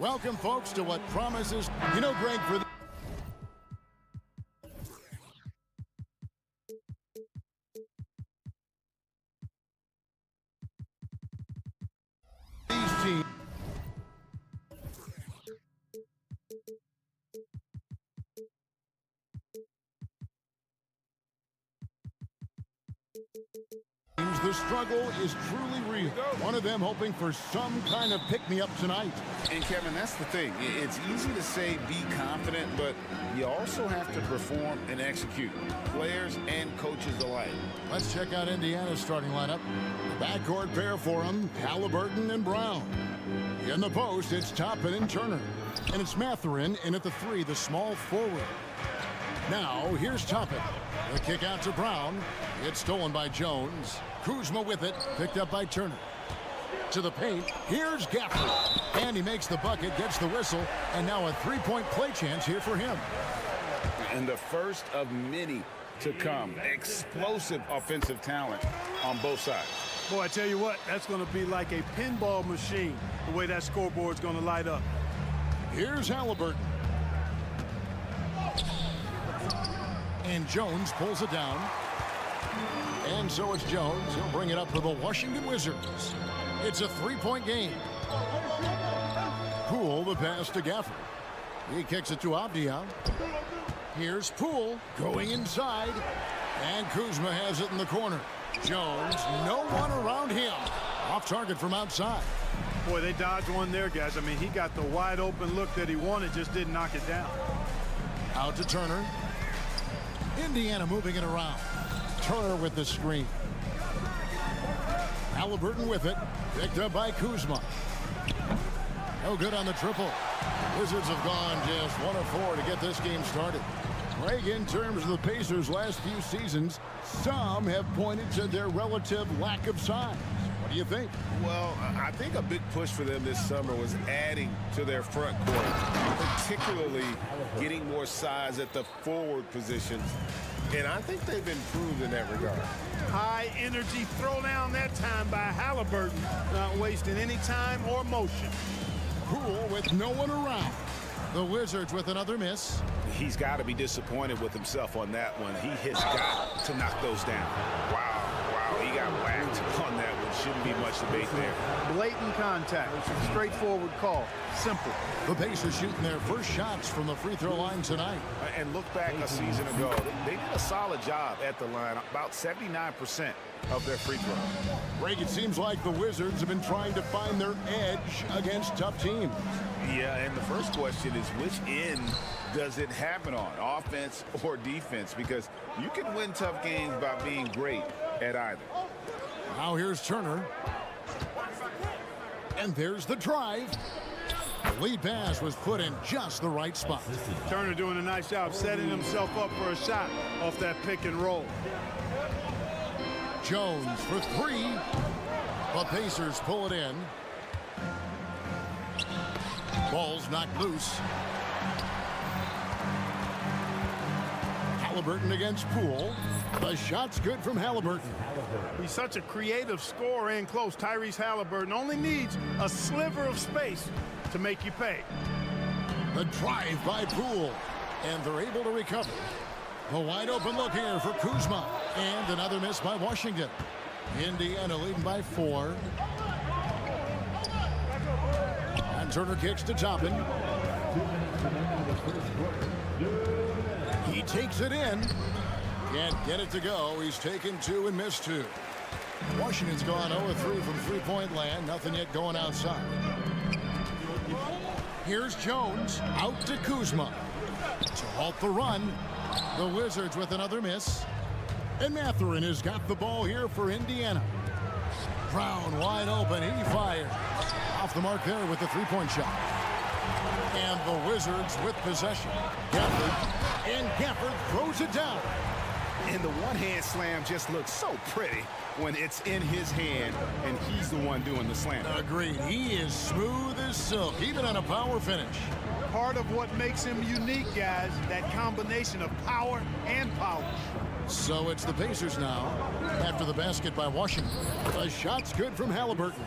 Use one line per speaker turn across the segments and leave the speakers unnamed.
Welcome, folks, to what promises, Greg, for these teams. The struggle is truly real. One of them hoping for some kind of pick-me-up tonight.
And, Kevin, that's the thing. It's easy to say be confident, but you also have to perform and execute. Players and coaches alike.
Let's check out Indiana's starting lineup. The backcourt pair for them, Halliburton and Brown. In the post, it's Toppin and Turner. And it's Mathurin in at the 3, the small forward. Now, here's Toppin. The kick out to Brown. It's stolen by Jones. Kuzma with it, picked up by Turner. To the paint, here's Gafford. And he makes the bucket, gets the whistle, and now a three-point play chance here for him.
And the first of many to come. Explosive offensive talent on both sides.
Boy, I tell you what, that's going to be like a pinball machine, the way that scoreboard's going to light up.
Here's Halliburton. And Jones pulls it down. And so it's Jones. He'll bring it up for the Washington Wizards. It's a three-point game. Poole, the pass to Gafford. He kicks it to Avdia. Here's Poole going inside. And Kuzma has it in the corner. Jones, no one around him. Off target from outside.
Boy, they dodged one there, guys. I mean, he got the wide-open look that he wanted, just didn't knock it down.
Out to Turner. Indiana moving it around. Turner with the screen. Halliburton with it. Picked up by Kuzma. No good on the triple. Wizards have gone just 1 of 4 to get this game started. Greg, in terms of the Pacers' last few seasons, some have pointed to their relative lack of size. What do you think?
Well, I think a big push for them this summer was adding to their front court, particularly getting more size at the forward positions. And I think they've improved in that regard.
High energy throwdown that time by Halliburton, not wasting any time or motion.
Poole with no one around. The Wizards with another miss.
He's got to be disappointed with himself on that one. He has got to knock those down. Wow, he got whacked on that one. Shouldn't be much debate there.
Blatant contact. Straightforward call. Simple.
The Pacers shooting their first shots from the free throw line tonight.
And look back a season ago. They did a solid job at the line. About 79% of their free throws.
Greg, it seems like the Wizards have been trying to find their edge against tough teams.
Yeah, and the first question is, which end does it happen on, offense or defense? Because you can win tough games by being great at either.
Now here's Turner. And there's the drive. The lead pass was put in just the right spot.
Turner doing a nice job setting himself up for a shot off that pick and roll.
Jones for 3. The Pacers pull it in. Ball's knocked loose. Halliburton against Poole. The shot's good from Halliburton.
He's such a creative scorer in close. Tyrese Halliburton only needs a sliver of space to make you pay.
The drive by Poole. And they're able to recover. The wide open look here for Kuzma. And another miss by Washington. Indiana leading by 4. And Turner kicks to Toppin. He takes it in. Can't get it to go. He's taken 2 and missed 2. Washington's gone 0-3 from three-point land. Nothing yet going outside. Here's Jones out to Kuzma. To halt the run. The Wizards with another miss. And Mathurin has got the ball here for Indiana. Brown wide open. He fires. Off the mark there with the three-point shot. And the Wizards with possession. Gafford. And Gafford throws it down.
And the one-hand slam just looks so pretty when it's in his hand and he's the one doing the slam.
Agreed. He is smooth as silk, even on a power finish.
Part of what makes him unique, guys, that combination of power and polish.
So it's the Pacers now after the basket by Washington. A shot's good from Halliburton.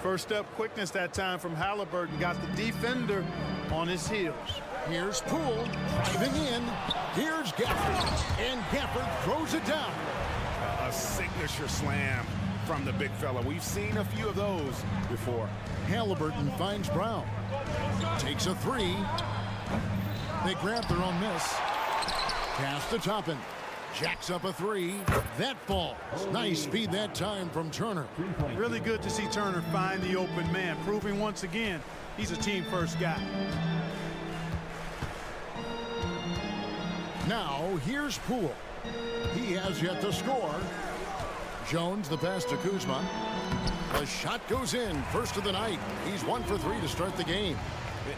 First step quickness that time from Halliburton. Got the defender on his heels.
Here's Poole driving in. Here's Gafford. And Gafford throws it down.
A signature slam from the big fella. We've seen a few of those before.
Halliburton finds Brown. Takes a three. They grab their own miss. Pass to Toppin. Jacks up a three. That falls. Nice speed that time from Turner.
Really good to see Turner find the open man, proving once again he's a team-first guy.
Now here's Poole. He has yet to score. Jones the pass to Kuzma. The shot goes in. First of the night. He's 1 for 3 to start the game.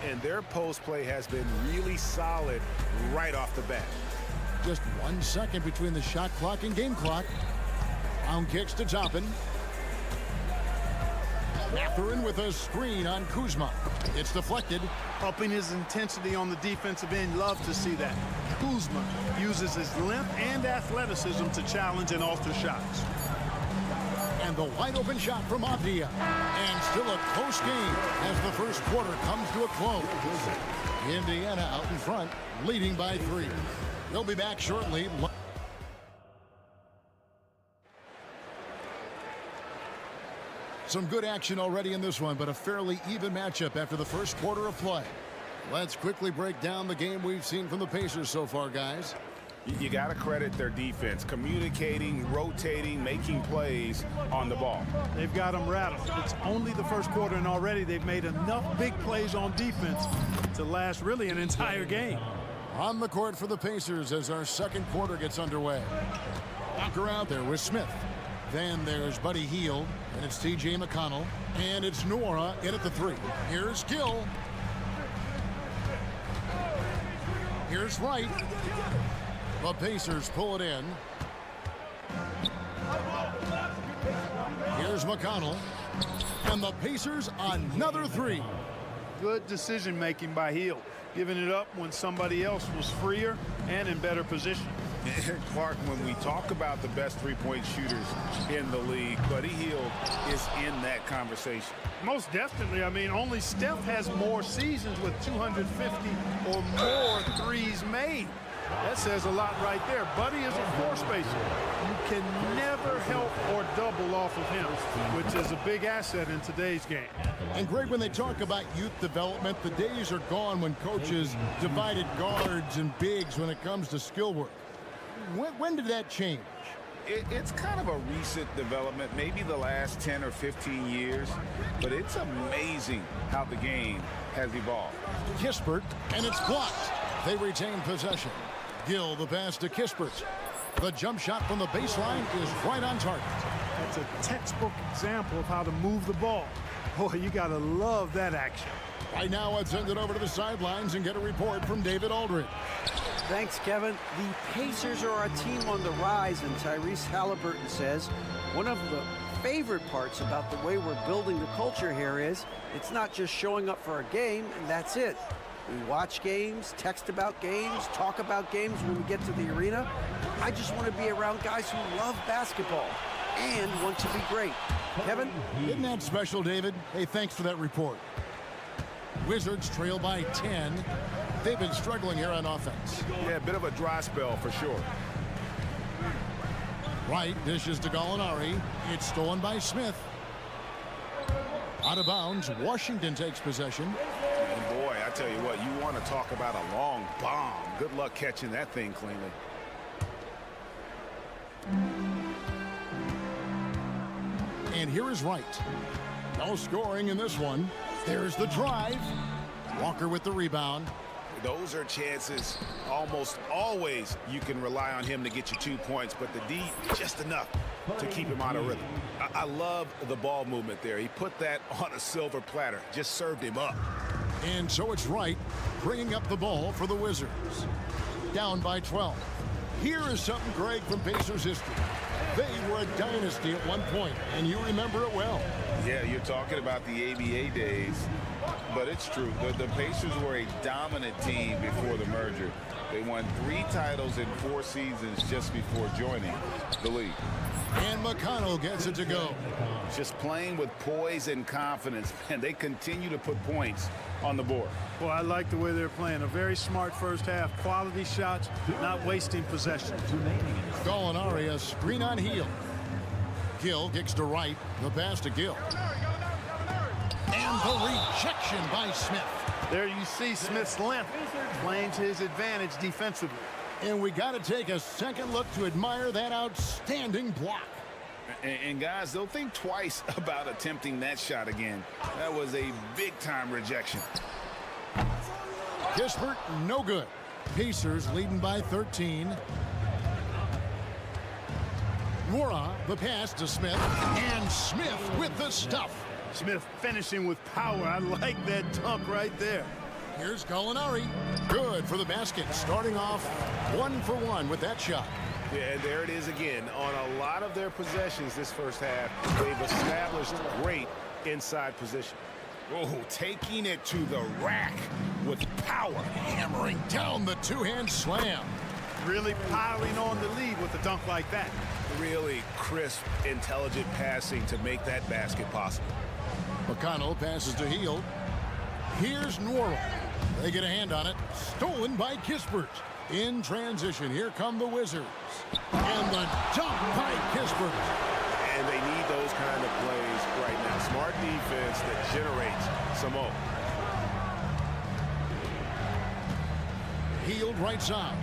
And their post play has been really solid right off the bat.
Just 1 second between the shot clock and game clock. Brown kicks to Toppin. Mathurin with a screen on Kuzma. It's deflected.
Upping his intensity on the defensive end. Love to see that. Kuzma uses his length and athleticism to challenge and alter shots.
And the wide open shot from Avdia. And still a close game as the first quarter comes to a close. Indiana out in front, leading by 3. They'll be back shortly. Some good action already in this one, but a fairly even matchup after the first quarter of play. Let's quickly break down the game we've seen from the Pacers so far, guys.
You got to credit their defense, communicating, rotating, making plays on the ball.
They've got them rattled. It's only the first quarter, and already they've made enough big plays on defense to last really an entire game.
On the court for the Pacers as our second quarter gets underway. Walker out there with Smith. Then there's Buddy Hield, and it's T.J. McConnell, and it's Nwora in at the 3. Here's Gill. Here's Wright. The Pacers pull it in. Here's McConnell. And the Pacers another 3.
Good decision making by Hield, giving it up when somebody else was freer and in better position.
Clark, when we talk about the best three-point shooters in the league, Buddy Hield is in that conversation.
Most definitely. I mean, only Steph has more seasons with 250 or more threes made. That says a lot right there. Buddy is a floor spacer. You can never help or double off of him, which is a big asset in today's game.
And Greg, when they talk about youth development, the days are gone when coaches divided guards and bigs when it comes to skill work. When did that change?
It's kind of a recent development, maybe the last 10 or 15 years, but it's amazing how the game has evolved.
Kispert, and it's blocked. They retain possession. Gill the pass to Kispert. The jump shot from the baseline is right on target.
That's a textbook example of how to move the ball. Boy, you got to love that action.
Right now, let's send it over to the sidelines and get a report from David Aldridge.
Thanks, Kevin. The Pacers are a team on the rise, and Tyrese Halliburton says one of the favorite parts about the way we're building the culture here is it's not just showing up for a game and that's it. We watch games, text about games, talk about games when we get to the arena. I just want to be around guys who love basketball and want to be great. Kevin?
Isn't that special, David? Hey, thanks for that report. Wizards trail by 10. They've been struggling here on offense.
Yeah, a bit of a dry spell for sure.
Wright dishes to Gallinari. It's stolen by Smith. Out of bounds, Washington takes possession.
And boy, I tell you what, you want to talk about a long bomb. Good luck catching that thing cleanly.
And here is Wright. No scoring in this one. There's the drive. Walker with the rebound.
Those are chances almost always you can rely on him to get you 2 points, but the D just enough to keep him out of rhythm. I love the ball movement there. He put that on a silver platter, just served him up.
And so it's Wright bringing up the ball for the Wizards. Down by 12. Here is something, Greg, from Pacers history. They were a dynasty at one point, and you remember it well.
Yeah, you're talking about the ABA days, but it's true. The Pacers were a dominant team before the merger. They won 3 titles in 4 seasons just before joining the league.
And McConnell gets it to go.
Just playing with poise and confidence, and they continue to put points on the board.
Well, I like the way they're playing. A very smart first half. Quality shots, not wasting possession.
Gallinari, a screen on Hield. Gill kicks to right. The pass to Gill. And the rejection by Smith.
There you see Smith's length playing to his advantage defensively.
And we got to take a second look to admire that outstanding block.
And guys, they'll think twice about attempting that shot again. That was a big-time rejection.
Kispert, no good. Pacers leading by 13. Skwara, the pass to Smith. And Smith with the stuff.
Smith finishing with power. I like that dunk right there.
Here's Gallinari. Good for the basket. Starting off 1 for 1 with that shot.
Yeah, and there it is again. On a lot of their possessions this first half, they've established great inside position. Oh, taking it to the rack with power.
Hammering down the two-hand slam.
Really piling on the lead with a dunk like that.
Really crisp, intelligent passing to make that basket possible.
McConnell passes to Hield. Here's Skwara. They get a hand on it. Stolen by Kispert. In transition, here come the Wizards. And the dunk by Kispert.
And they need those kind of plays right now. Smart defense that generates some more.
Hield right side.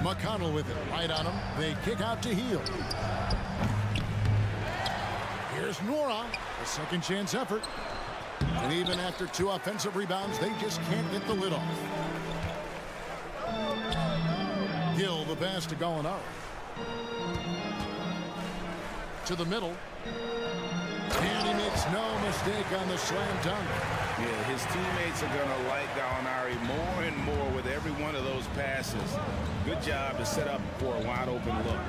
McConnell with it. Right on him. They kick out to Hield. Here's Skwara. A second chance effort. And even after 2 offensive rebounds, they just can't get the lid off. Gill, the pass to Gallinari. To the middle. And he makes no mistake on the slam dunk.
Yeah, his teammates are going to like Gallinari more and more with every one of those passes. Good job to set up for a wide open look.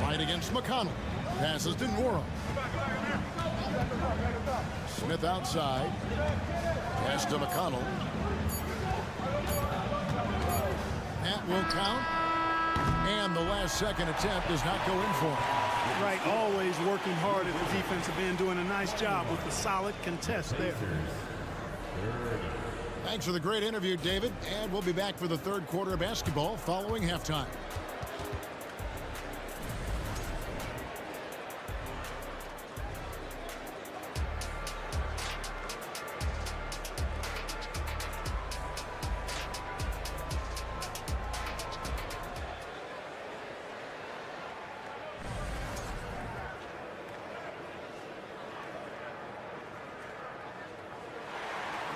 Right against McConnell. Passes to Skwara. Smith outside. Pass to McConnell. That will count. And the last second attempt does not go in for him.
Right, always working hard at the defensive end, doing a nice job with the solid contest there.
Thanks for the great interview, David. And we'll be back for the third quarter of basketball following halftime.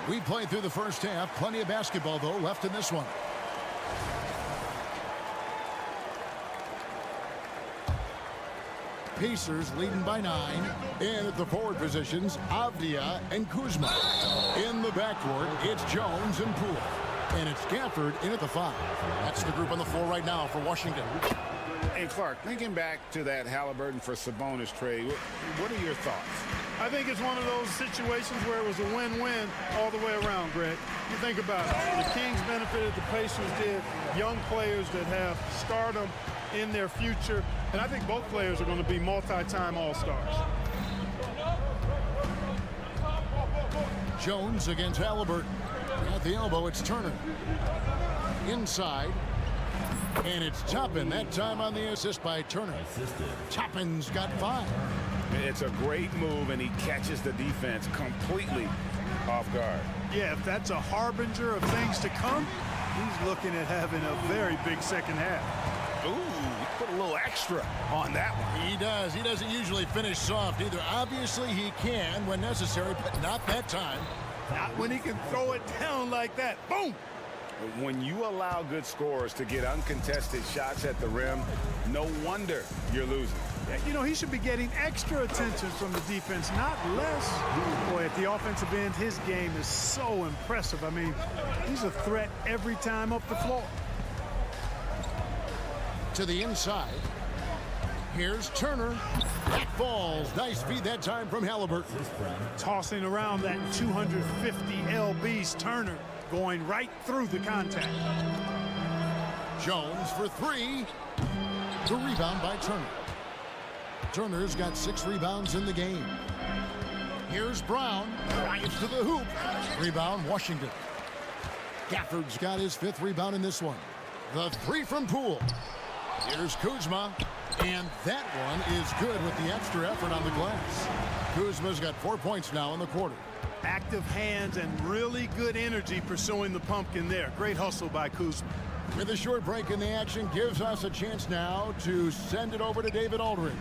We played through the first half. Plenty of basketball, though, left in this one. Pacers leading by 9. And at the forward positions, Avdia and Kuzma. In the backcourt, it's Jones and Poole. And it's Gafford in at the 5. That's the group on the floor right now for Washington.
Hey, Clark, thinking back to that Halliburton for Sabonis trade, what are your thoughts?
I think it's one of those situations where it was a win-win all the way around, Greg. You think about it. The Kings benefited, the Pacers did. Young players that have stardom in their future. And I think both players are going to be multi-time All-Stars.
Jones against Halliburton. At the elbow, it's Turner. Inside. And it's Toppin. That time on the assist by Turner. Toppin's got 5.
It's a great move, and he catches the defense completely off guard.
Yeah, if that's a harbinger of things to come, he's looking at having a very big second half.
Ooh, he put a little extra on that one.
He does. He doesn't usually finish soft either. Obviously, he can when necessary, but not that time.
Not when he can throw it down like that. Boom!
When you allow good scorers to get uncontested shots at the rim, no wonder you're losing.
You know, he should be getting extra attention from the defense, not less. Boy, at the offensive end, his game is so impressive. I mean, he's a threat every time up the floor.
To the inside. Here's Turner. That falls. Nice feed that time from Halliburton.
Tossing around that 250 lbs, Turner going right through the contact.
Jones for three. The rebound by Turner. Turner's got 6 rebounds in the game. Here's Brown. Drives to the hoop. Rebound, Washington. Gafford's got his 5th rebound in this one. The 3 from Poole. Here's Kuzma. And that one is good with the extra effort on the glass. Kuzma's got 4 points now in the quarter.
Active hands and really good energy pursuing the pumpkin there. Great hustle by Kuzma.
With a short break in the action, gives us a chance now to send it over to David Aldridge.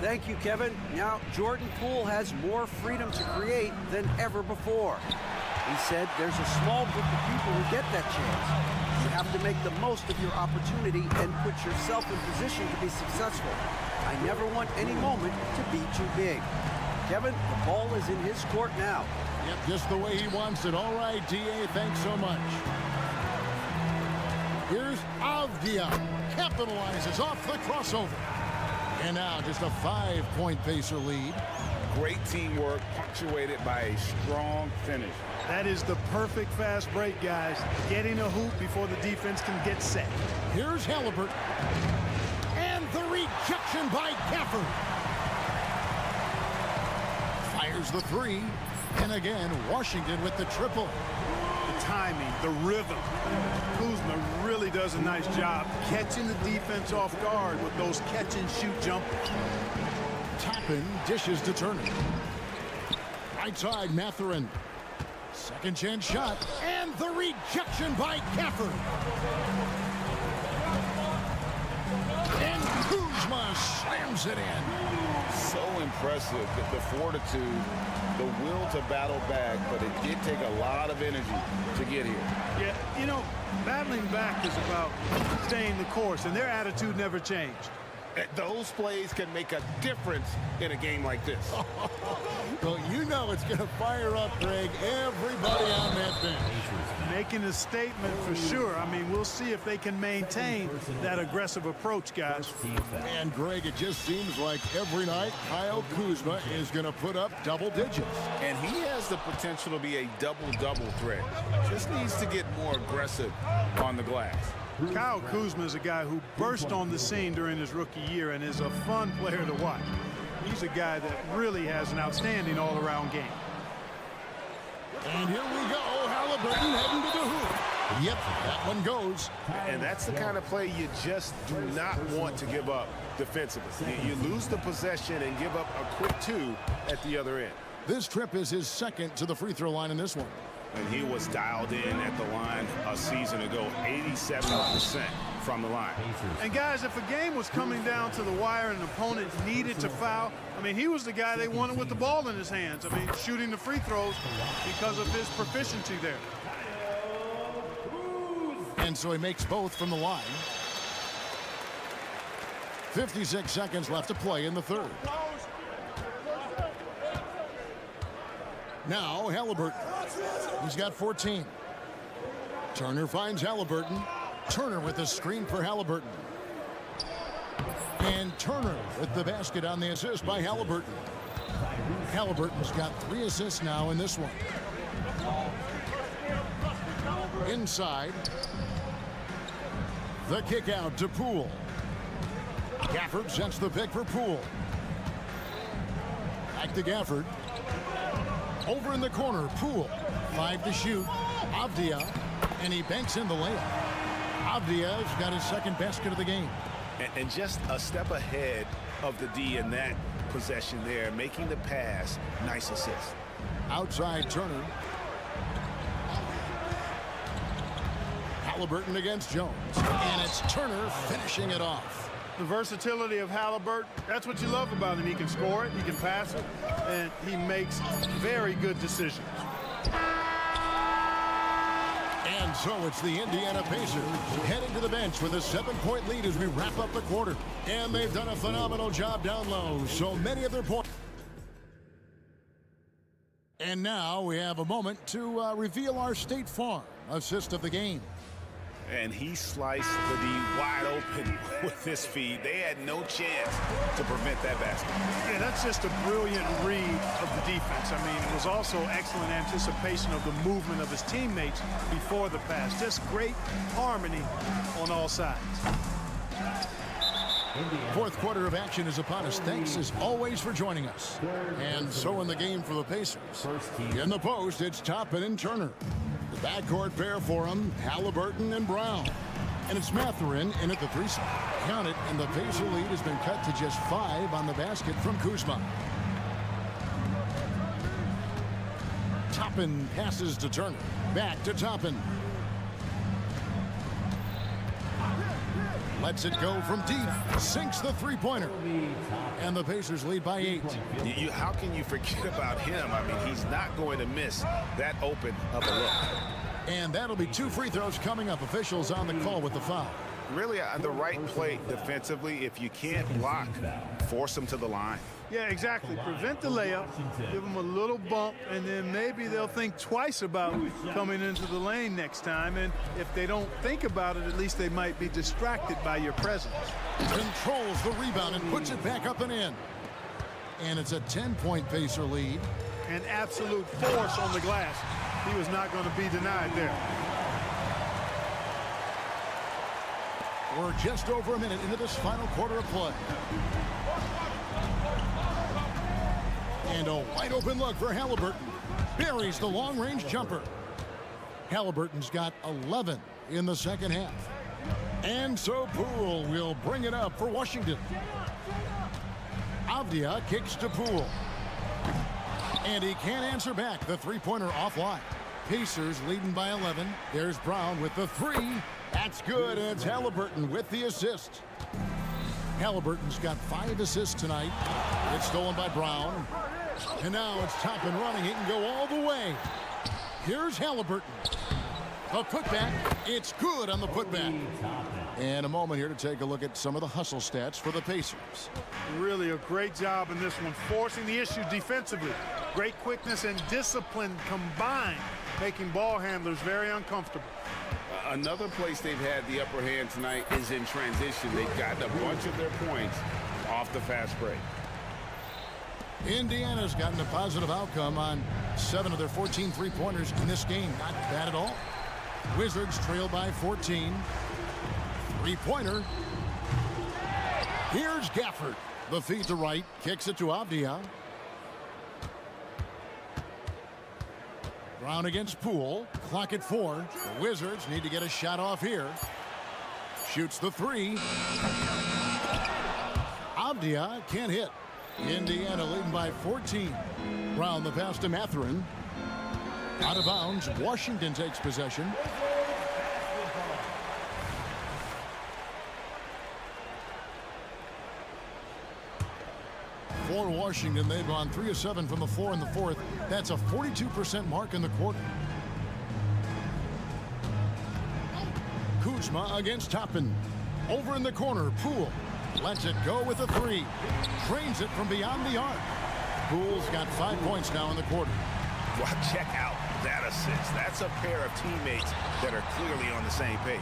Thank you, Kevin. Now, Jordan Poole has more freedom to create than ever before. He said there's a small group of people who get that chance. You have to make the most of your opportunity and put yourself in position to be successful. I never want any moment to be too big. Kevin, the ball is in his court now.
Yep, just the way he wants it. All right, D.A., thanks so much. Here's Avdia. Capitalizes off the crossover. And now just a 5-point Pacer lead.
Great teamwork, punctuated by a strong finish.
That is the perfect fast break, guys. Getting a hoop before the defense can get set.
Here's Halliburton. And the rejection by Gafford. Fires the 3. And again, Washington with the triple.
The timing, the rhythm. Kuzma really does a nice job catching the defense off guard with those catch-and-shoot jumpers.
Toppin dishes to Turner. Right side, Mathurin. Second chance shot. And the rejection by Gafford. And Kuzma slams it in.
So impressive, the fortitude, the will to battle back, but it did take a lot of energy to get here.
Yeah, you know, battling back is about staying the course, and their attitude never changed.
Those plays can make a difference in a game like this.
Well, you know it's going to fire up, Greg, everybody on that bench.
Making a statement for sure. I mean, we'll see if they can maintain that aggressive approach, guys.
And, Greg, it just seems like every night Kyle Kuzma is going to put up double digits.
And he has the potential to be a double-double threat. Just needs to get more aggressive on the glass.
Kyle Kuzma is a guy who burst on the scene during his rookie year and is a fun player to watch. He's a guy that really has an outstanding all-around game.
And here we go, Halliburton heading to the hoop. Yep, that one goes.
And that's the kind of play you just do not want to give up defensively. You lose the possession and give up a quick 2 at the other end.
This trip is his second to the free throw line in this one.
And he was dialed in at the line a season ago, 87% from the line.
And guys, if a game was coming down to the wire and an opponent needed to foul, I mean, he was the guy they wanted with the ball in his hands. I mean, shooting the free throws because of his proficiency there.
And so he makes both from the line. 56 seconds left to play in the third. Now Halliburton. He's got 14. Turner finds Halliburton. Turner with a screen for Halliburton. And Turner with the basket on the assist by Halliburton. Halliburton's got 3 assists now in this one. Inside. The kick out to Poole. Gafford sets the pick for Poole. Back to Gafford. Over in the corner, Poole. 5 to shoot. Avdia. And he banks in the layup. Avdia's got his second basket of the game.
And just a step ahead of the D in that possession there, making the pass. Nice assist.
Outside Turner. Halliburton against Jones. And it's Turner finishing it off.
The versatility of Halliburton, that's what you love about him. He can score it, he can pass it, and he makes very good decisions.
And so it's the Indiana Pacers heading to the bench with a 7-point lead as we wrap up the quarter. And they've done a phenomenal job down low. So many of their points. And now we have a moment to reveal our State Farm assist of the game.
And he sliced the D wide open with his feed. They had no chance to prevent that basket.
Yeah, that's just a brilliant read of the defense. I mean, it was also excellent anticipation of the movement of his teammates before the pass. Just great harmony on all sides.
Fourth quarter of action is upon us. Thanks as always for joining us. And so in the game for the Pacers. In the post, it's Toppin and Turner. The backcourt pair for them, Halliburton and Brown. And it's Mathurin in at the 3 spot. Count it, and the Pacer lead has been cut to just 5 on the basket from Kuzma. Toppin passes to Turner. Back to Toppin. Lets it go from deep. Sinks the three-pointer. And the Pacers lead by 8.
How can you forget about him? I mean, he's not going to miss that open of a look.
And that'll be 2 free throws coming up. Officials on the call with the foul.
Really, the right play defensively. If you can't block, force him to the line.
Yeah, exactly. Prevent the layup, give them a little bump, and then maybe they'll think twice about coming into the lane next time. And if they don't think about it, at least they might be distracted by your presence.
Controls the rebound and puts it back up and in. And it's a 10-point Pacer lead.
An absolute force on the glass. He was not going to be denied there.
We're just over a minute into this final quarter of play. And a wide open look for Halliburton. Buries the long-range jumper. Halliburton's got 11 in the second half. And so Poole will bring it up for Washington. Avdia kicks to Poole. And he can't answer back. The three-pointer offline. Pacers leading by 11. There's Brown with the 3. That's good, and it's Halliburton with the assist. Halliburton's got 5 assists tonight. It's stolen by Brown. And now it's Toppin running. He can go all the way. Here's Halliburton. A putback. It's good on the putback. And a moment here to take a look at some of the hustle stats for the Pacers.
Really a great job in this one, forcing the issue defensively. Great quickness and discipline combined, making ball handlers very uncomfortable.
Another place they've had the upper hand tonight is in transition. They've gotten a bunch of their points off the fast break.
Indiana's gotten a positive outcome on 7 of their 14 three-pointers in this game. Not bad at all. Wizards trail by 14. Three-pointer. Here's Gafford. The feed to right. Kicks it to Avdia. Brown against Poole. Clock at 4. The Wizards need to get a shot off here. Shoots the 3. Avdia can't hit. Indiana leading by 14. Brown the pass to Mathurin. Out of bounds. Washington takes possession. For Washington, they've gone 3 of 7 from the floor in the fourth. That's a 42% mark in the quarter. Kuzma against Toppin. Over in the corner, Poole. Lets it go with a 3. Trains it from beyond the arc. Poole's got 5 points now in the quarter.
Well, check out that assist. That's a pair of teammates that are clearly on the same page.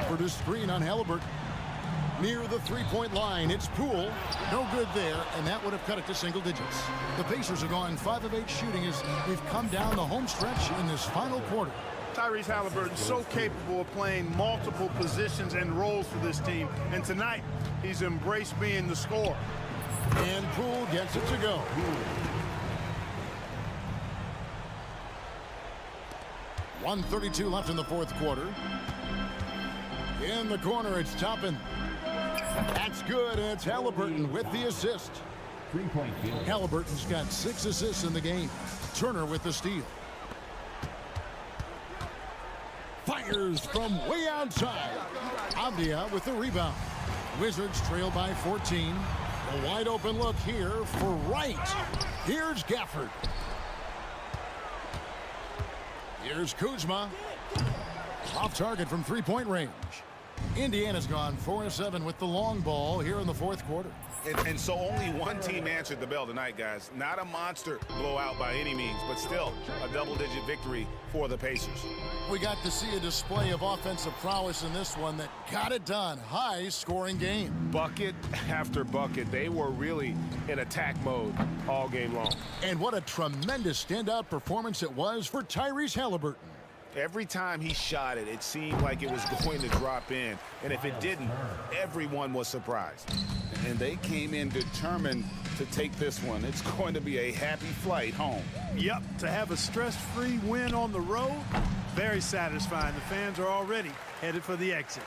For the screen on Halliburton. Near the three-point line, it's Poole. No good there, and that would have cut it to single digits. The Pacers have gone 5 of 8 shooting as we've come down the home stretch in this final quarter.
Tyrese Halliburton so capable of playing multiple positions and roles for this team. And tonight, he's embraced being the scorer.
And Poole gets it to go. .132 left in the fourth quarter. In the corner, it's Toppin. That's good, and it's Halliburton with the assist. Halliburton's got 6 assists in the game. Turner with the steal. Fires from way outside. Avdia with the rebound. Wizards trail by 14. A wide open look here for Wright. Here's Gafford. Here's Kuzma. Off target from three-point range. Indiana's gone 4-7 with the long ball here in the fourth quarter.
And so only one team answered the bell tonight, guys. Not a monster blowout by any means, but still a double-digit victory for the Pacers.
We got to see a display of offensive prowess in this one that got it done. High-scoring game.
Bucket after bucket. They were really in attack mode all game long.
And what a tremendous standout performance it was for Tyrese Halliburton.
Every time he shot it, it seemed like it was going to drop in. And if it didn't, everyone was surprised.
And they came in determined to take this one. It's going to be a happy flight home.
Yep, to have a stress-free win on the road, very satisfying. The fans are already headed for the exits.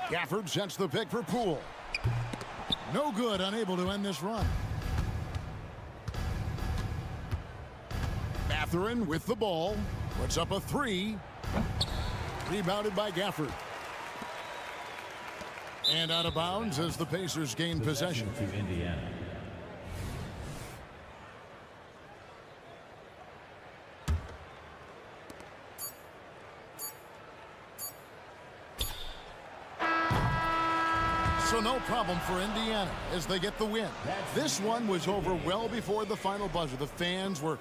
Gafford sets the pick for Poole. No good, unable to end this run. Mathurin with the ball. Puts up a three. Rebounded by Gafford. And out of bounds as the Pacers gain possession.
To Indiana.
So no problem for Indiana as they get the win. This one was over well before the final buzzer. The fans were...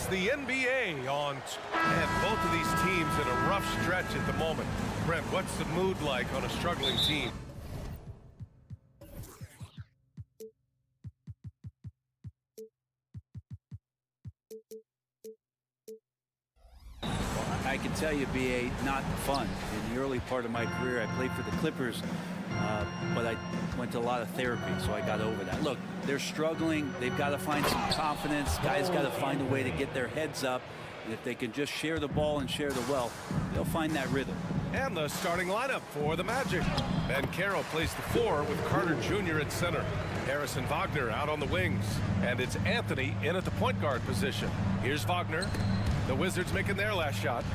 It's the NBA on, and both of these teams in a rough stretch at the moment. Brent, what's the mood like on a struggling team?
I can tell you, BA, not fun. In the early part of my career, I played for the Clippers, but I went to a lot of therapy, so I got over that. Look, they're struggling. They've got to find some confidence. Guys got to find a way to get their heads up. And if they can just share the ball and share the wealth, they'll find that rhythm.
And the starting lineup for the Magic. Banchero plays the 4 with Carter Jr. at center. Harrison Wagner out on the wings. And it's Anthony in at the point guard position. Here's Wagner. The Wizards making their last shot.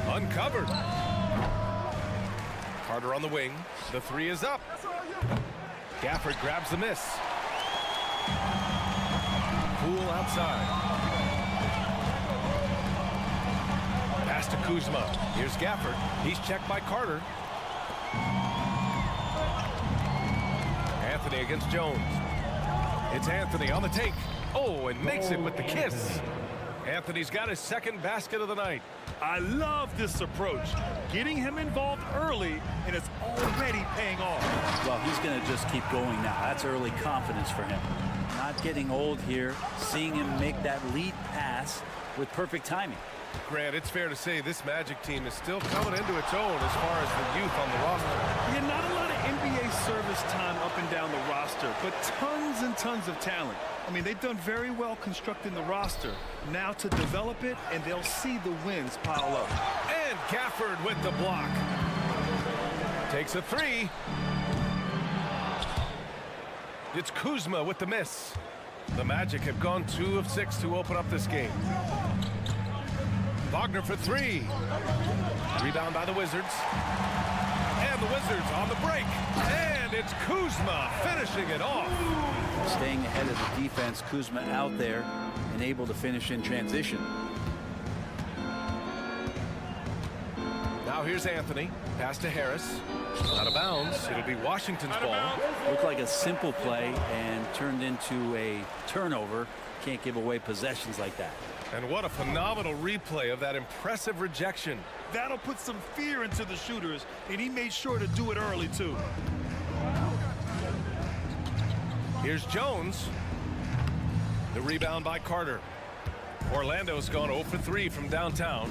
Uncovered. Carter on the wing. The 3 is up. Gafford grabs the miss. Poole outside. Pass to Kuzma. Here's Gafford. He's checked by Carter. Anthony against Jones. It's Anthony on the take. Oh, and makes it with the kiss. Anthony's got his second basket of the night.
I love this approach. Getting him involved early, and it's already paying off.
Well, he's going to just keep going now. That's early confidence for him. Not getting old here, seeing him make that lead pass with perfect timing.
Grant, it's fair to say this Magic team is still coming into its own as far as the youth on the roster.
Yeah, not a lot of NBA service time up and down the roster, but tons and tons of talent. I mean, they've done very well constructing the roster. Now to develop it, and they'll see the wins pile up.
And Gafford with the block. Takes a 3. It's Kuzma with the miss. The Magic have gone 2 of 6 to open up this game. Wagner for 3. Rebound by the Wizards. And the Wizards on the break. And it's Kuzma finishing it off.
Staying ahead of the defense, Kuzma out there and able to finish in transition.
Now here's Anthony. Pass to Harris. Out of bounds. It'll be Washington's ball.
Looked like a simple play and turned into a turnover. Can't give away possessions like that.
And what a phenomenal replay of that impressive rejection.
That'll put some fear into the shooters, and he made sure to do it early, too.
Here's Jones. The rebound by Carter. Orlando's gone 0 for 3 from downtown.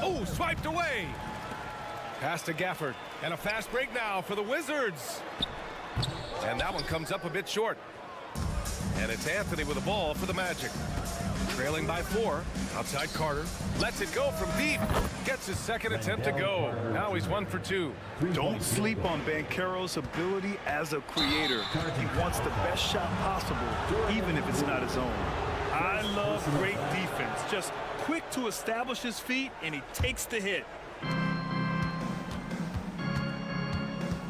Oh, swiped away. Pass to Gafford. And a fast break now for the Wizards. And that one comes up a bit short. And it's Anthony with the ball for the Magic. Trailing by 4. Outside Carter. Lets it go from deep. Gets his second attempt to go. Now he's 1 for 2.
Don't sleep on Banchero's ability as a creator. He wants the best shot possible, even if it's not his own. I love great defense. Just quick to establish his feet, and he takes the hit.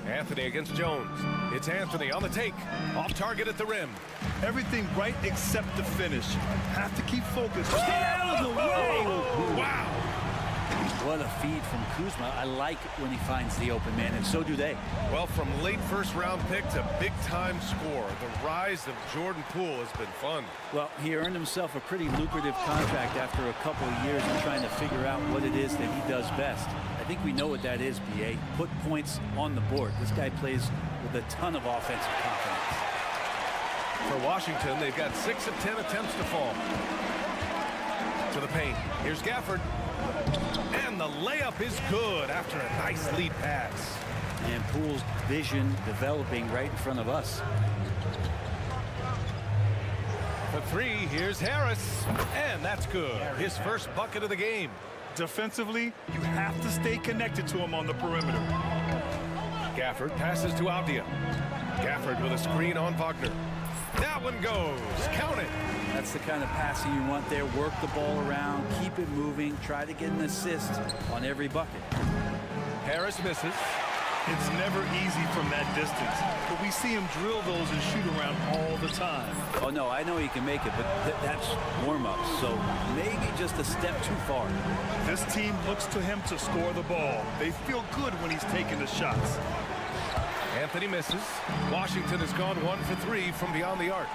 Anthony against Jones. It's Anthony on the take. Off target at the rim.
Everything right except the finish. Have to keep focused. Stay out of the way!
Wow!
What a feed from Kuzma. I like when he finds the open man, and so do they.
Well, from late first-round pick to big-time scorer, the rise of Jordan Poole has been fun.
Well, he earned himself a pretty lucrative contract after a couple of years of trying to figure out what it is that he does best. I think we know what that is, BA. Put points on the board. This guy plays with a ton of offensive confidence.
For Washington, they've got 6 of 10 attempts to fall. To the paint. Here's Gafford. And the layup is good after a nice lead pass.
And Poole's vision developing right in front of us.
For 3, here's Harris. And that's good. His first bucket of the game.
Defensively, you have to stay connected to him on the perimeter.
Gafford passes to Avdia. Gafford with a screen on Wagner. That one goes. Count it.
That's the kind of passing you want there. Work the ball around, keep it moving, try to get an assist on every bucket.
Harris misses.
It's never easy from that distance, but we see him drill those and shoot around all the time.
Oh, no, I know he can make it, but that's warm-up, so maybe just a step too far.
This team looks to him to score the ball. They feel good when he's taking the shots.
Anthony misses. Washington has gone 1 for 3 from beyond the arc.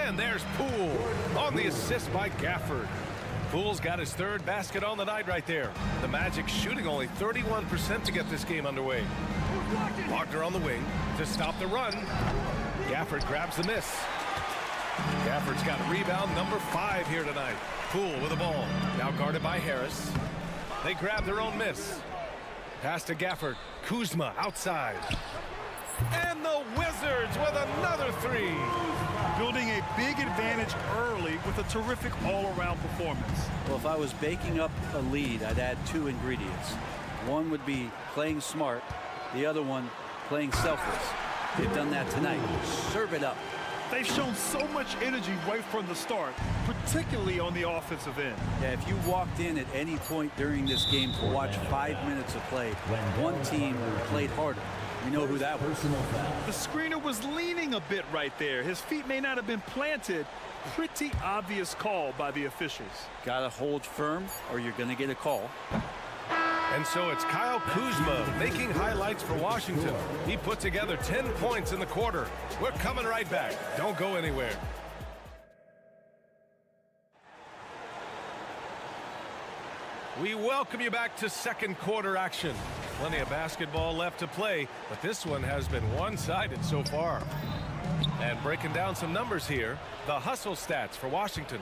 And there's Poole on the assist by Gafford. Poole's got his 3rd basket on the night right there. The Magic shooting only 31% to get this game underway. Wagner on the wing to stop the run. Gafford grabs the miss. Gafford's got rebound number 5 here tonight. Poole with the ball. Now guarded by Harris. They grab their own miss. Pass to Gafford. Kuzma outside. And the Wizards with another 3.
Building a big advantage early with a terrific all-around performance.
Well, if I was baking up a lead, I'd add 2 ingredients. One would be playing smart. The other one, playing selfless. They've done that tonight. Serve it up.
They've shown so much energy right from the start, particularly on the offensive end.
Yeah, if you walked in at any point during this game to watch 5 minutes of play, one team played harder. You know who that was.
The screener was leaning a bit right there. His feet may not have been planted. Pretty obvious call by the officials.
Gotta hold firm or you're gonna get a call.
And so it's Kyle Kuzma making highlights for Washington. He put together 10 points in the quarter. We're coming right back. Don't go anywhere. We welcome you back to second quarter action. Plenty of basketball left to play, but this one has been one-sided so far. And breaking down some numbers here, the hustle stats for Washington.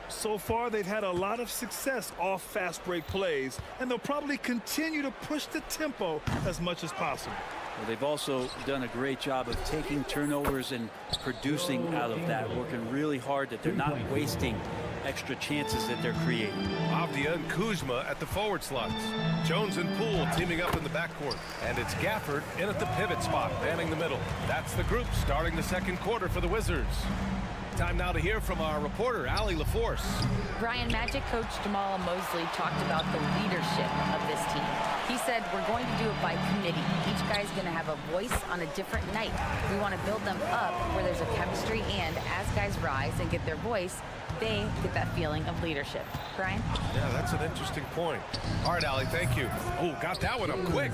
So far, they've had a lot of success off fast break plays, and they'll probably continue to push the tempo as much as possible.
Well, they've also done a great job of taking turnovers and producing out of that, working really hard that they're not wasting extra chances that they're creating.
Avdia and Kuzma at the forward slots. Jones and Poole teaming up in the backcourt. And it's Gafford in at the pivot spot, manning the middle. That's the group starting the second quarter for the Wizards. Time now to hear from our reporter, Allie LaForce.
Brian, Magic coach Jamal Mosley talked about the leadership of this team. He said, we're going to do it by committee. Each guy's going to have a voice on a different night. We want to build them up where there's a chemistry, and as guys rise and get their voice, they get that feeling of leadership. Brian?
Yeah, that's an interesting point. All right, Allie, thank you. Oh, got that one up quick.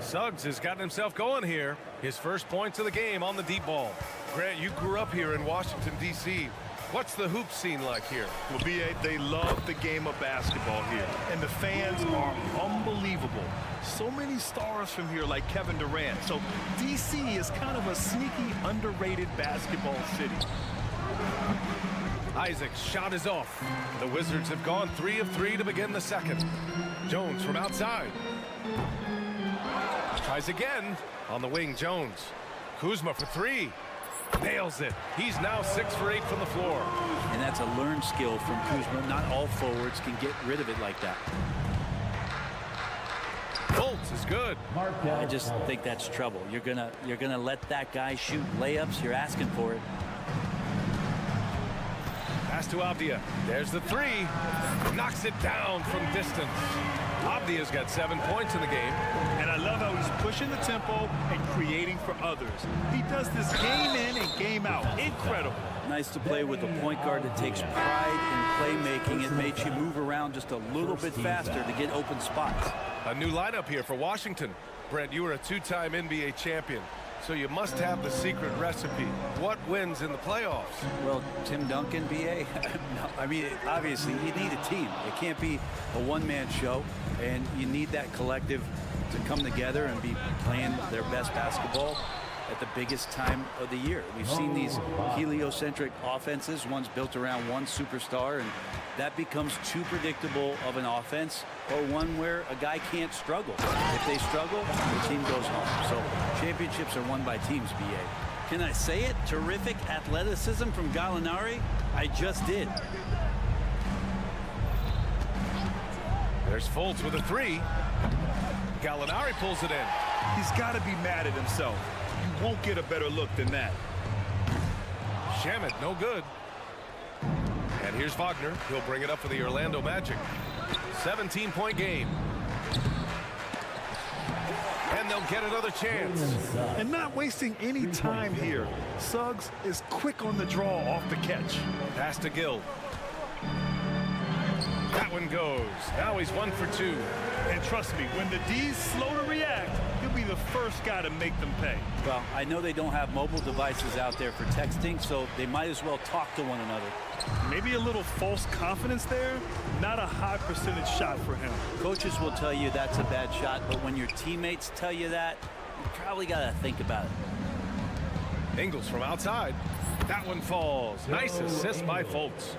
Suggs has gotten himself going here. His first points of the game on the deep ball. Grant, you grew up here in Washington, D.C. What's the hoop scene like here?
Well, B.A., they love the game of basketball here, and the fans are unbelievable. So many stars from here like Kevin Durant. So D.C. is kind of a sneaky, underrated basketball city.
Isaac's shot is off. The Wizards have gone 3 of 3 to begin the second. Jones from outside. Tries again. On the wing, Jones. Kuzma for 3. Nails it. He's now 6 for 8 from the floor.
And that's a learned skill from Kuzma. Not all forwards can get rid of it like that.
Bolts is good.
I just think that's trouble. You're gonna let that guy shoot layups. You're asking for it.
Pass to Avdia. There's the 3. Knocks it down from distance. Avdia's got 7 points in the game.
And I love how he's pushing the tempo and creating for others. He does this game in and game out. Incredible.
Nice to play with a point guard that takes pride in playmaking. It makes you move around just a little bit faster to get open spots.
A new lineup here for Washington. Brent, you were a 2-time NBA champion, so you must have the secret recipe. What wins in the playoffs?
Well, Tim Duncan, B.A. I mean, obviously, you need a team. It can't be a one-man show, and you need that collective to come together and be playing their best basketball at the biggest time of the year. We've seen these heliocentric offenses, one's built around one superstar, and that becomes too predictable of an offense, or one where a guy can't struggle. If they struggle, the team goes home. So championships are won by teams, B.A. Can I say it? Terrific athleticism from Gallinari? I just did.
There's Fultz with a 3. Gallinari pulls it in.
He's got to be mad at himself. You won't get a better look than that.
Shamet, no good. And here's Wagner. He'll bring it up for the Orlando Magic. 17-point game. And they'll get another chance.
And not wasting any time here. Suggs is quick on the draw off the catch.
Pass to Gill. That one goes. Now he's 1 for 2.
And trust me, when the D's slow to react, he'll be the first guy to make them pay.
Well, I know they don't have mobile devices out there for texting, so they might as well talk to one another.
Maybe a little false confidence there. Not a high percentage shot for him.
Coaches will tell you that's a bad shot, but when your teammates tell you that, you probably got to think about it.
Ingles from outside. That one falls. Nice assist by Fultz.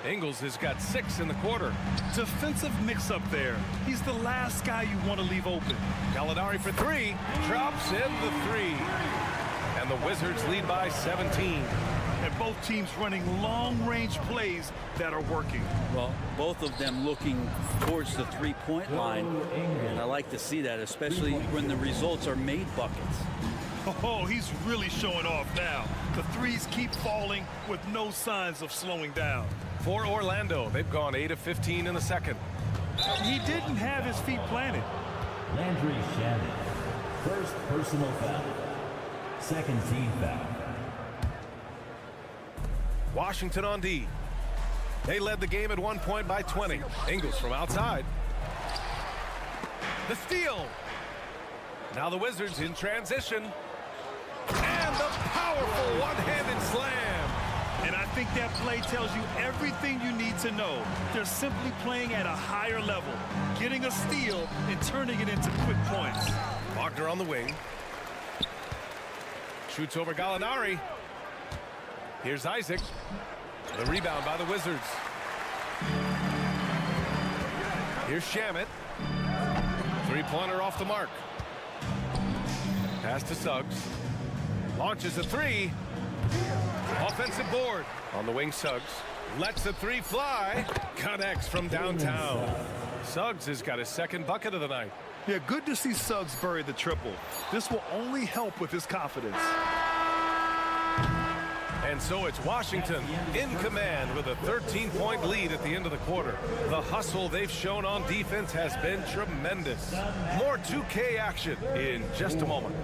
Ingles has got 6 in the quarter.
Defensive mix-up there. He's the last guy you want to leave open.
Gallinari for 3. Drops in the 3. And the Wizards lead by 17.
And both teams running long-range plays that are working.
Well, both of them looking towards the three-point line. And I like to see that, especially when the results are made buckets.
Oh, he's really showing off now. The threes keep falling with no signs of slowing down.
For Orlando, they've gone 8 of 15 in the second.
He didn't have his feet planted.
Landry Shannon, first personal foul. Second team foul.
Washington on D. They led the game at one point by 20. Ingles from outside. The steal. Now the Wizards in transition. And the powerful one-handed slam.
And I think that play tells you everything you need to know. They're simply playing at a higher level, getting a steal and turning it into quick points.
Wagner on the wing. Shoots over Gallinari. Here's Isaac. The rebound by the Wizards. Here's Shamet. Three-pointer off the mark. Pass to Suggs. Launches a 3. Offensive board. On the wing, Suggs. Lets the 3 fly. Connects from downtown. Suggs has got his second bucket of the night.
Yeah, good to see Suggs bury the triple. This will only help with his confidence.
And so it's Washington in command with a 13-point lead at the end of the quarter. The hustle they've shown on defense has been tremendous. More 2K action in just a moment.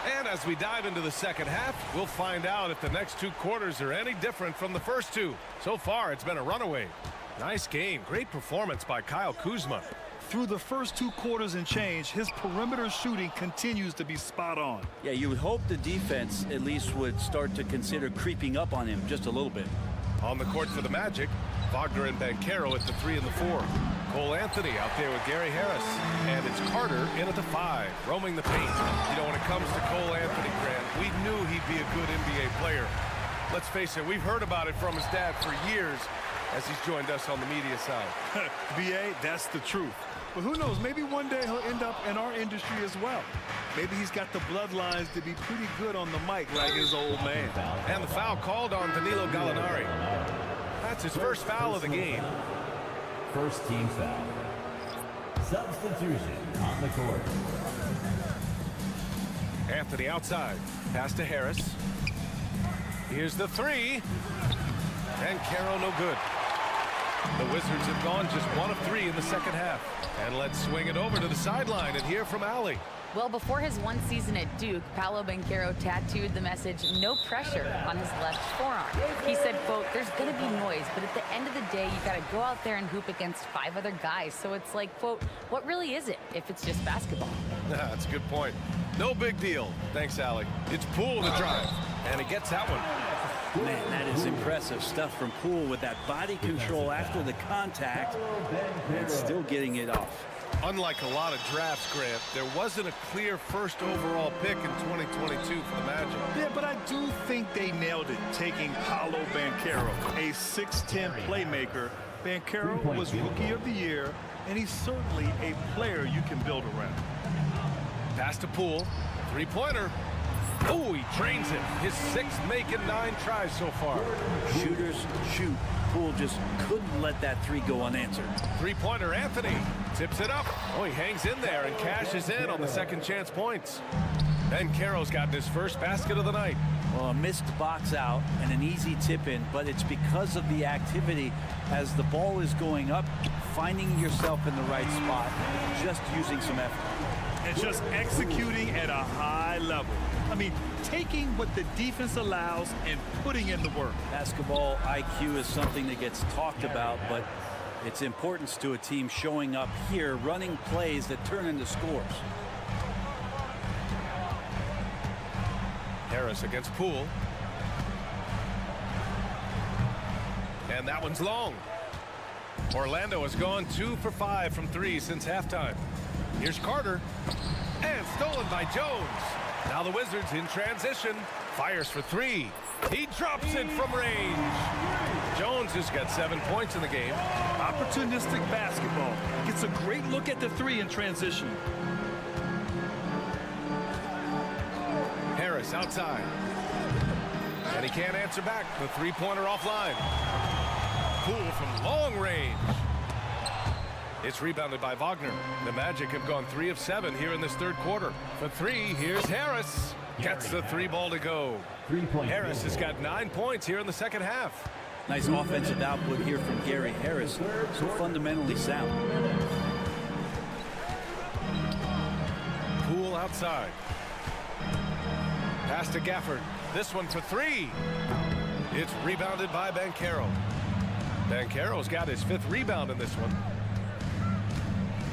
And as we dive into the second half, we'll find out if the next 2 quarters are any different from the first 2. So far, it's been a runaway. Nice game. Great performance by Kyle Kuzma.
Through the first 2 quarters and change, his perimeter shooting continues to be spot on.
Yeah, you would hope the defense at least would start to consider creeping up on him just a little bit.
On the court for the Magic, Wagner and Banchero at the 3 and the 4. Cole Anthony out there with Gary Harris. And it's Carter in at the 5, roaming the paint. You know, when it comes to Cole Anthony, Grant, we knew he'd be a good NBA player. Let's face it, we've heard about it from his dad for years as he's joined us on the media side.
B.A., that's the truth. But who knows, maybe one day he'll end up in our industry as well. Maybe he's got the bloodlines to be pretty good on the mic like his old man.
And the foul called on Danilo Gallinari. That's his first foul of the game.
First team foul. Substitution on the court.
Anthony outside. Pass to Harris. Here's the 3. And Caro no good. The Wizards have gone just 1 of 3 in the second half. And let's swing it over to the sideline and hear from Allie.
Well, before his one season at Duke, Paolo Banchero tattooed the message, "No pressure," on his left forearm. He said, quote, "There's going to be noise, but at the end of the day, you got to go out there and hoop against 5 other guys. So it's like, quote, what really is it if it's just basketball?"
That's a good point. No big deal. Thanks, Allie. It's Poole to drive. And he gets that one.
Man, that is impressive stuff from Poole with that body control after the contact and still getting it off.
Unlike a lot of drafts, Grant, there wasn't a clear first overall pick in 2022 for the Magic.
Yeah, but I do think they nailed it, taking Paolo Banchero, a 6'10 playmaker. Banchero was Rookie of the Year, and he's certainly a player you can build around.
Pass to Poole. 3-pointer. Oh, he trains it. His 6th make in 9 tries so far.
Shooters shoot. Poole just couldn't let that 3 go unanswered.
3-pointer Anthony tips it up. Oh, he hangs in there and cashes in on the second chance points. Banchero's gotten his first basket of the night.
Well, a missed box out and an easy tip in, but it's because of the activity as the ball is going up, finding yourself in the right spot, just using some effort.
And just executing at a high level. I mean, taking what the defense allows and putting in the work.
Basketball IQ is something that gets talked about, but its importance to a team showing up here, running plays that turn into scores.
Harris against Poole. And that one's long. Orlando has gone 2 for 5 from 3 since halftime. Here's Carter. And stolen by Jones. Now the Wizards in transition. Fires for 3. He drops it from range. Jones has got 7 points in the game.
Opportunistic basketball. Gets a great look at the 3 in transition.
Harris outside. And he can't answer back. The three-pointer offline. Poole from long range. It's rebounded by Wagner. The Magic have gone 3 of 7 here in this third quarter. For 3, here's Harris. Gets the 3 ball to go. Harris has got 9 points here in the second half.
Nice offensive output here from Gary Harris. So fundamentally sound.
Poole outside. Pass to Gafford. This one for 3. It's rebounded by Banchero. Banchero's got his 5th rebound in this one.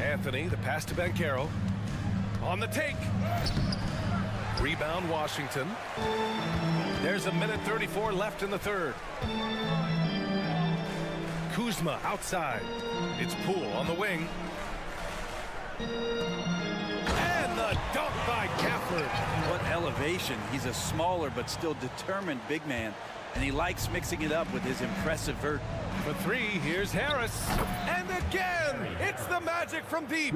Anthony, the pass to Banchero. On the take. Rebound Washington. There's a minute 34 left in the third. Kuzma outside. It's Poole on the wing. And the dunk by Gafford.
What elevation. He's a smaller but still determined big man. And he likes mixing it up with his impressive vert.
For 3, here's Harris. And again, it's the Magic from deep.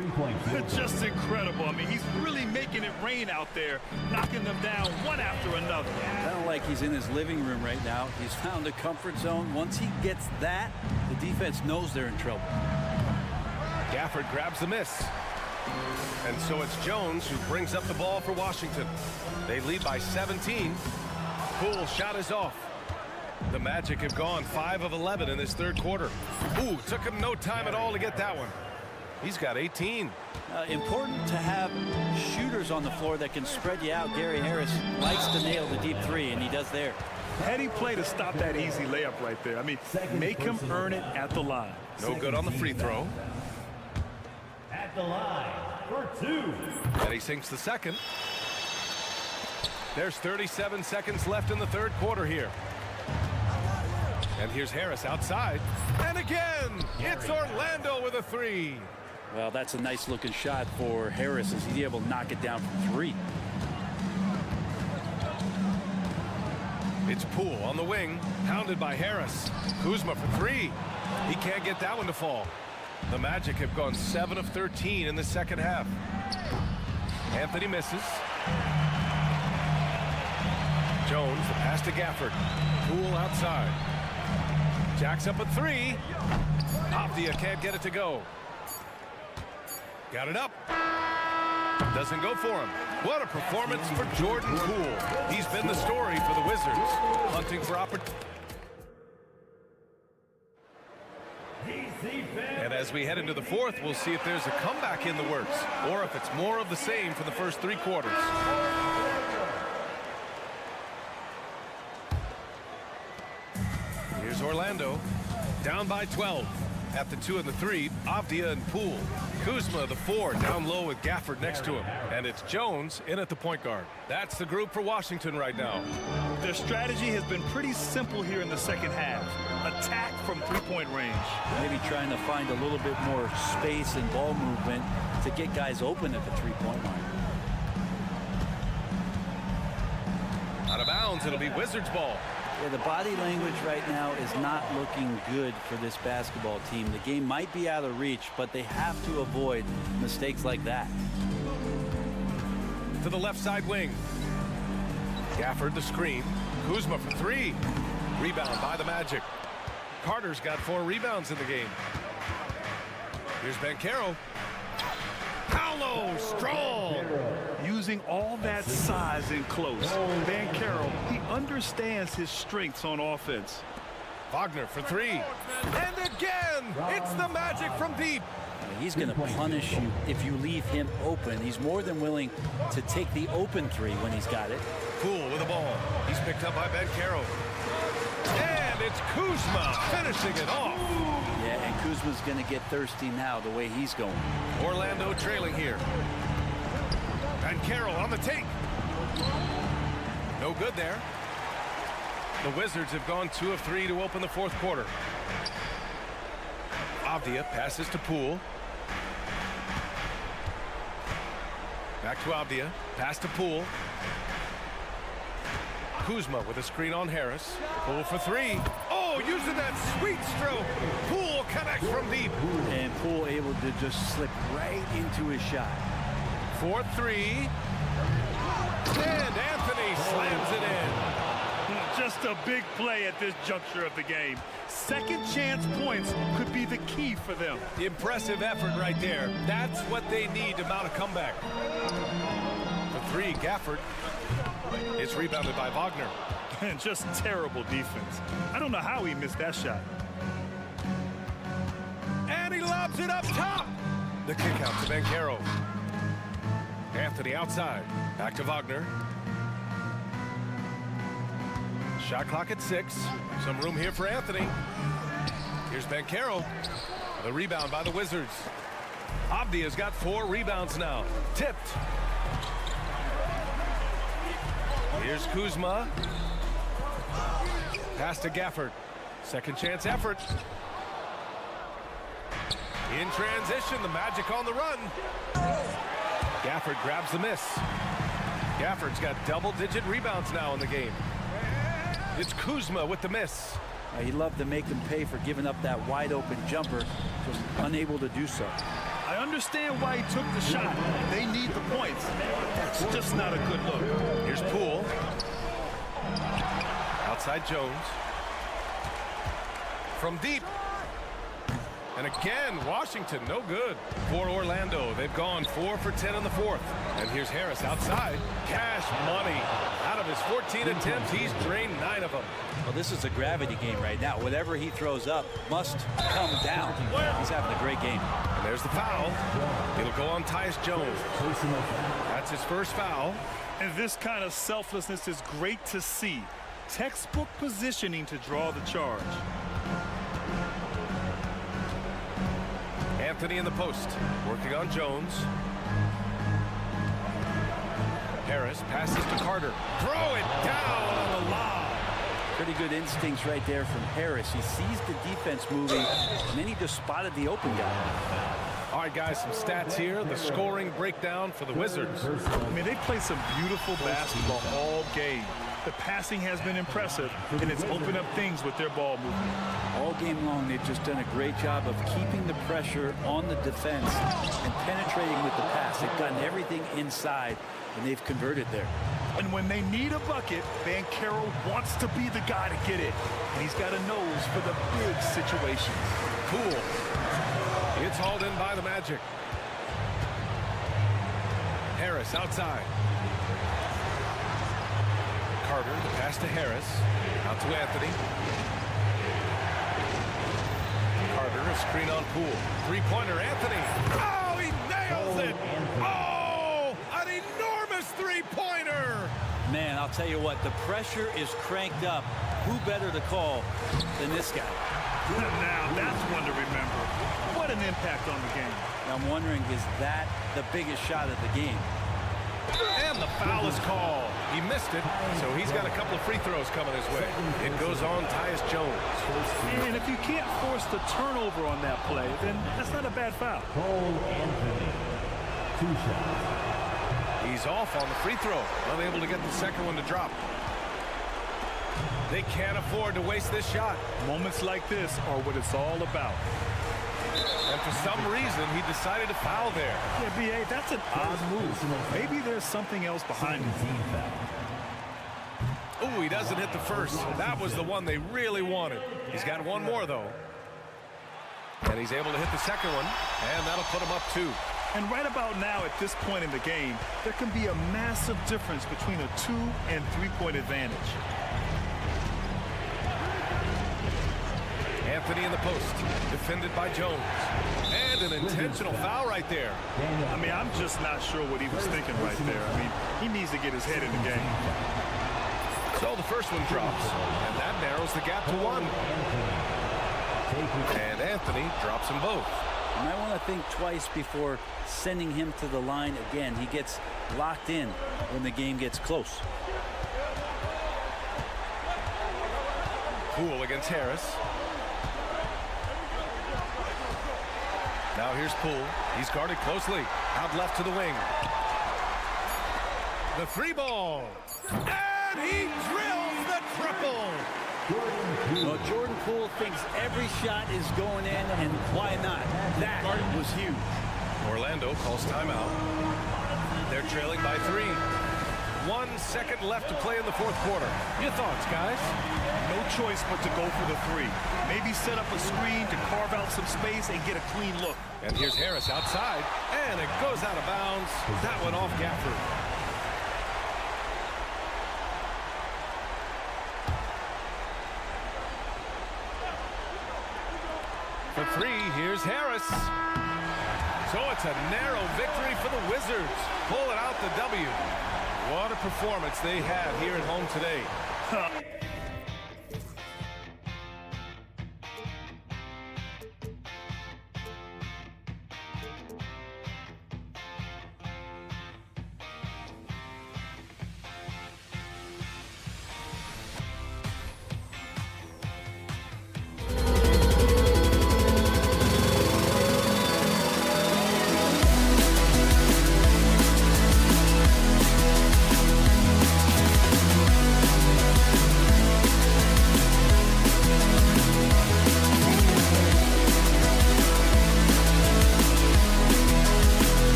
Just incredible. I mean, he's really making it rain out there, knocking them down one after another.
Kind of like he's in his living room right now. He's found a comfort zone. Once he gets that, the defense knows they're in trouble.
Gafford grabs the miss. And so it's Jones who brings up the ball for Washington. They lead by 17. Poole's shot is off. The Magic have gone 5 of 11 in this third quarter. Ooh, took him no time at all to get that one. He's got 18.
Important to have shooters on the floor that can spread you out. Gary Harris likes to nail the deep 3, and he does there.
Heady play to stop that easy layup right there. I mean, make him earn it at the line.
No good on the free throw.
At the line for 2.
And he sinks the second. There's 37 seconds left in the third quarter here. And here's Harris outside. And again, it's Orlando with a 3.
Well, that's a nice looking shot for Harris as he's able to knock it down from 3.
It's Poole on the wing, pounded by Harris. Kuzma for 3. He can't get that one to fall. The Magic have gone 7 of 13 in the second half. Anthony misses. Jones, the pass to Gafford. Poole outside. Jacks up a 3. Avdia can't get it to go. Got it up. Doesn't go for him. What a performance for Jordan Poole. He's been the story for the Wizards. Hunting for opportunity. And as we head into the fourth, we'll see if there's a comeback in the works or if it's more of the same for the first 3 quarters. Here's Orlando, down by 12. At the 2 and the 3, Avdia and Poole. Kuzma, the 4, down low with Gafford next to him. And it's Jones in at the point guard. That's the group for Washington right now.
Their strategy has been pretty simple here in the second half. Attack from 3-point range.
Maybe trying to find a little bit more space and ball movement to get guys open at the 3-point line.
Out of bounds, it'll be Wizards ball.
Yeah, the body language right now is not looking good for this basketball team. The game might be out of reach, but they have to avoid mistakes like that.
To the left side wing. Gafford the screen. Kuzma for 3. Rebound by the Magic. Carter's got 4 rebounds in the game. Here's Banchero. Paolo, strong.
using all that size in close. Banchero, he understands his strengths on offense.
Wagner for three. And again, it's the Magic from deep.
He's going to punish you if you leave him open. He's more than willing to take the open three when he's got it.
Poole with the ball. He's picked up by Banchero. And it's Kuzma finishing it off.
Yeah, and Kuzma's going to get thirsty now the way he's going.
Orlando trailing here. Banchero on the take. No good there. The Wizards have gone 2 of 3 to open the fourth quarter. Avdia passes to Poole. Back to Avdia. Pass to Poole. Kuzma with a screen on Harris. Poole for three. Oh, using that sweet stroke. Poole connects from deep.
And Poole able to just slip right into his shot.
4-3. And Anthony slams it in.
Just a big play at this juncture of the game. Second chance points could be the key for them.
Impressive effort right there. That's what they need to mount a comeback. For three, Gafford. It's rebounded by Wagner.
And just terrible defense. I don't know how he missed that shot.
And he lobs it up top. The kick out to Banchero. Anthony outside. Back to Wagner. Shot clock at 6. Some room here for Anthony. Here's Banchero. The rebound by the Wizards. Avdia's got 4 rebounds now. Tipped. Here's Kuzma. Pass to Gafford. Second chance effort. In transition, the Magic on the run. Gafford grabs the miss. Gafford's got double-digit rebounds now in the game. It's Kuzma with the miss.
He'd love to make them pay for giving up that wide-open jumper, just unable to do so.
I understand why he took the shot. They need the points, but that's just not a good look.
Here's Poole. Outside Jones. From deep. And again, Washington, no good. For Orlando, they've gone 4 for 10 in the fourth. And here's Harris outside. Cash money. Out of his 14 attempts, he's drained 9 of them.
Well, this is a gravity game right now. Whatever he throws up must come down. He's having a great game.
And there's the foul. It'll go on Tyus Jones. That's his first foul.
And this kind of selflessness is great to see. Textbook positioning to draw the charge.
Anthony in the post, working on Jones. Harris passes to Carter. Throw it down on the lob.
Pretty good instincts right there from Harris. He sees the defense moving, and then he just spotted the open guy.
All right, guys, some stats here. The scoring breakdown for the Wizards.
I mean, they played some beautiful basketball all game. The passing has been impressive, and it's opened up things with their ball movement.
All game long, they've just done a great job of keeping the pressure on the defense and penetrating with the pass. They've gotten everything inside, and they've converted there.
And when they need a bucket, Banchero wants to be the guy to get it. And he's got a nose for the big situations.
Cool. It's hauled in by the Magic. Harris outside. Carter, the pass to Harris. Out to Anthony. Carter, a screen on Poole. Three-pointer, Anthony. Oh, he nails it! Oh, an enormous three-pointer!
Man, I'll tell you what, the pressure is cranked up. Who better to call than this guy?
Now, that's one to remember. What an impact on the game.
I'm wondering, is that the biggest shot of the game?
And the foul is called. He missed it, so he's got a couple of free throws coming his way. It goes on Tyus Jones.
And if you can't force the turnover on that play, then that's not a bad foul.
Cole Anthony, 2 shots.
He's off on the free throw, unable to get the second one to drop. They can't afford to waste this shot.
Moments like this are what it's all about.
And for some reason, he decided to foul there.
Yeah, B.A., that's an odd move. Maybe there's something else behind it.
Ooh, he doesn't hit the first. That was the one they really wanted. He's got one more, though. And he's able to hit the second one, and that'll put him up 2.
And right about now, at this point in the game, there can be a massive difference between a 2- and 3-point advantage.
Anthony in the post, defended by Jones. And an intentional foul right there.
I mean, I'm just not sure what he was thinking right there. I mean, he needs to get his head in the game.
So the first one drops, and that narrows the gap to 1. And Anthony drops them both.
You might want to think twice before sending him to the line again. He gets locked in when the game gets close.
Poole against Harris. Now here's Poole. He's guarded closely. Out left to the wing. The 3-ball. And he drills the triple.
Well, Jordan Poole thinks every shot is going in, and why not? That was huge.
Orlando calls timeout. They're trailing by 3. 1 second left to play in the fourth quarter. Your thoughts, guys?
No choice but to go for the 3. Maybe set up a screen to carve out some space and get a clean look.
And here's Harris outside, and it goes out of bounds. That one off Gafford. For 3, here's Harris. So it's a narrow victory for the Wizards. Pulling out the W. What a performance they had here at home today.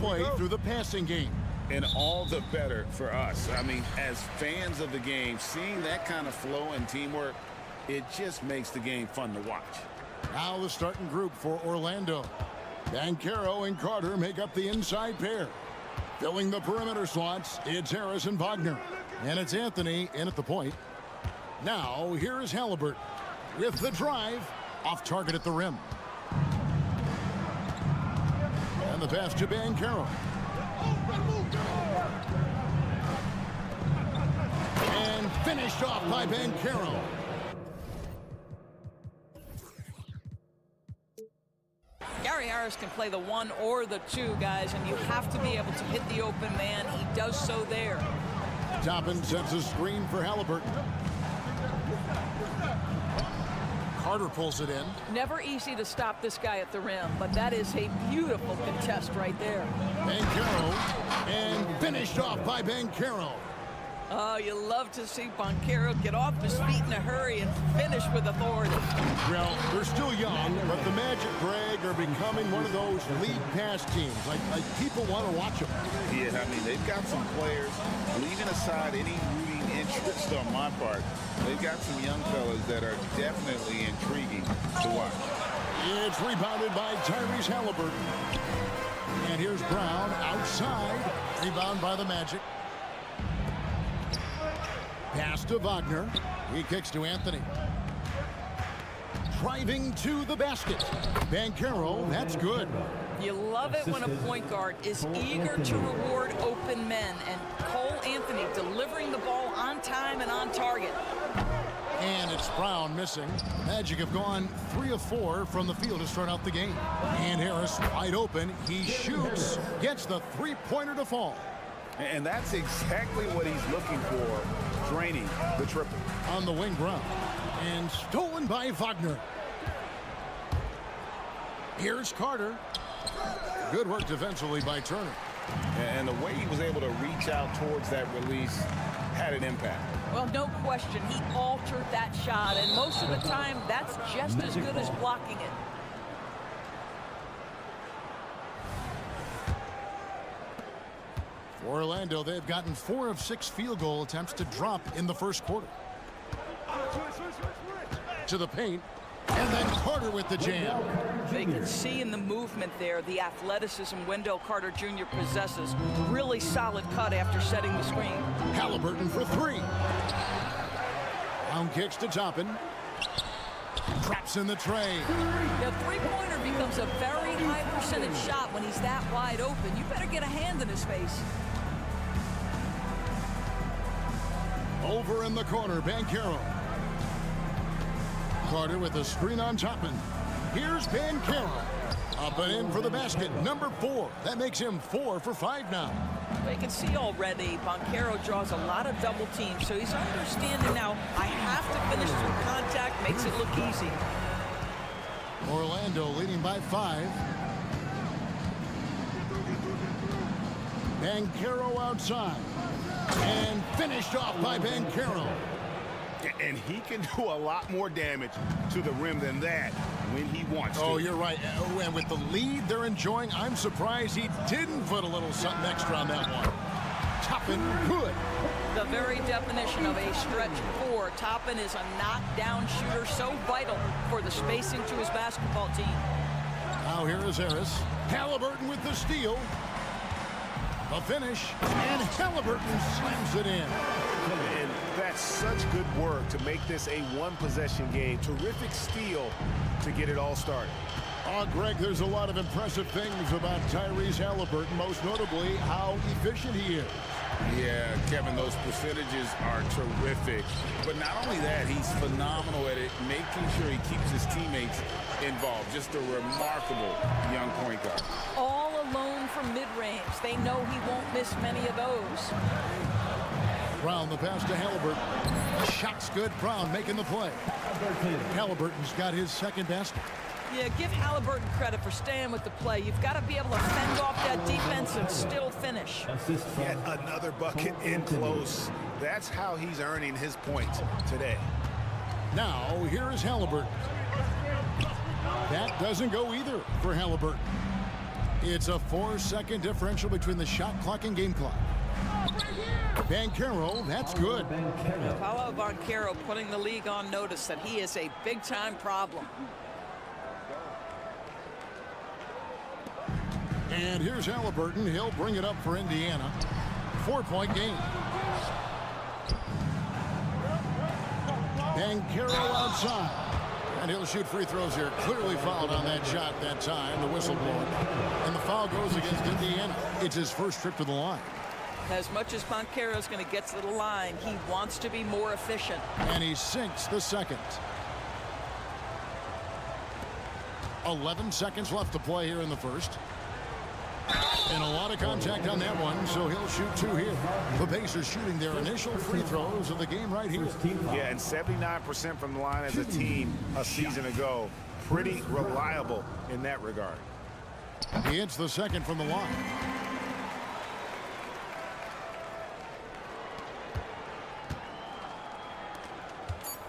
play through the passing game.
And all the better for us. I mean, as fans of the game, seeing that kind of flow and teamwork, it just makes the game fun to watch.
Now the starting group for Orlando. Banchero and Carter make up the inside pair. Filling the perimeter slots, it's Harris and Wagner. And it's Anthony in at the point. Now, here is Halliburton with the drive, off target at the rim. And the pass to Banchero. And finished off by Banchero.
Gary Harris can play the 1 or the 2, guys, and you have to be able to hit the open man. He does so there.
Toppin sets a screen for Halliburton. Carter pulls it in.
Never easy to stop this guy at the rim, but that is a beautiful contest right there.
Banchero, and finished off by Banchero.
Oh, you love to see Banchero get off his feet in a hurry and finish with authority.
Well, they're still young, but the Magic, Greg, are becoming one of those lead pass teams. Like people want to watch them.
Yeah, I mean, they've got some players, leaving aside any rooting interest on my part, they've got some young fellas that are definitely intriguing to watch.
It's rebounded by Tyrese Halliburton. And here's Brown outside. Rebound by the Magic. Pass to Wagner. He kicks to Anthony. Driving to the basket. Banchero, that's good.
You love it when a point guard is eager to reward open men, and Cole Anthony delivering the ball on time and on target.
And it's Brown missing. Magic have gone 3 of 4 from the field to start out the game. And Harris wide open. He shoots, gets the three-pointer to fall.
And that's exactly what he's looking for, draining the triple.
On the wing, Brown. And stolen by Wagner. Here's Carter. Good work defensively by Turner.
And the way he was able to reach out towards that release had an impact.
Well, no question, he altered that shot, and most of the time, that's just as good as blocking it.
For Orlando, they've gotten 4 of 6 field goal attempts to drop in the first quarter. To the paint, and then Carter with the jam.
They can see in the movement there the athleticism Wendell Carter Jr. possesses. Really solid cut after setting the screen.
Halliburton for 3. Down kicks to Toppin. Drops in the tray.
The three-pointer becomes a very high percentage shot when he's that wide open. You better get a hand in his face.
Over in the corner, Banchero. Carter with a screen on Toppin. Here's Banchero. Up and in for the basket, number 4. That makes him 4 for 5 now.
You can see already Banchero draws a lot of double teams, so he's understanding now, I have to finish through contact, makes it look easy.
Orlando leading by 5. Banchero outside. And finished off by Banchero.
And he can do a lot more damage to the rim than that when he wants to.
Oh, you're right. And with the lead they're enjoying, I'm surprised he didn't put a little something extra on that one. Toppin, good.
The very definition of a stretch 4. Toppin is a knockdown shooter, so vital for the spacing to his basketball team.
Now here is Harris. Halliburton with the steal. The finish, and Halliburton slams it in.
And that's such good work to make this a one-possession game. Terrific steal to get it all started.
Oh, Greg, there's a lot of impressive things about Tyrese Halliburton, most notably how efficient he is.
Yeah, Kevin, those percentages are terrific. But not only that, he's phenomenal at it, making sure he keeps his teammates involved. Just a remarkable young point guard.
All alone from mid-range. They know he won't miss many of those.
Brown, the pass to Halliburton. The shot's good. Brown making the play. Halliburton's got his second basket.
Yeah, give Halliburton credit for staying with the play. You've got to be able to fend off that defense and still finish.
Yet another bucket in close. That's how he's earning his points today.
Now, here is Halliburton. That doesn't go either for Halliburton. It's a 4-second differential between the shot clock and game clock. Banchero, that's good.
Paolo Banchero putting the league on notice that he is a big-time problem.
And here's Halliburton. He'll bring it up for Indiana. 4-point game. Banchero outside. And he'll shoot free throws here. Clearly fouled on that shot that time. The whistle blown. And the foul goes against Indiana. It's his first trip to the line.
As much as Banchero is going to get to the line, he wants to be more efficient.
And he sinks the second. 11 seconds left to play here in the first. And a lot of contact on that one, so he'll shoot 2 here. The Pacers shooting their initial free throws of the game right here.
Yeah, and 79% from the line as a team a season ago. Pretty reliable in that regard.
He hits the second from the line.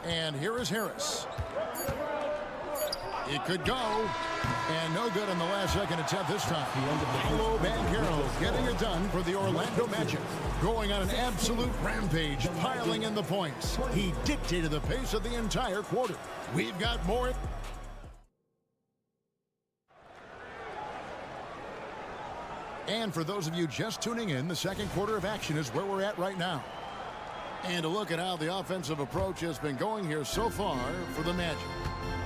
And here is Harris. It could go. And no good in the last second attempt this time. Paolo Banchero getting it done for the Orlando Magic. Going on an absolute rampage, piling in the points. He dictated the pace of the entire quarter. We've got more. And for those of you just tuning in, the second quarter of action is where we're at right now. And to look at how the offensive approach has been going here so far for the Magic.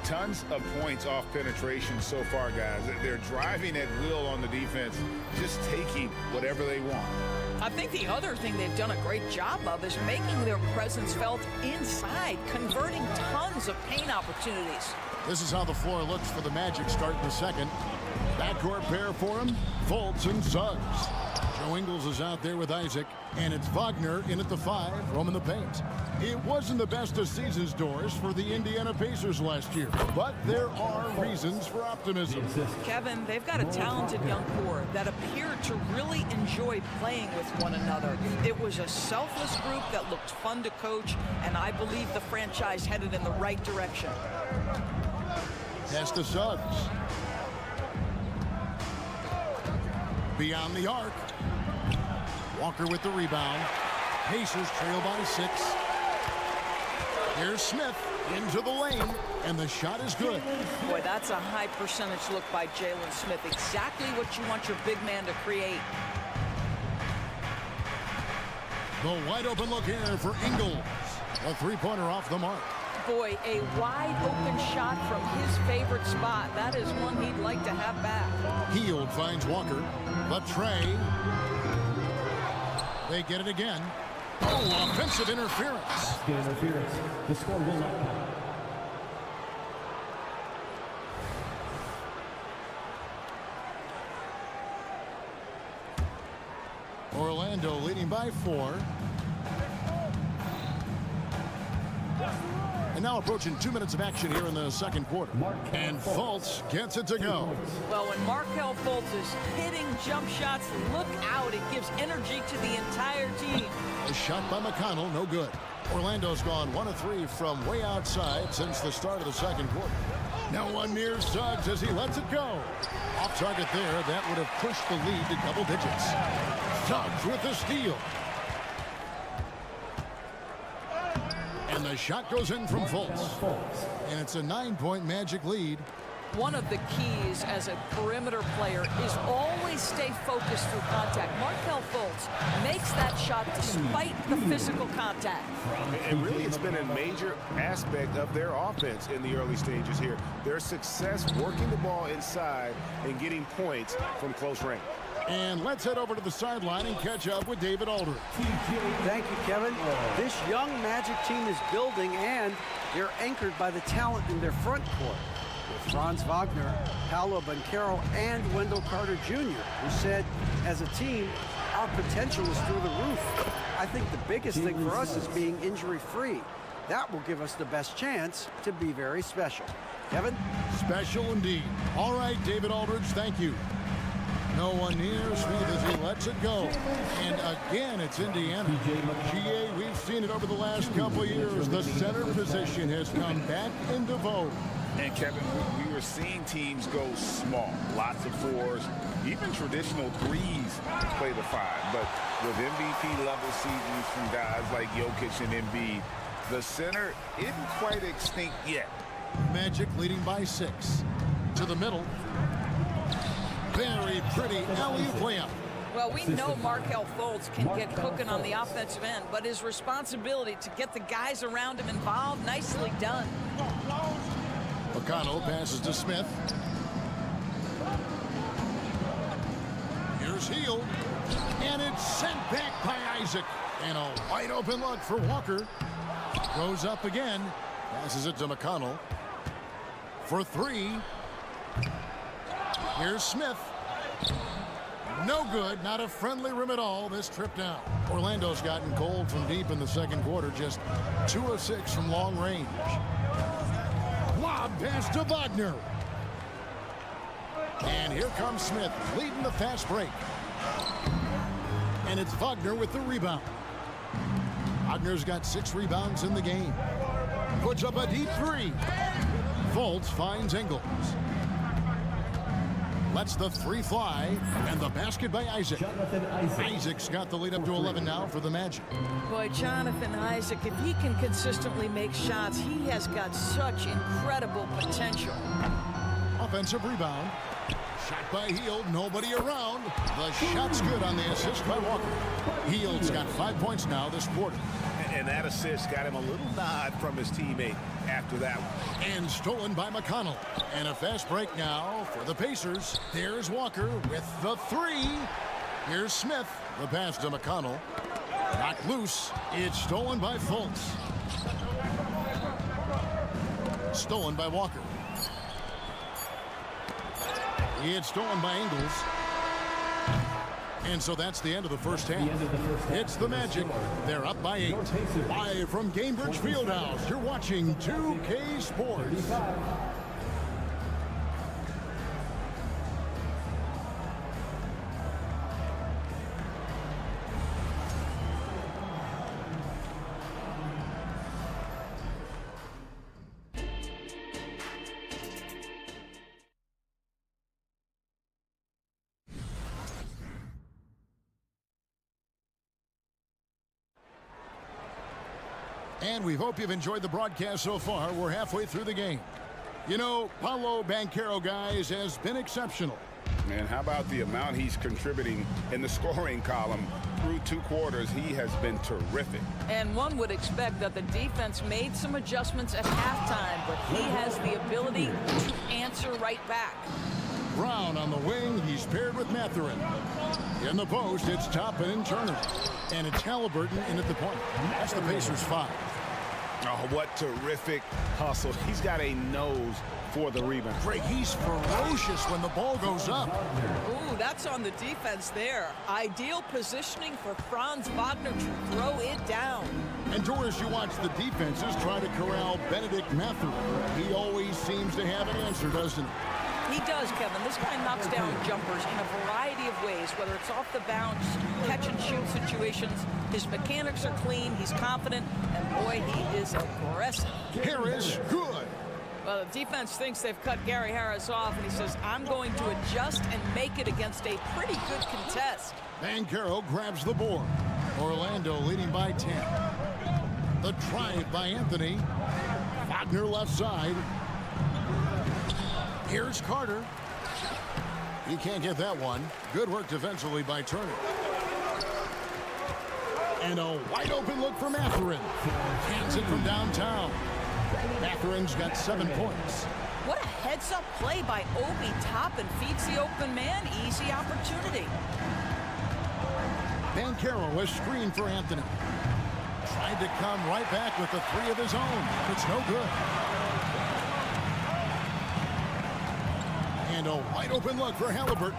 Tons of points off penetration so far, guys. They're driving at will on the defense, just taking whatever they want.
I think the other thing they've done a great job of is making their presence felt inside, converting tons of paint opportunities.
This is how the floor looks for the Magic starting the second. Backcourt pair for him, Fultz and Suggs. Joe Ingles is out there with Isaac, and it's Wagner in at the 5, roaming the paint. It wasn't the best of season's doors for the Indiana Pacers last year, but there are reasons for optimism.
Kevin, they've got a talented young core that appeared to really enjoy playing with one another. It was a selfless group that looked fun to coach, and I believe the franchise headed in the right direction.
Pass to Suggs. Beyond the arc. Walker with the rebound. Pacers trail by 6. Here's Smith into the lane, and the shot is good.
Boy, that's a high percentage look by Jalen Smith. Exactly what you want your big man to create.
The wide open look here for Ingles. A 3-pointer off the mark.
Boy, a wide open shot from his favorite spot. That is one he'd like to have back.
Hield finds Walker. The tray. They get it again. Oh, offensive interference.
The score will not count.
Orlando leading by 4. And now approaching 2 minutes of action here in the second quarter. And Fultz gets it to go.
Well, when Markelle Fultz is hitting jump shots, look out. It gives energy to the entire team.
A shot by McConnell, no good. Orlando's gone 1 of 3 from way outside since the start of the second quarter. Now one near Suggs as he lets it go. Off target there, that would have pushed the lead to double digits. Suggs with the steal. And the shot goes in from Fultz. And it's a 9-point Magic lead.
One of the keys as a perimeter player is always stay focused through contact. Markelle Fultz makes that shot despite the physical contact.
And really, it's been a major aspect of their offense in the early stages here. Their success working the ball inside and getting points from close range.
And let's head over to the sideline and catch up with David Aldridge.
Thank you, Kevin. This young Magic team is building, and they're anchored by the talent in their front court. With Franz Wagner, Paolo Banchero, and Wendell Carter Jr., who said, as a team, our potential is through the roof. I think the biggest thing for us is being injury-free. That will give us the best chance to be very special. Kevin?
Special indeed. All right, David Aldridge, thank you. No one near Smith as he lets it go. And again, it's Indiana. GA, we've seen it over the last couple of years. The center position has come back into vogue.
And Kevin, we were seeing teams go small, lots of fours, even traditional threes play the five. But with MVP level seasons from guys like Jokic and Embiid, the center isn't quite extinct yet.
Magic leading by 6. To the middle. Very pretty alley-oop layup.
Well, we know Markelle Fultz can get cooking on the offensive end, but his responsibility to get the guys around him involved, nicely done.
McConnell passes to Smith. Here's Hield. And it's sent back by Isaac. And a wide open look for Walker. Goes up again. Passes it to McConnell. For 3. Here's Smith. No good. Not a friendly rim at all this trip down. Orlando's gotten cold from deep in the second quarter. Just 2 of 6 from long range. Lob pass to Wagner. And here comes Smith leading the fast break. And it's Wagner with the rebound. Wagner's got 6 rebounds in the game. Puts up a deep 3. Fultz finds Ingles. Lets the 3 fly, and the basket by Isaac. Isaac's got the lead up to 11 now for the Magic.
Boy, Jonathan Isaac, if he can consistently make shots, he has got such incredible potential.
Offensive rebound. Shot by Hield, nobody around. The shot's good on the assist by Walker. Hield's got 5 points now this quarter.
And that assist got him a little nod from his teammate after that one.
And stolen by McConnell. And a fast break now for the Pacers. There's Walker with the 3. Here's Smith. The pass to McConnell. Knocked loose. It's stolen by Fultz. Stolen by Walker. It's stolen by Ingles. And so that's the end of the first half. It's the Magic. They're up by 8. Live from Gainbridge Fieldhouse, you're watching 2K Sports. And we hope you've enjoyed the broadcast so far. We're halfway through the game. You know, Paolo Banchero, guys, has been exceptional.
And how about the amount he's contributing in the scoring column through 2 quarters? He has been terrific.
And one would expect that the defense made some adjustments at halftime, but he has the ability to answer right back.
Brown on the wing. He's paired with Mathurin. In the post, it's Toppin and Turner. And it's Halliburton in at the point. That's the Pacers' 5.
Oh, what terrific hustle. He's got a nose for the rebound.
Greg, he's ferocious when the ball goes up.
Ooh, that's on the defense there. Ideal positioning for Franz Wagner to throw it down.
And Doris, you watch the defenses try to corral Benedict Mathurin. He always seems to have an answer, doesn't he?
He does, Kevin. This guy knocks down jumpers in a variety of ways, whether it's off the bounce, catch-and-shoot situations. His mechanics are clean, he's confident, and boy, he is aggressive.
Harris, good.
Well, the defense thinks they've cut Gary Harris off, and he says, I'm going to adjust and make it against a pretty good contest.
Banchero grabs the board. Orlando leading by 10. The drive by Anthony. Wagner left side. Here's Carter. He can't get that one. Good work defensively by Turner. And a wide open look for Mathurin. Hands it from downtown. Mathurin's got 7 points.
What a heads-up play by Obi Toppin. Feeds the open man. Easy opportunity.
Banchero a screen for Anthony. Tried to come right back with the 3 of his own. It's no good. And a wide open look for Halliburton.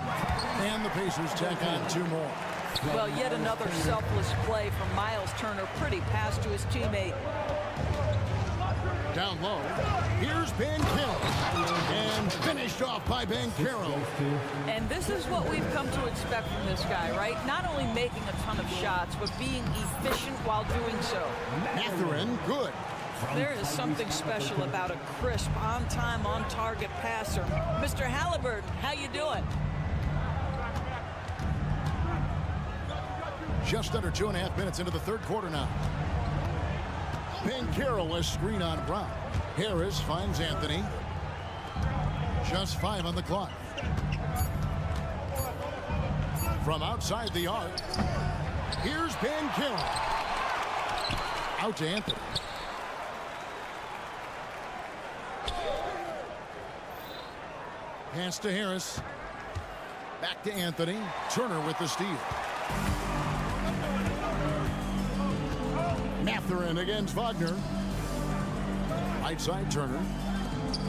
And the Pacers tack on 2 more.
Well, yet another selfless play from Miles Turner. Pretty pass to his teammate.
Down low. Here's Banchero. And finished off by Banchero.
And this is what we've come to expect from this guy, right? Not only making a ton of shots, but being efficient while doing so.
Mathurin, good.
There is something special about a crisp, on-time, on-target passer. Mr. Halliburton, how you doing?
Just under 2.5 minutes into the third quarter now. Banchero, a screen on Brown. Harris finds Anthony. Just 5 on the clock. From outside the arc, here's Banchero. Out to Anthony. Pass to Harris. Back to Anthony. Turner with the steal. Mathurin against Wagner. Right side Turner.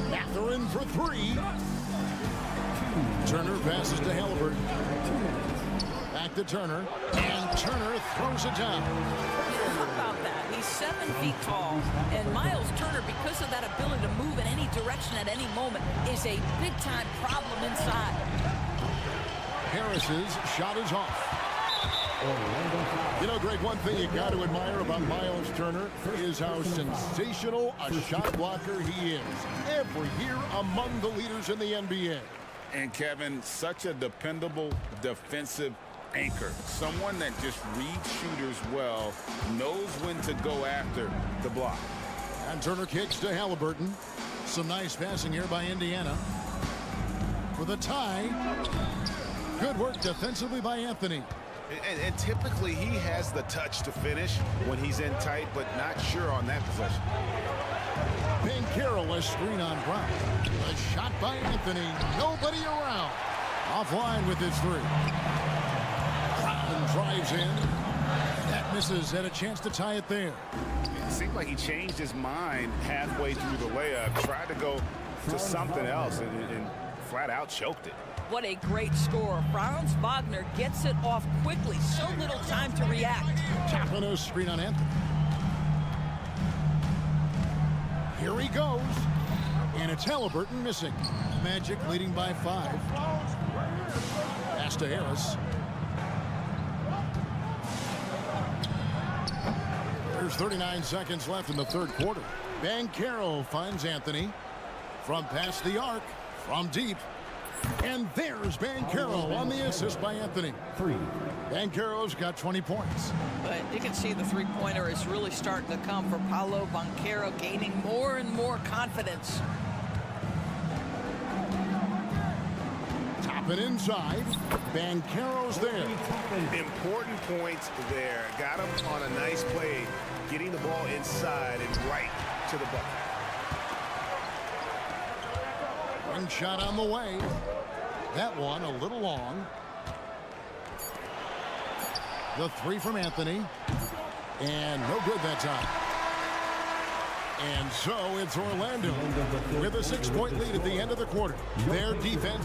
Mathurin for 3. Turner passes to Halliburton. Back to Turner. And Turner throws it down.
How about that? He's 7 feet tall. And Miles Turner, because of that ability to move in any direction at any moment, is a big-time problem inside.
Harris's shot is off. You know, Greg, one thing you got to admire about Miles Turner is how sensational a shot blocker he is. Every year among the leaders in the NBA.
And Kevin, such a dependable defensive anchor. Someone that just reads shooters well, knows when to go after the block.
And Turner kicks to Halliburton. Some nice passing here by Indiana. For the tie. Good work defensively by Anthony.
And typically he has the touch to finish when he's in tight, but not sure on that possession.
Banchero, a screen on Brown. A shot by Anthony. Nobody around. Offline with his 3. Brown drives in. That misses. Had a chance to tie it there.
It seemed like he changed his mind halfway through the layup, tried to go to something else, and flat out choked it.
What a great score. Franz Wagner gets it off quickly. So little time to react.
Tapping a screen on Anthony. Here he goes. And it's Halliburton missing. Magic leading by 5. Pass to Harris. There's 39 seconds left in the third quarter. Banchero finds Anthony. From past the arc. From deep. And there's Banchero on the assist by Anthony.
3.
Banchero's got 20 points.
But you can see the three-pointer is really starting to come for Paolo Banchero, gaining more and more confidence.
Top it inside. Banchero's there.
Important points there. Got him on a nice play, getting the ball inside and right to the bucket.
One shot on the way. That one a little long. The 3 from Anthony. And no good that time. And so it's Orlando with a 6-point lead at the end of the quarter. Their defense.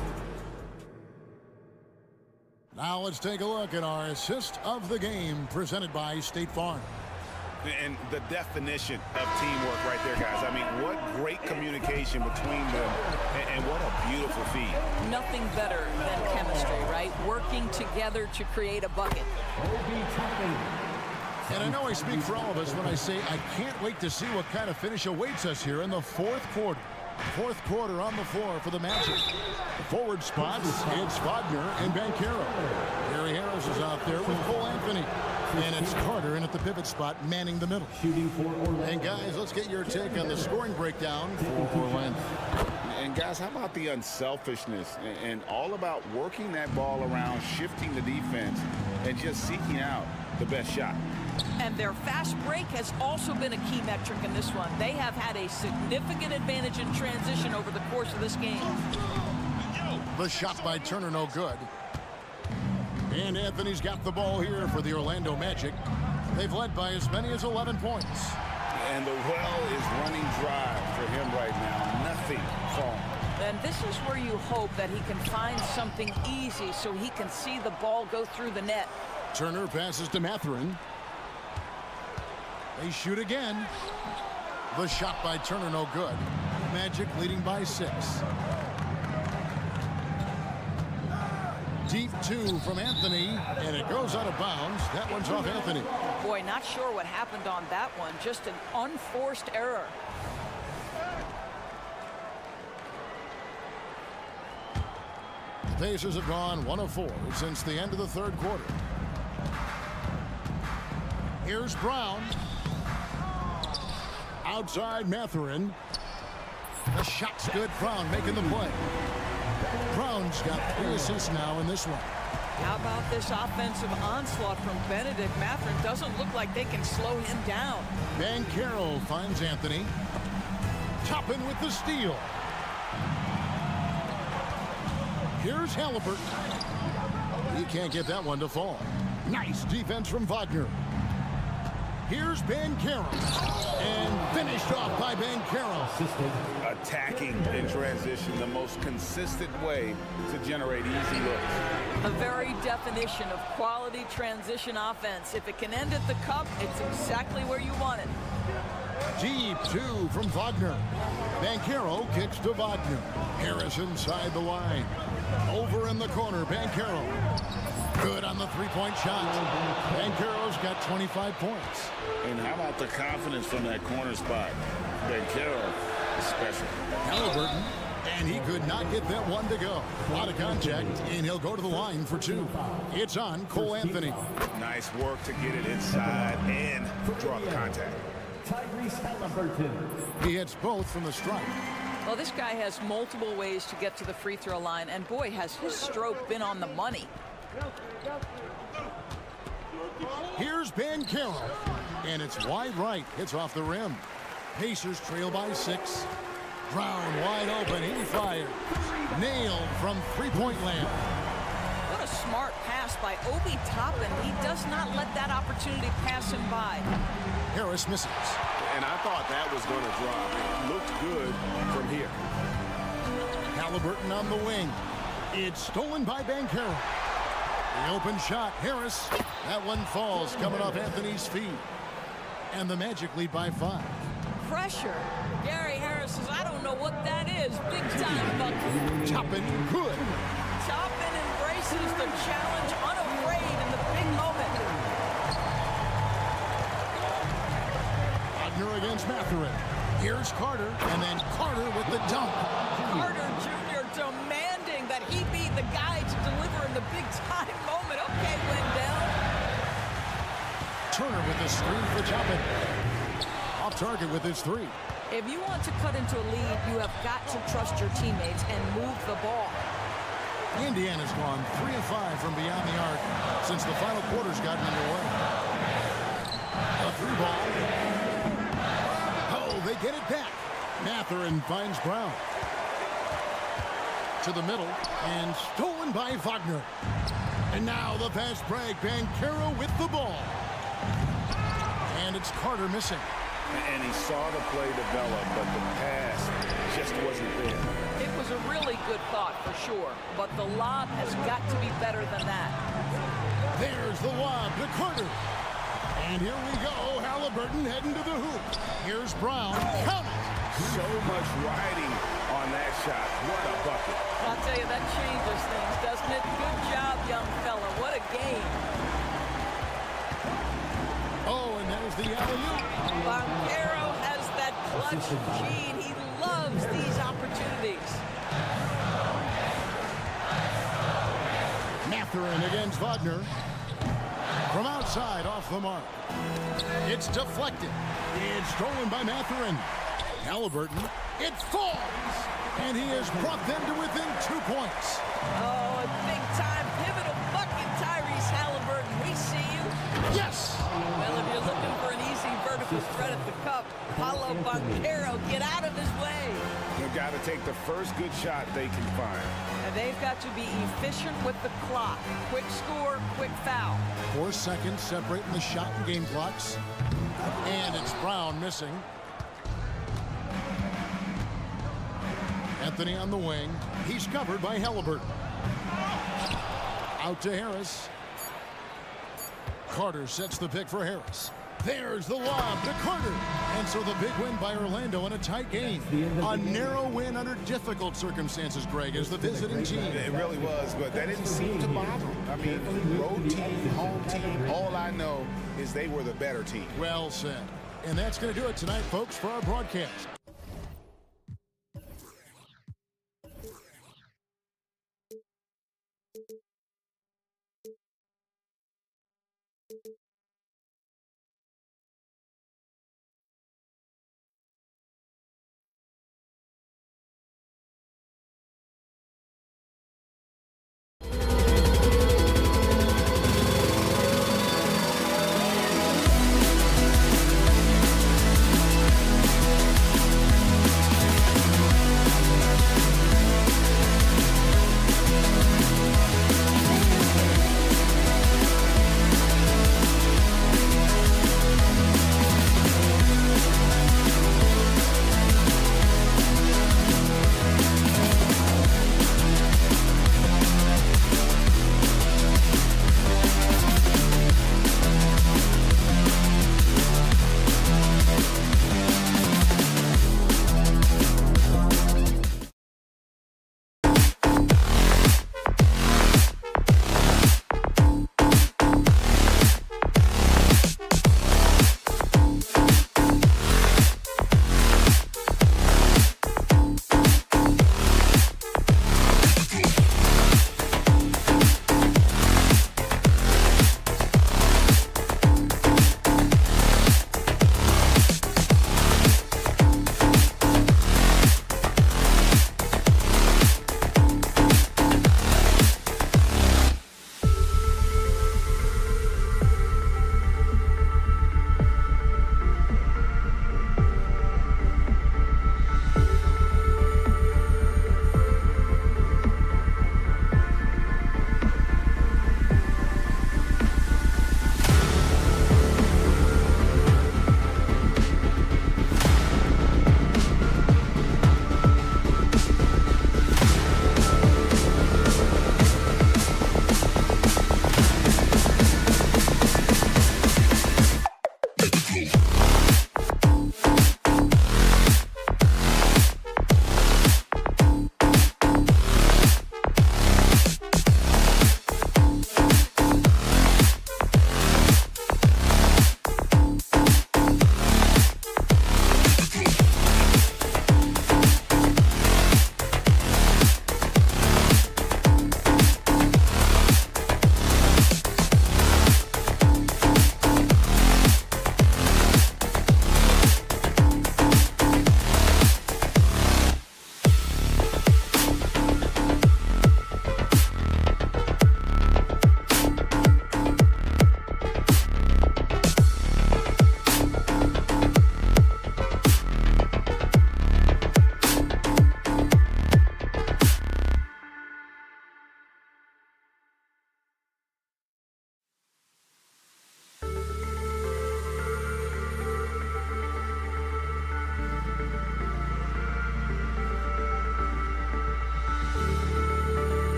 Now let's take a look at our assist of the game presented by State Farm.
And the definition of teamwork right there, guys. I mean, what great communication between them, and what a beautiful feed.
Nothing better than chemistry, right? Working together to create a bucket.
And I know I speak for all of us when I say I can't wait to see what kind of finish awaits us here in the fourth quarter. Fourth quarter on the floor for the Magic. The forward spots, it's Wagner and Banchero. Gary Harris is out there with Cole Anthony. And it's Carter in at the pivot spot, manning the middle.
Shooting for Orlando.
And guys, let's get your take on the scoring breakdown for Orlando.
And guys, how about the unselfishness and all about working that ball around, shifting the defense, and just seeking out the best shot.
And their fast break has also been a key metric in this one. They have had a significant advantage in transition over the course of this game.
The shot by Turner, no good. And Anthony's got the ball here for the Orlando Magic. They've led by as many as 11 points.
And the well is running dry for him right now. Nothing falling.
And this is where you hope that he can find something easy so he can see the ball go through the net.
Turner passes to Mathurin. They shoot again. The shot by Turner, no good. Magic leading by 6. Deep 2 from Anthony, and it goes out of bounds. That one's off Anthony.
Boy, not sure what happened on that one. Just an unforced error.
The Pacers have gone 1 of 4 since the end of the third quarter. Here's Brown. Outside Mathurin. The shot's good. Brown making the play. Brown's got 3 assists now in this one.
How about this offensive onslaught from Benedict? Mathurin doesn't look like they can slow him down.
Banchero finds Anthony. Toppin with the steal. Here's Halliburton. He can't get that one to fall. Nice defense from Wagner. Here's Banchero. And finished off by Banchero.
Attacking in transition, the most consistent way to generate easy looks.
The very definition of quality transition offense. If it can end at the cup, it's exactly where you want it.
Deep 2 from Wagner. Banchero kicks to Wagner. Harris inside the line. Over in the corner, Banchero. Good on the three-point shot. Banchero's got 25 points.
And how about the confidence from that corner spot? Banchero is special.
Halliburton, and he could not get that one to go. A lot of contact, and he'll go to the line for 2. It's on Cole Anthony.
Nice work to get it inside and draw the contact.
He hits both from the strike.
Well, this guy has multiple ways to get to the free throw line, and boy, has his stroke been on the money.
Here's Banchero, and it's wide right. Hits off the rim. Pacers trail by 6. Brown wide open. He fires. Nailed from three-point land.
What a smart pass by Obi Toppin. He does not let that opportunity pass him by.
Harris misses.
And I thought that was going to drop. It looked good from here.
Halliburton on the wing. It's stolen by Banchero. The open shot, Harris. That one falls, coming off Anthony's feet. And the Magic lead by 5.
Pressure. Gary Harris says, I don't know what that is. Big time bucket.
Toppin, good.
Toppin embraces the challenge, unafraid in the big moment.
Wagner against Mathurin. Here's Carter, and then Carter with the dunk.
Carter Jr. demanding that he be the guy to deliver in the big time moment. Okay, Wendell.
Turner with the screen for Toppin. Off target with his 3.
If you want to cut into a lead, you have got to trust your teammates and move the ball.
Indiana's gone 3 of 5 from beyond the arc since the final quarter's gotten underway. A 3-ball. Oh, they get it back. Mathurin finds Brown. To the middle, and stolen by Wagner. And now the fast break. Banchero with the ball. And it's Carter missing.
And he saw the play develop, but the pass just wasn't there.
It was a really good thought for sure, but the lob has got to be better than that.
There's the lob to Carter. And here we go. Halliburton heading to the hoop. Here's Brown. Count it.
So much riding on that shot. What a bucket.
I'll tell you, that changes things, doesn't it? Good job, young fella. What a game.
Oh, and there's the alley-oop.
Banchero has that clutch gene. He loves these opportunities.
Mathurin against Wagner. From outside, off the mark. It's deflected. It's stolen by Mathurin. Halliburton. It falls. And he has brought them to within 2 points.
Oh, a big-time pivotal bucket, Tyrese Halliburton. We see you.
Yes!
Well, if you're looking for an easy vertical threat at the cup, Paolo Banchero, get out of his way.
They've got to take the first good shot they can find.
And they've got to be efficient with the clock. Quick score, quick foul.
4 seconds separating the shot and game clocks. And it's Brown missing. Anthony on the wing. He's covered by Halliburton. Out to Harris. Carter sets the pick for Harris. There's the lob to Carter. And so the big win by Orlando in a tight game. A narrow win under difficult circumstances, Greg, as the visiting team.
It really was, but that didn't seem to bother them. I mean, road team, home team, all I know is they were the better team.
Well said. And that's going to do it tonight, folks, for our broadcast.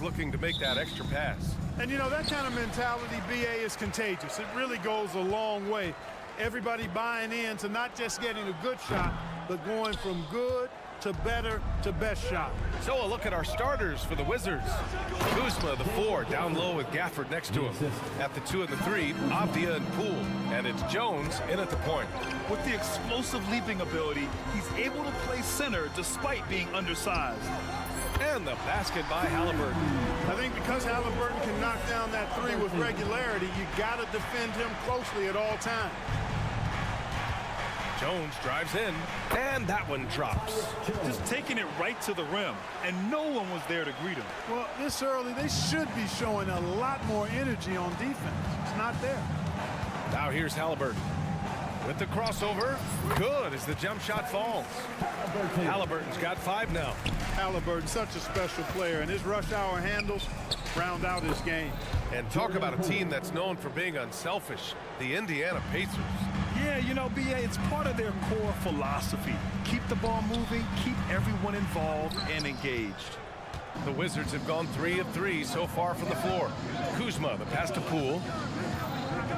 is looking to make that extra pass.
And, you know, that kind of mentality, BA, is contagious. It really goes a long way. Everybody buying in to not just getting a good shot, but going from good to better to best shot.
So a look at our starters for the Wizards. Kuzma, the 4, down low with Gafford next to him. At the 2 and the 3, Avdia and Poole. And it's Jones in at the point.
With the explosive leaping ability, he's able to play center despite being undersized.
And the basket by Halliburton.
I think because Halliburton can knock down that 3 with regularity, you got to defend him closely at all times.
Jones drives in, and that one drops.
Just taking it right to the rim, and no one was there to greet him.
Well, this early, they should be showing a lot more energy on defense. It's not there.
Now here's Halliburton. With the crossover, good as the jump shot falls. Halliburton's got 5 now.
Halliburton, such a special player, and his rush hour handles round out his game.
And talk about a team that's known for being unselfish, the Indiana Pacers.
Yeah, you know, BA, it's part of their core philosophy. Keep the ball moving, keep everyone involved and engaged.
The Wizards have gone 3 of 3 so far from the floor. Kuzma, the pass to Poole.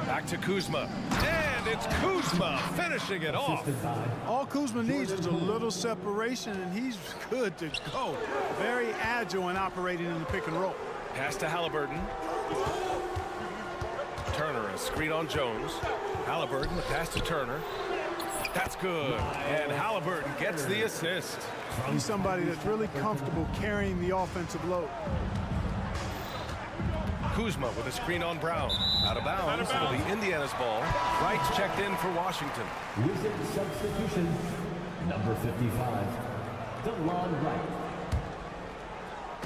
Back to Kuzma. And it's Kuzma finishing it off.
All Kuzma needs is a little separation, and he's good to go. Very agile in operating in the pick and roll.
Pass to Halliburton. Turner, a screen on Jones. Halliburton, the pass to Turner. That's good. And Halliburton gets the assist.
He's somebody that's really comfortable carrying the offensive load.
Kuzma with a screen on Brown. Out of bounds. It'll be Indiana's ball. Wright's checked in for Washington.
Wizard substitution, number 55, DeLon Wright.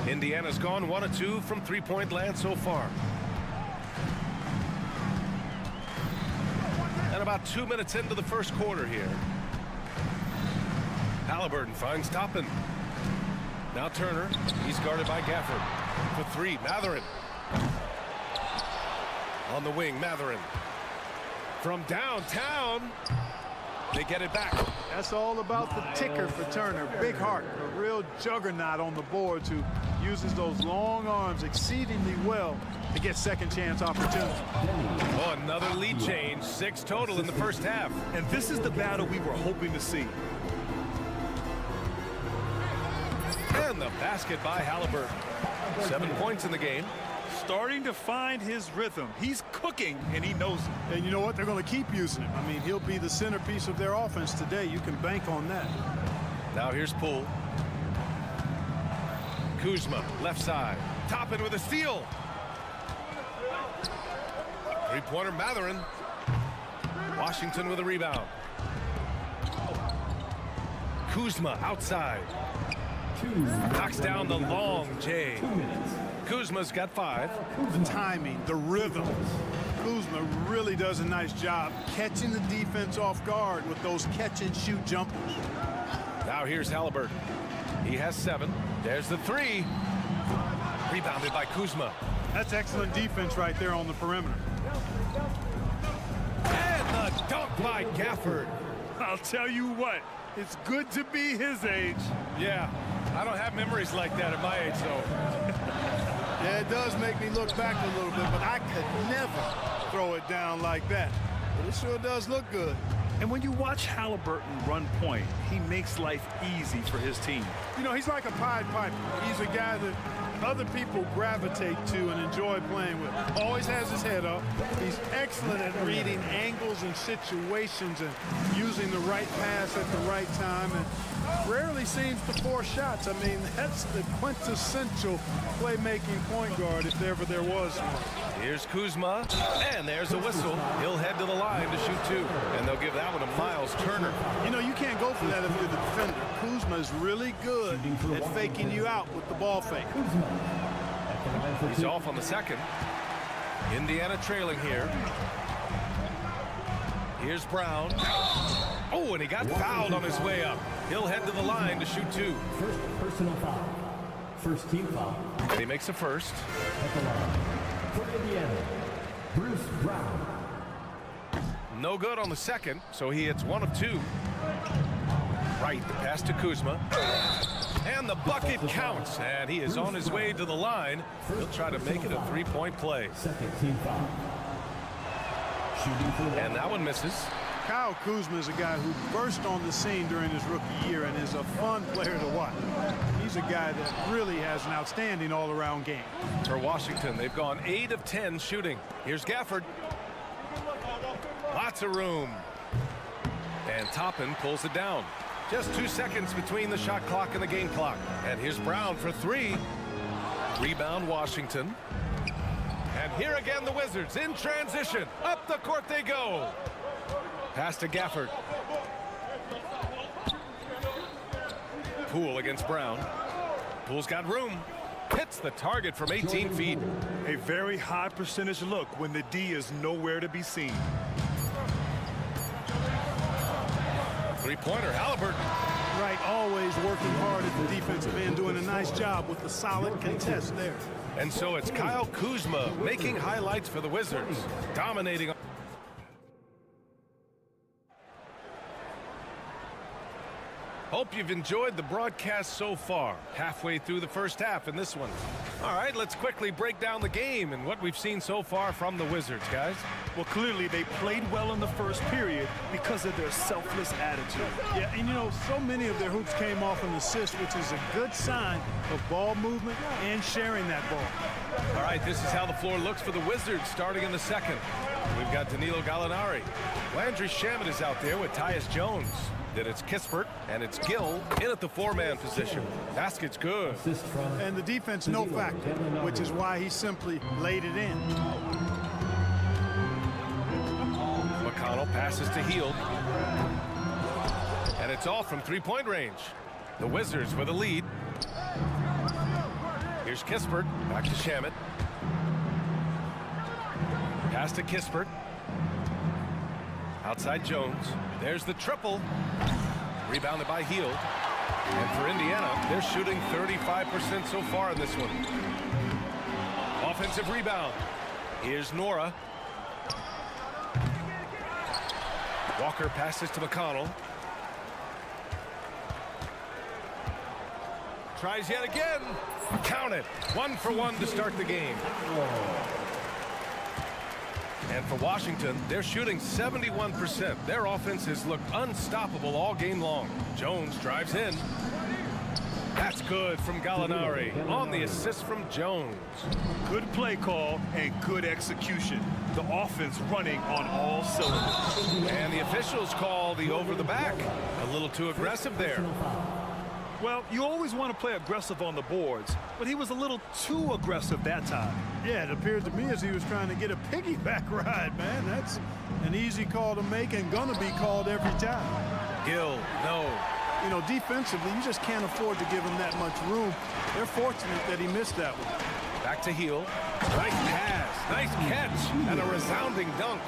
Indiana's gone 1 of 2 from three-point land so far. And about 2 minutes into the first quarter here. Halliburton finds Toppin. Now Turner. He's guarded by Gafford. For 3, Matherin. On the wing, Matherin. From downtown, they get it back.
That's all about the ticker for Turner. Big heart, a real juggernaut on the boards who uses those long arms exceedingly well to get second chance opportunities.
Oh, another lead change. 6 total in the first half.
And this is the battle we were hoping to see.
And the basket by Halliburton. 7 points in the game.
Starting to find his rhythm. He's cooking, and he knows it.
And you know what? They're going to keep using him. I mean, he'll be the centerpiece of their offense today. You can bank on that.
Now here's Poole. Kuzma, left side. Toppin with a steal. Three-pointer, Matherin. Washington with a rebound. Kuzma outside. Knocks down the long J. Kuzma's got 5.
The timing, the rhythm. Kuzma really does a nice job catching the defense off guard with those catch-and-shoot jumpers.
Now here's Halliburton. He has 7. There's the 3. Rebounded by Kuzma.
That's excellent defense right there on the perimeter.
And the dunk by Gafford.
I'll tell you what, it's good to be his age.
Yeah, I don't have memories like that at my age, though.
Yeah, it does make me look back a little bit, but I could never throw it down like that. But it sure does look good.
And when you watch Halliburton run point, he makes life easy for his team.
You know, he's like a Pied Piper. He's a guy that other people gravitate to and enjoy playing with. Always has his head up. He's excellent at reading angles and situations and using the right pass at the right time, and rarely seems to force shots. I mean, that's the quintessential playmaking point guard if ever there was one.
Here's Kuzma, and there's a whistle. He'll head to the line to shoot 2, and they'll give that one to Miles Turner.
You know, you can't go for that if you're the defender. Kuzma is really good at faking you out with the ball fake.
He's off on the second. Indiana trailing here. Here's Brown. Oh, and he got fouled on his way up. He'll head to the line to shoot 2.
First personal foul. First team foul.
And he makes a first.
At the line. For Indiana, Bruce Brown.
No good on the second, so he hits 1 of 2. Right, the pass to Kuzma. And the bucket counts, and he is on his way to the line. He'll try to make it a three-point play.
Second team foul.
And that one misses.
Kyle Kuzma is a guy who burst on the scene during his rookie year and is a fun player to watch. He's a guy that really has an outstanding all-around game.
For Washington, they've gone 8 of 10 shooting. Here's Gafford. Lots of room. And Toppin pulls it down. Just 2 seconds between the shot clock and the game clock. And here's Brown for 3. Rebound Washington. And here again the Wizards in transition. Up the court they go. Pass to Gafford. Poole against Brown. Poole's got room. Hits the target from 18 feet.
A very high percentage look when the D is nowhere to be seen.
Three-pointer, Halliburton.
Right, always working hard at the defensive end, doing a nice job with the solid contest there.
And so it's Kyle Kuzma making highlights for the Wizards, dominating. Hope you've enjoyed the broadcast so far. Halfway through the first half in this one. All right, let's quickly break down the game and what we've seen so far from the Wizards, guys.
Well, clearly they played well in the first period because of their selfless attitude.
Yeah, and you know, so many of their hoops came off an assist, which is a good sign of ball movement and sharing that ball.
All right, this is how the floor looks for the Wizards starting in the second. We've got Danilo Gallinari. Landry Shamet is out there with Tyus Jones. Then it's Kispert, and it's Gill in at the four-man position. Basket's good.
And the defense no factor, which is why he simply laid it in.
McConnell passes to Hield. And it's off from three-point range. The Wizards with a lead. Here's Kispert, back to Shamet. Pass to Kispert. Outside Jones. There's the triple. Rebounded by Hield. And for Indiana, they're shooting 35% so far in this one. Offensive rebound. Here's Nora. Walker passes to McConnell. Tries yet again. Count it. 1 for 1 to start the game. And for Washington, they're shooting 71%. Their offense has looked unstoppable all game long. Jones drives in. That's good from Gallinari on the assist from Jones.
Good play call and good execution. The offense running on all cylinders.
And the officials call the over the back. A little too aggressive there.
Well, you always want to play aggressive on the boards, but he was a little too aggressive that time.
Yeah, it appeared to me as he was trying to get a piggyback ride, man. That's an easy call to make and gonna be called every time.
Gill, no.
You know, defensively, you just can't afford to give him that much room. They're fortunate that he missed that one.
Back to Hield. Nice pass, nice catch, and a resounding dunk.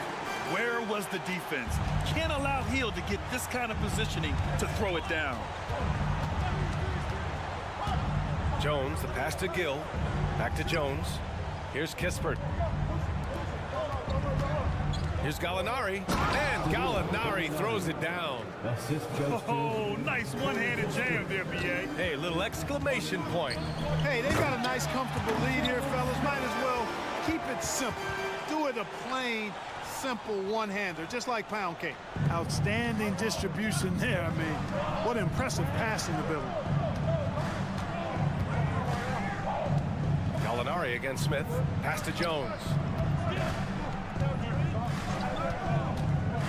Where was the defense? Can't allow Hield to get this kind of positioning to throw it down.
Jones, the pass to Gill. Back to Jones. Here's Kispert. Here's Gallinari. And Gallinari throws it down.
Oh, nice one-handed jam there, B.A.
Hey, little exclamation point.
Hey, they got a nice, comfortable lead here, fellas. Might as well keep it simple. Do it a plain, simple one-hander, just like pound cake. Outstanding distribution there. I mean, what impressive passing ability.
Gallinari against Smith. Pass to Jones.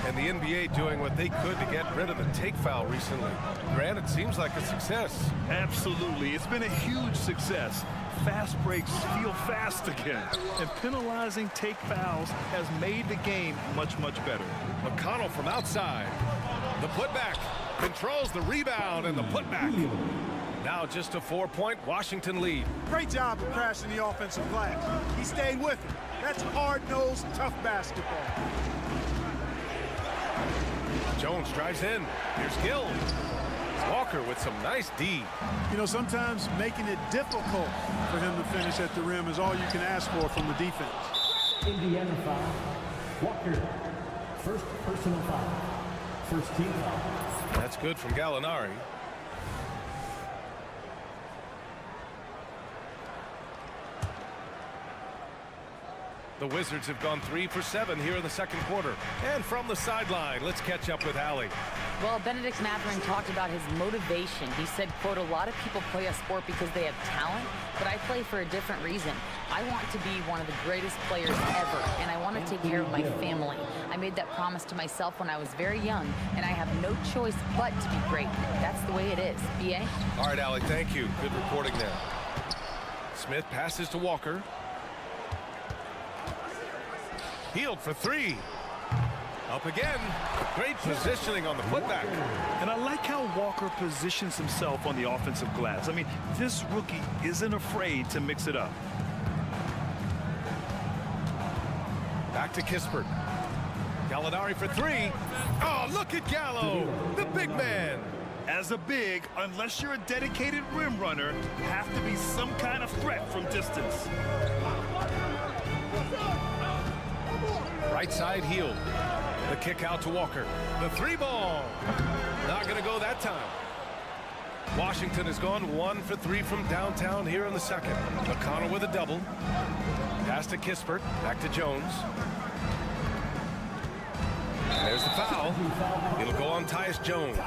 And the NBA doing what they could to get rid of the take foul recently. Granted, seems like a success.
Absolutely. It's been a huge success. Fast breaks feel fast again. And penalizing take fouls has made the game much, much better.
McConnell from outside. The putback. Controls the rebound and the putback. Now just a 4-point Washington lead.
Great job of crashing the offensive glass. He stayed with it. That's hard-nosed, tough basketball.
Jones drives in. Here's Gill. Walker with some nice D.
You know, sometimes making it difficult for him to finish at the rim is all you can ask for from the defense.
Indiana foul. Walker. First personal foul. First team foul.
That's good from Gallinari. The Wizards have gone 3 for 7 here in the second quarter. And from the sideline, let's catch up with Allie.
Well, Benedict Mathurin talked about his motivation. He said, quote, a lot of people play a sport because they have talent, but I play for a different reason. I want to be one of the greatest players ever, and I want to take care of my family. I made that promise to myself when I was very young, and I have no choice but to be great. That's the way it is. B.A.?
All right, Allie, thank you. Good reporting there. Smith passes to Walker. Healed for 3. Up again. Great positioning on the putback.
And I like how Walker positions himself on the offensive glass. I mean, this rookie isn't afraid to mix it up.
Back to Kispert. Gallinari for 3. Oh, look at Gallo, the big man.
As a big, unless you're a dedicated rim runner, have to be some kind of threat from distance.
Right side healed. The kick out to Walker. The 3 ball. Not going to go that time. Washington has gone 1 for 3 from downtown here in the second. McConnell with a double. Pass to Kispert. Back to Jones. And there's the foul. It'll go on Tyus Jones.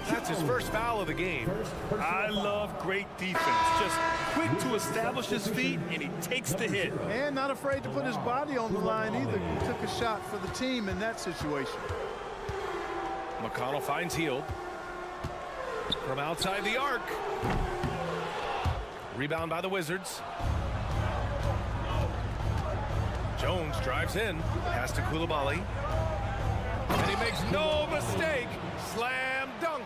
That's his first foul of the game.
I love great defense. Just quick to establish his feet, and he takes the hit.
And not afraid to put his body on the line either. He took a shot for the team in that situation.
McConnell finds Hield. From outside the arc. Rebound by the Wizards. Jones drives in. Pass to Coulibaly. And he makes no mistake. Slam dunk.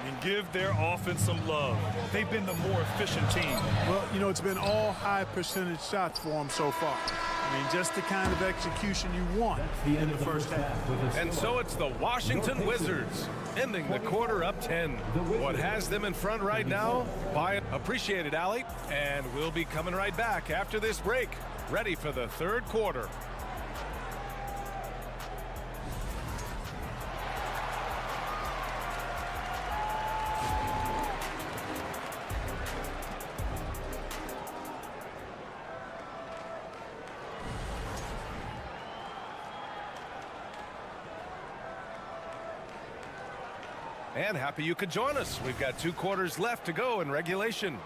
And give their offense some love. They've been the more efficient team.
Well, you know, it's been all high percentage shots for them so far. I mean, just the kind of execution you want in the first half.
And so it's the Washington Wizards ending the quarter up 10. What has them in front right now? Appreciate it, Allie. And we'll be coming right back after this break. Ready for the third quarter. And happy you could join us. We've got 2 quarters left to go in regulation.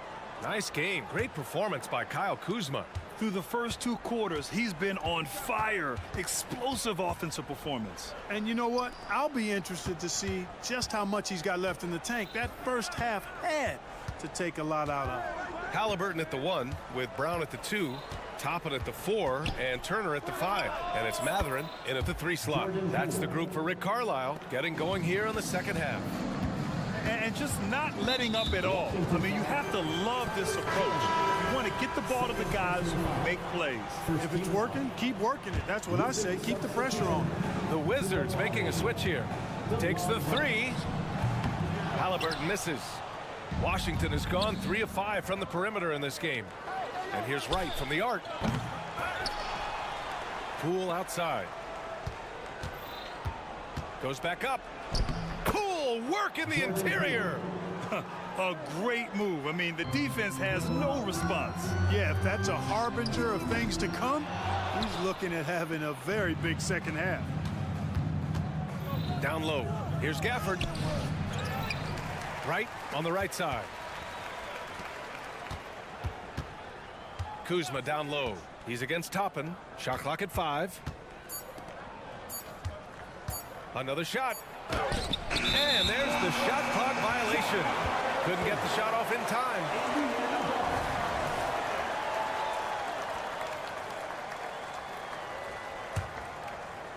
Nice game. Great performance by Kyle Kuzma.
Through the first 2 quarters, he's been on fire. Explosive offensive performance.
And you know what? I'll be interested to see just how much he's got left in the tank. That first half had to take a lot out of him.
Halliburton at the 1 with Brown at the 2. Toppin at the 4 and Turner at the 5. And it's Mathurin in at the 3 slot. That's the group for Rick Carlisle getting going here in the second half.
And just not letting up at all. I mean, you have to love this approach. You want to get the ball to the guys who make plays.
If it's working, keep working it. That's what I say. Keep the pressure on.
The Wizards making a switch here. Takes the 3. Halliburton misses. Washington has gone 3 of 5 from the perimeter in this game. And here's Wright from the arc. Poole outside. Goes back up. Poole work in the interior.
A great move. I mean, the defense has no response.
Yeah, if that's a harbinger of things to come, he's looking at having a very big second half.
Down low. Here's Gafford. Wright on the right side. Kuzma down low. He's against Toppin. Shot clock at 5. Another shot. And there's the shot clock violation. Couldn't get the shot off in time.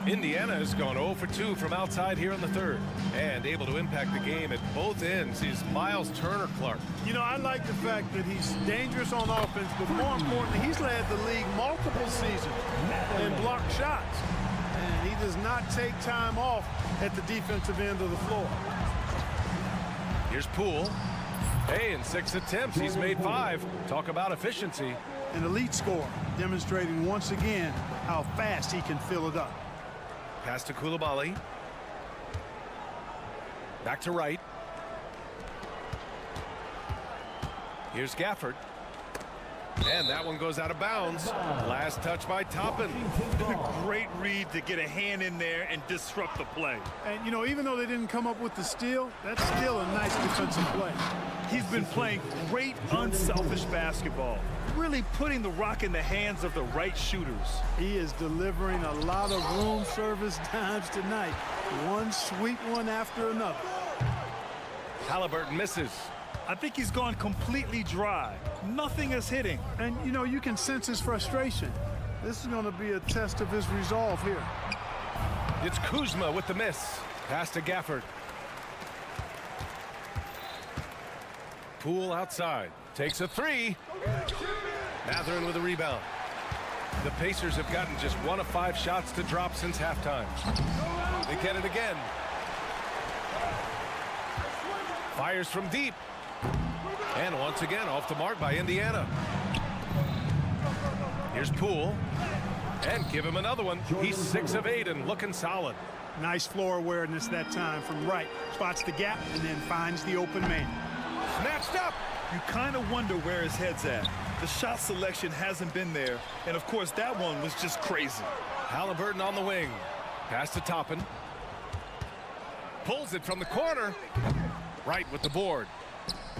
Indiana has gone 0 for 2 from outside here in the third. And able to impact the game at both ends is Miles Turner-Clark.
You know, I like the fact that he's dangerous on offense, but more importantly, he's led the league multiple seasons and blocked shots. And he does not take time off at the defensive end of the floor.
Here's Poole. Hey, in 6 attempts, he's made 5. Talk about efficiency.
An elite scorer, demonstrating once again how fast he can fill it up.
Pass to Coulibaly. Back to Wright. Here's Gafford. And that one goes out of bounds. Last touch by Toppin.
Great read to get a hand in there and disrupt the play.
And, you know, even though they didn't come up with the steal, that's still a nice defensive play.
He's been playing great, unselfish basketball, really putting the rock in the hands of the right shooters.
He is delivering a lot of room service dimes tonight. One sweet one after another.
Halliburton misses.
I think he's gone completely dry. Nothing is hitting.
And, you know, you can sense his frustration. This is going to be a test of his resolve here.
It's Kuzma with the miss. Pass to Gafford. Poole outside. Takes a three. Mathurin with a rebound. The Pacers have gotten just 1 of 5 shots to drop since halftime. They get it again. Fires from deep. And once again off the mark by Indiana. Here's Poole. And give him another one. He's 6 of 8 and looking solid.
Nice floor awareness that time from right. Spots the gap and then finds the open man.
Snatched up.
You kind of wonder where his head's at. The shot selection hasn't been there. And, of course, that one was just crazy.
Halliburton on the wing. Pass to Toppin. Pulls it from the corner. Right with the board.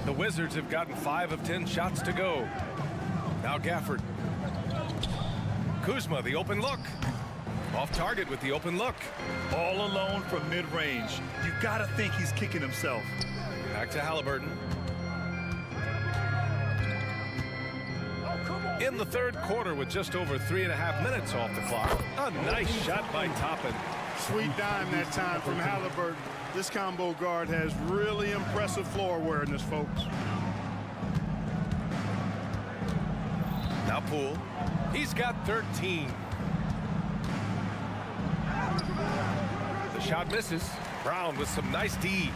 The Wizards have gotten 5 of 10 shots to go. Now Gafford. Kuzma, the open look. Off target with the open look.
All alone from mid-range. You got to think he's kicking himself.
Back to Halliburton. In the third quarter with just over 3.5 minutes off the clock. A nice shot by Toppin.
Sweet dime that time from Halliburton. This combo guard has really impressive floor awareness, folks.
Now Poole. He's got 13. The shot misses. Brown with some nice D.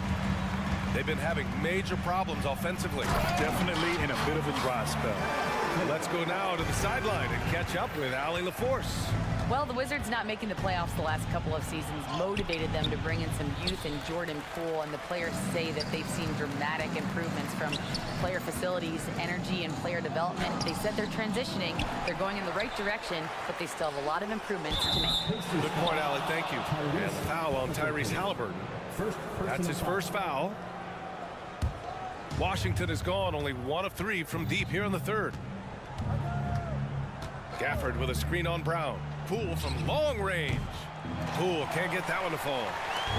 They've been having major problems offensively.
Definitely in a bit of a dry spell.
Let's go now to the sideline and catch up with Allie LaForce.
Well, the Wizards not making the playoffs the last couple of seasons motivated them to bring in some youth in Jordan Poole, and the players say that they've seen dramatic improvements from player facilities, energy, and player development. They said they're transitioning, they're going in the right direction, but they still have a lot of improvements to make.
Good point, Allie. Thank you. And foul on Tyrese Halliburton. That's his first foul. Washington is gone, only 1 of 3 from deep here in the third. Gafford with a screen on Brown. Poole from long range. Poole can't get that one to fall.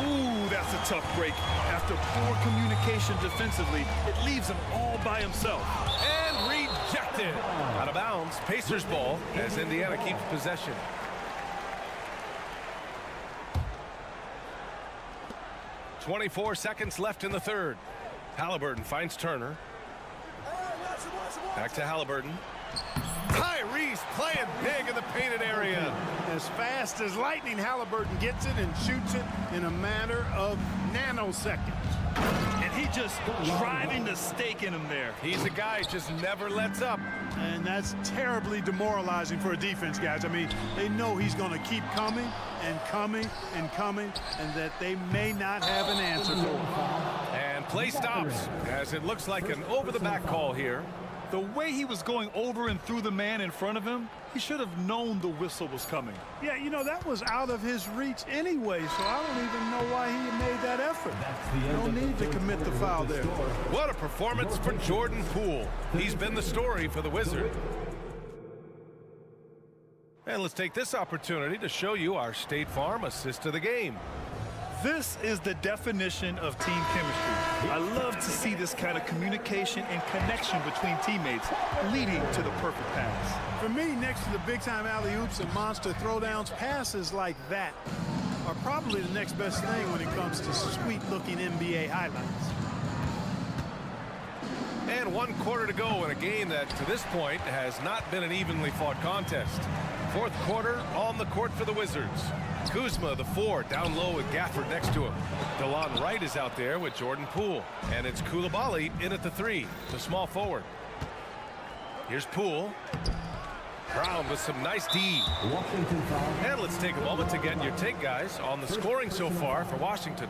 Ooh, that's a tough break. After poor communication defensively, it leaves him all by himself.
And rejected. Out of bounds. Pacers ball as Indiana keeps possession. .24 seconds left in the third. Halliburton finds Turner. Back to Halliburton. Tyrese playing big in the painted area.
As fast as lightning, Halliburton gets it and shoots it in a matter of nanoseconds.
And he just driving the stake in him there.
He's a guy who just never lets up.
And that's terribly demoralizing for a defense, guys. I mean, they know he's going to keep coming and coming and coming, and that they may not have an answer for him.
And play stops as it looks like an over-the-back call here.
The way he was going over and through the man in front of him, he should have known the whistle was coming.
Yeah, you know, that was out of his reach anyway, so I don't even know why he made that effort. No need to commit the foul there.
What a performance for Jordan Poole. He's been the story for the Wizards. And let's take this opportunity to show you our State Farm assist of the game.
This is the definition of team chemistry. I love to see this kind of communication and connection between teammates leading to the perfect pass.
For me, next to the big-time alley-oops and monster throwdowns, passes like that are probably the next best thing when it comes to sweet-looking NBA highlights.
And 1 quarter to go in a game that, to this point, has not been an evenly fought contest. Fourth quarter on the court for the Wizards. Kuzma, the 4, down low with Gafford next to him. DeLon Wright is out there with Jordan Poole. And it's Coulibaly in at the 3, the small forward. Here's Poole. Brown with some nice D.
Washington foul.
And let's take a moment to get your take, guys, on the scoring so far for Washington.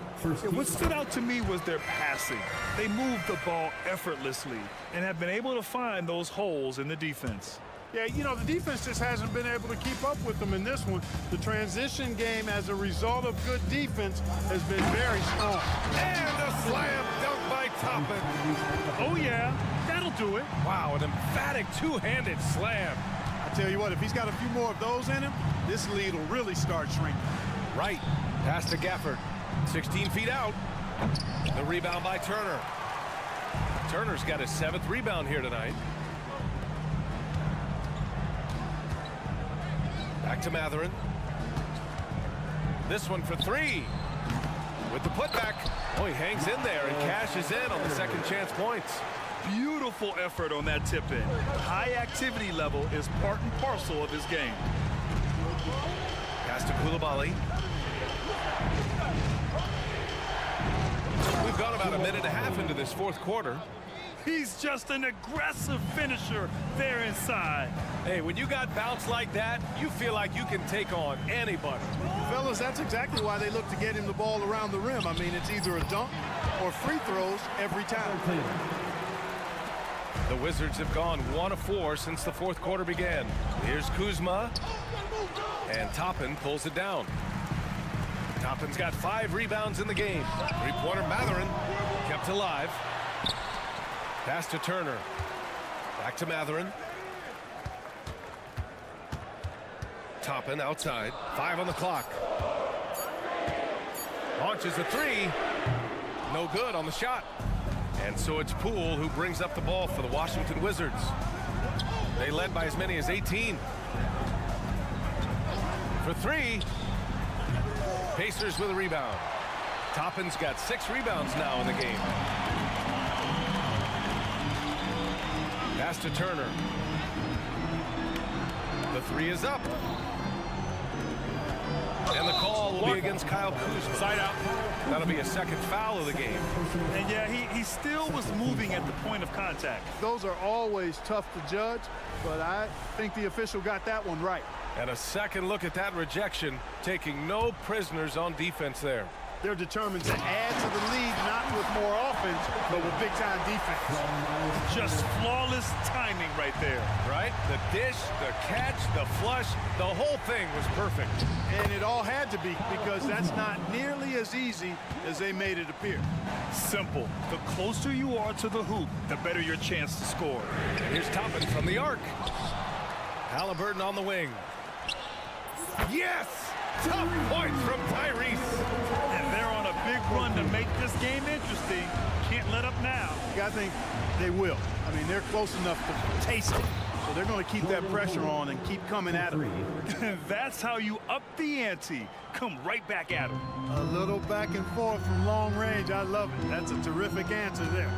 What stood out to me was their passing. They moved the ball effortlessly and have been able to find those holes in the defense.
Yeah, you know, the defense just hasn't been able to keep up with them in this one. The transition game, as a result of good defense, has been very strong.
And a slam dunk by Toppin.
Oh, yeah, that'll do it.
Wow, an emphatic two-handed slam.
I tell you what, if he's got a few more of those in him, this lead will really start shrinking.
Right, pass to Gafford. 16 feet out. The rebound by Turner. Turner's got his 7th rebound here tonight. Back to Matherin. This one for 3. With the putback. Oh, he hangs in there and cashes in on the second chance points.
Beautiful effort on that tip-in. High activity level is part and parcel of his game.
Pass to Koulibaly. We've gone about a minute and a half into this fourth quarter.
He's just an aggressive finisher there inside.
Hey, when you got bounce like that, you feel like you can take on anybody.
Fellas, that's exactly why they look to get him the ball around the rim. I mean, it's either a dunk or free throws every time.
The Wizards have gone 1 of 4 since the fourth quarter began. Here's Kuzma. And Toppin pulls it down. Toppin's got 5 rebounds in the game. Three-pointer Matherin kept alive. Pass to Turner. Back to Matherin. Toppin outside. 5 on the clock. Launches a 3. No good on the shot. And so it's Poole who brings up the ball for the Washington Wizards. They led by as many as 18. For 3. Pacers with a rebound. Toppin's got 6 rebounds now in the game. Pass to Turner. The 3 is up. And the call will be against Kyle Kuzma.
Side out.
That'll be a second foul of the game.
And yeah, he still was moving at the point of contact.
Those are always tough to judge, but I think the official got that one right.
And a second look at that rejection, taking no prisoners on defense there.
They're determined to add to the lead, not with more offense, but with big-time defense.
Just flawless timing right there.
Right? The dish, the catch, the flush, the whole thing was perfect.
And it all had to be, because that's not nearly as easy as they made it appear.
Simple. The closer you are to the hoop, the better your chance to score.
And here's Toppin from the arc. Halliburton on the wing. Yes! Tough points from Tyrese.
And they're on a big run to make this game interesting. Can't let up now.
I think they will. I mean, they're close enough to taste it. So they're going to keep that pressure on and keep coming at them.
That's how you up the ante. Come right back at them.
A little back and forth from long range. I love it. That's a terrific answer there.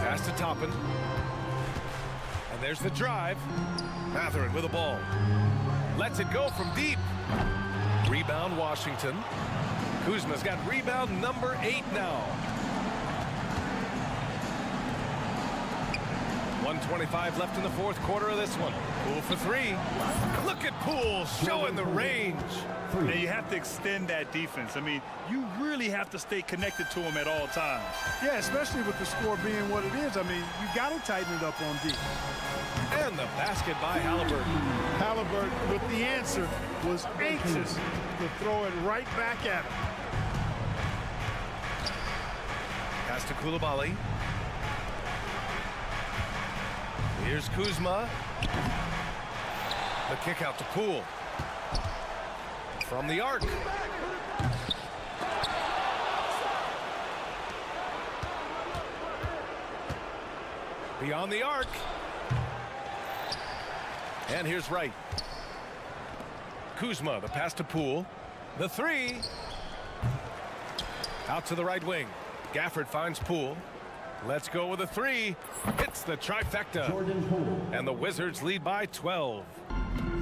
Pass to Toppin. And there's the drive. Matherin with the ball. Lets it go from deep. Rebound Washington. Kuzma's got rebound number 8 now. 1:25 left in the fourth quarter of this one. Poole for 3. Look at Poole showing the range.
And you have to extend that defense. I mean, you really have to stay connected to him at all times.
Yeah, especially with the score being what it is. I mean, you got to tighten it up on deep.
And the basket by Halliburton.
Halliburton, with the answer, was anxious to throw it right back at him.
Pass to Koulibaly. Here's Kuzma. The kick out to Poole. From the arc. Beyond the arc. And here's Wright. Kuzma, the pass to Poole. The 3. Out to the right wing. Gafford finds Poole. Let's go with a 3. Hits the trifecta. And the Wizards lead by 12.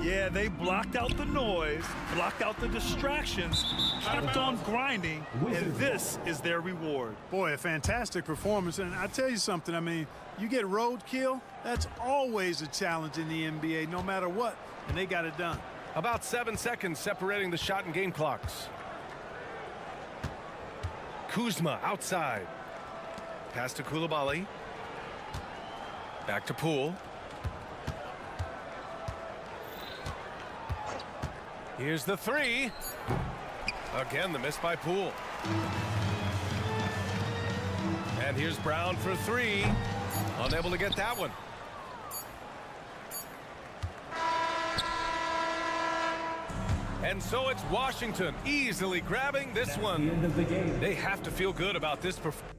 Yeah, they blocked out the noise, blocked out the distractions, kept on grinding, and this is their reward.
Boy, a fantastic performance. And I tell you something, I mean, you get roadkill, that's always a challenge in the NBA, no matter what, and they got it done.
About 7 seconds separating the shot and game clocks. Kuzma outside. Pass to Koulibaly. Back to Poole. Here's the three. Again, the miss by Poole. And here's Brown for three. Unable to get that one. And so it's Washington easily grabbing this one. They have to feel good about this performance.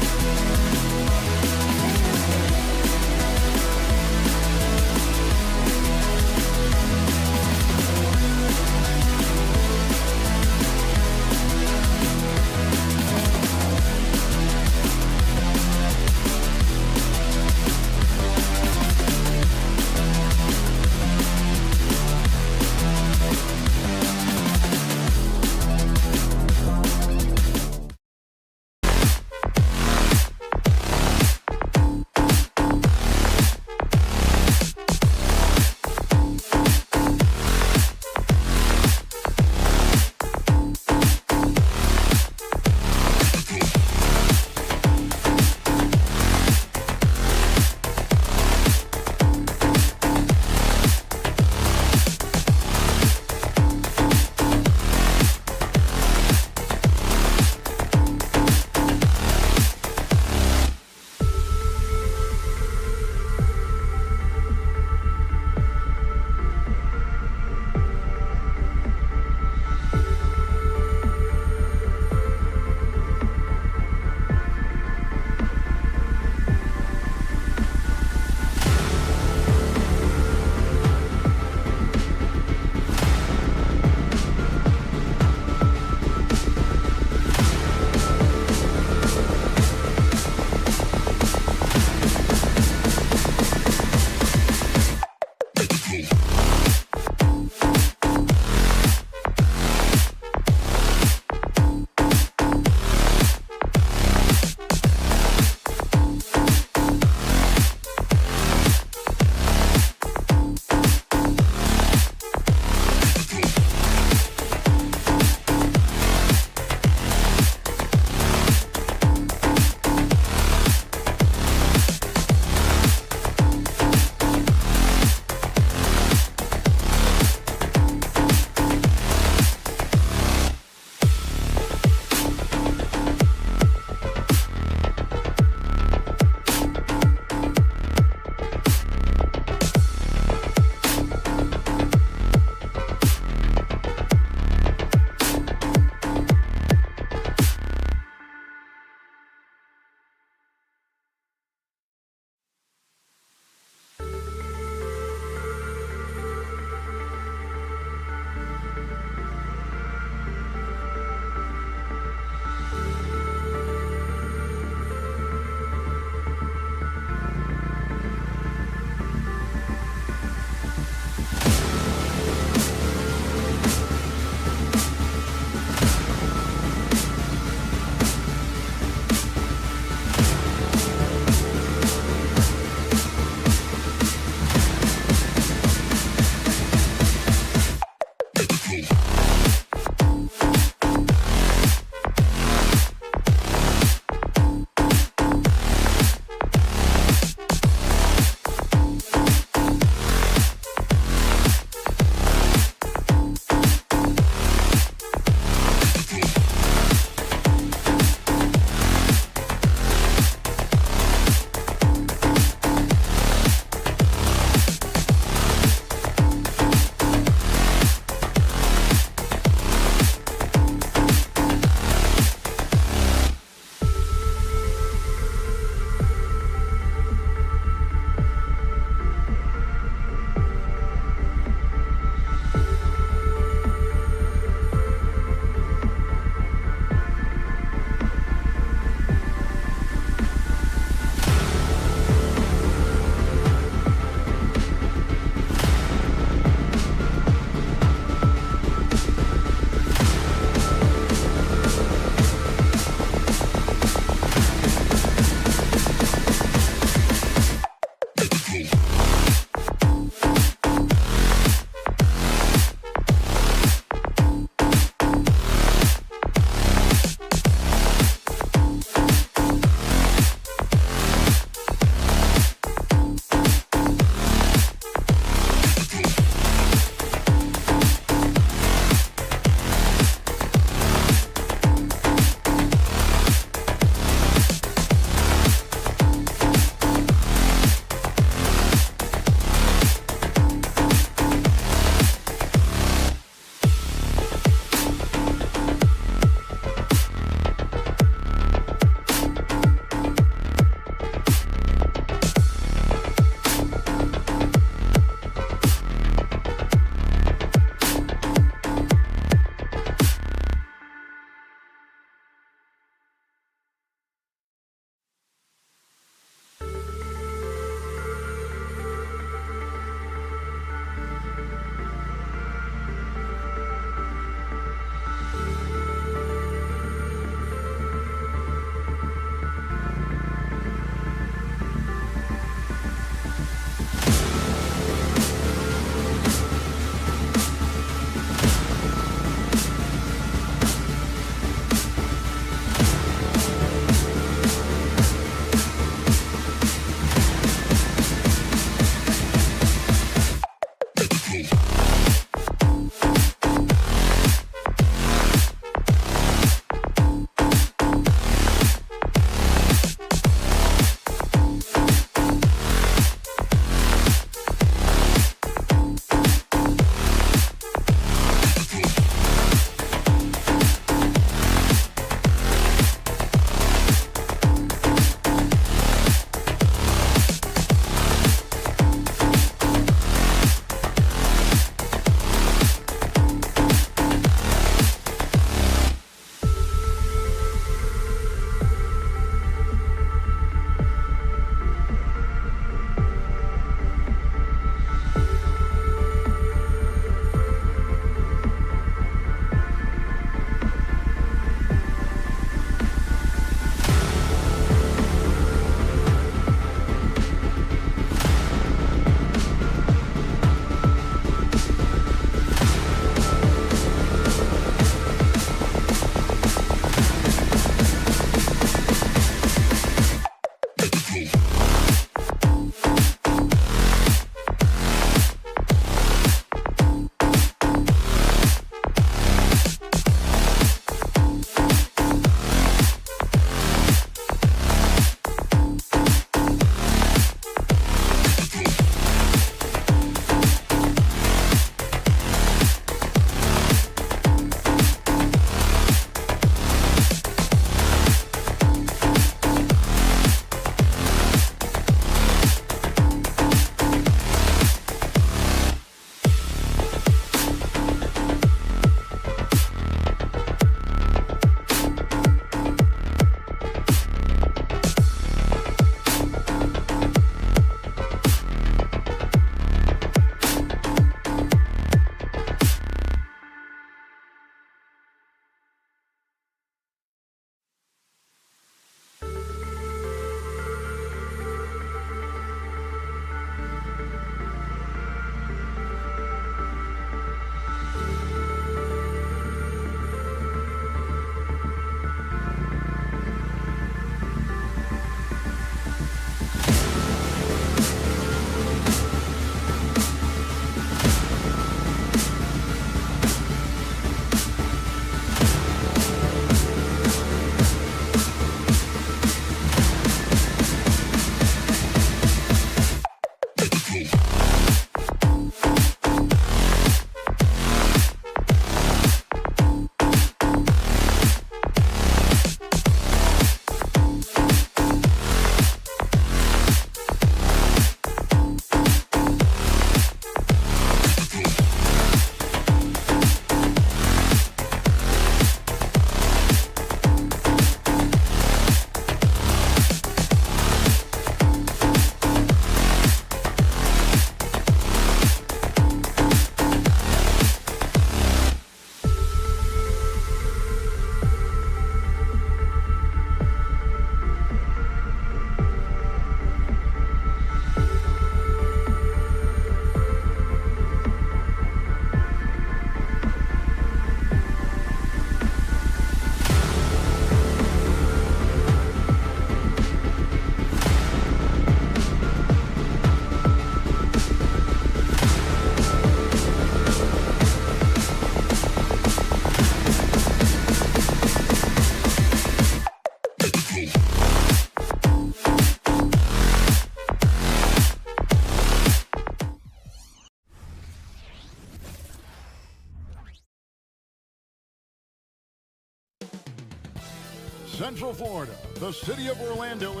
Central Florida, the city of Orlando.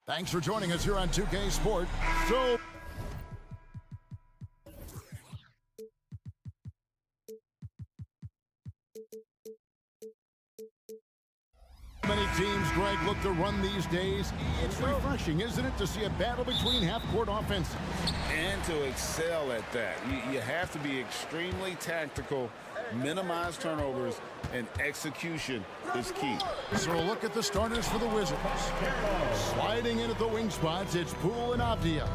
Thanks for joining us here on 2K Sport. So many teams, Greg, look to run these days. It's refreshing, isn't it, to see a battle between half-court offenses?
And to excel at that. You have to be extremely tactical, minimize turnovers, and execution is key.
So a look at the starters for the Wizards. Sliding in at the wing spots, it's Poole and Avdia.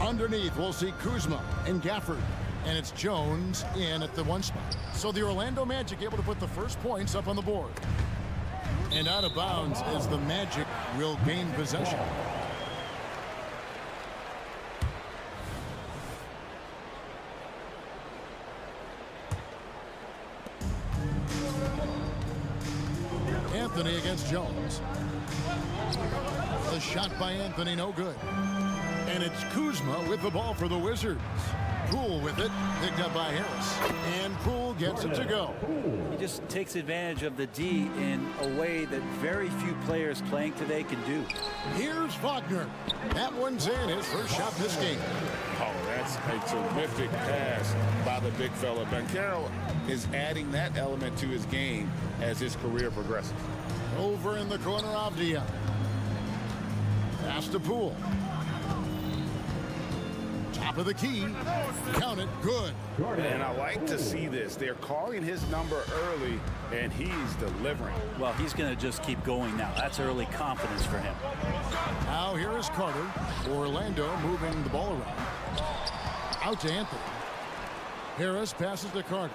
Underneath, we'll see Kuzma and Gafford. And it's Jones in at the 1 spot. So the Orlando Magic able to put the first points up on the board. And out of bounds as the Magic will gain possession. Anthony against Jones. The shot by Anthony, no good. And it's Kuzma with the ball for the Wizards. Poole with it, picked up by Harris. And Poole gets it to go.
He just takes advantage of the D in a way that very few players playing today can do.
Here's Wagner. That one's in, his first shot this game.
Oh, that's a terrific pass by the big fella. Banchero is adding that element to his game as his career progresses.
Over in the corner, Avdia. Pass to Poole. Top of the key. Count it. Good.
And I like to see this. They're calling his number early, and he's delivering.
Well, he's going to just keep going now. That's early confidence for him.
Now here is Carter. Orlando moving the ball around. Out to Anthony. Harris passes to Carter.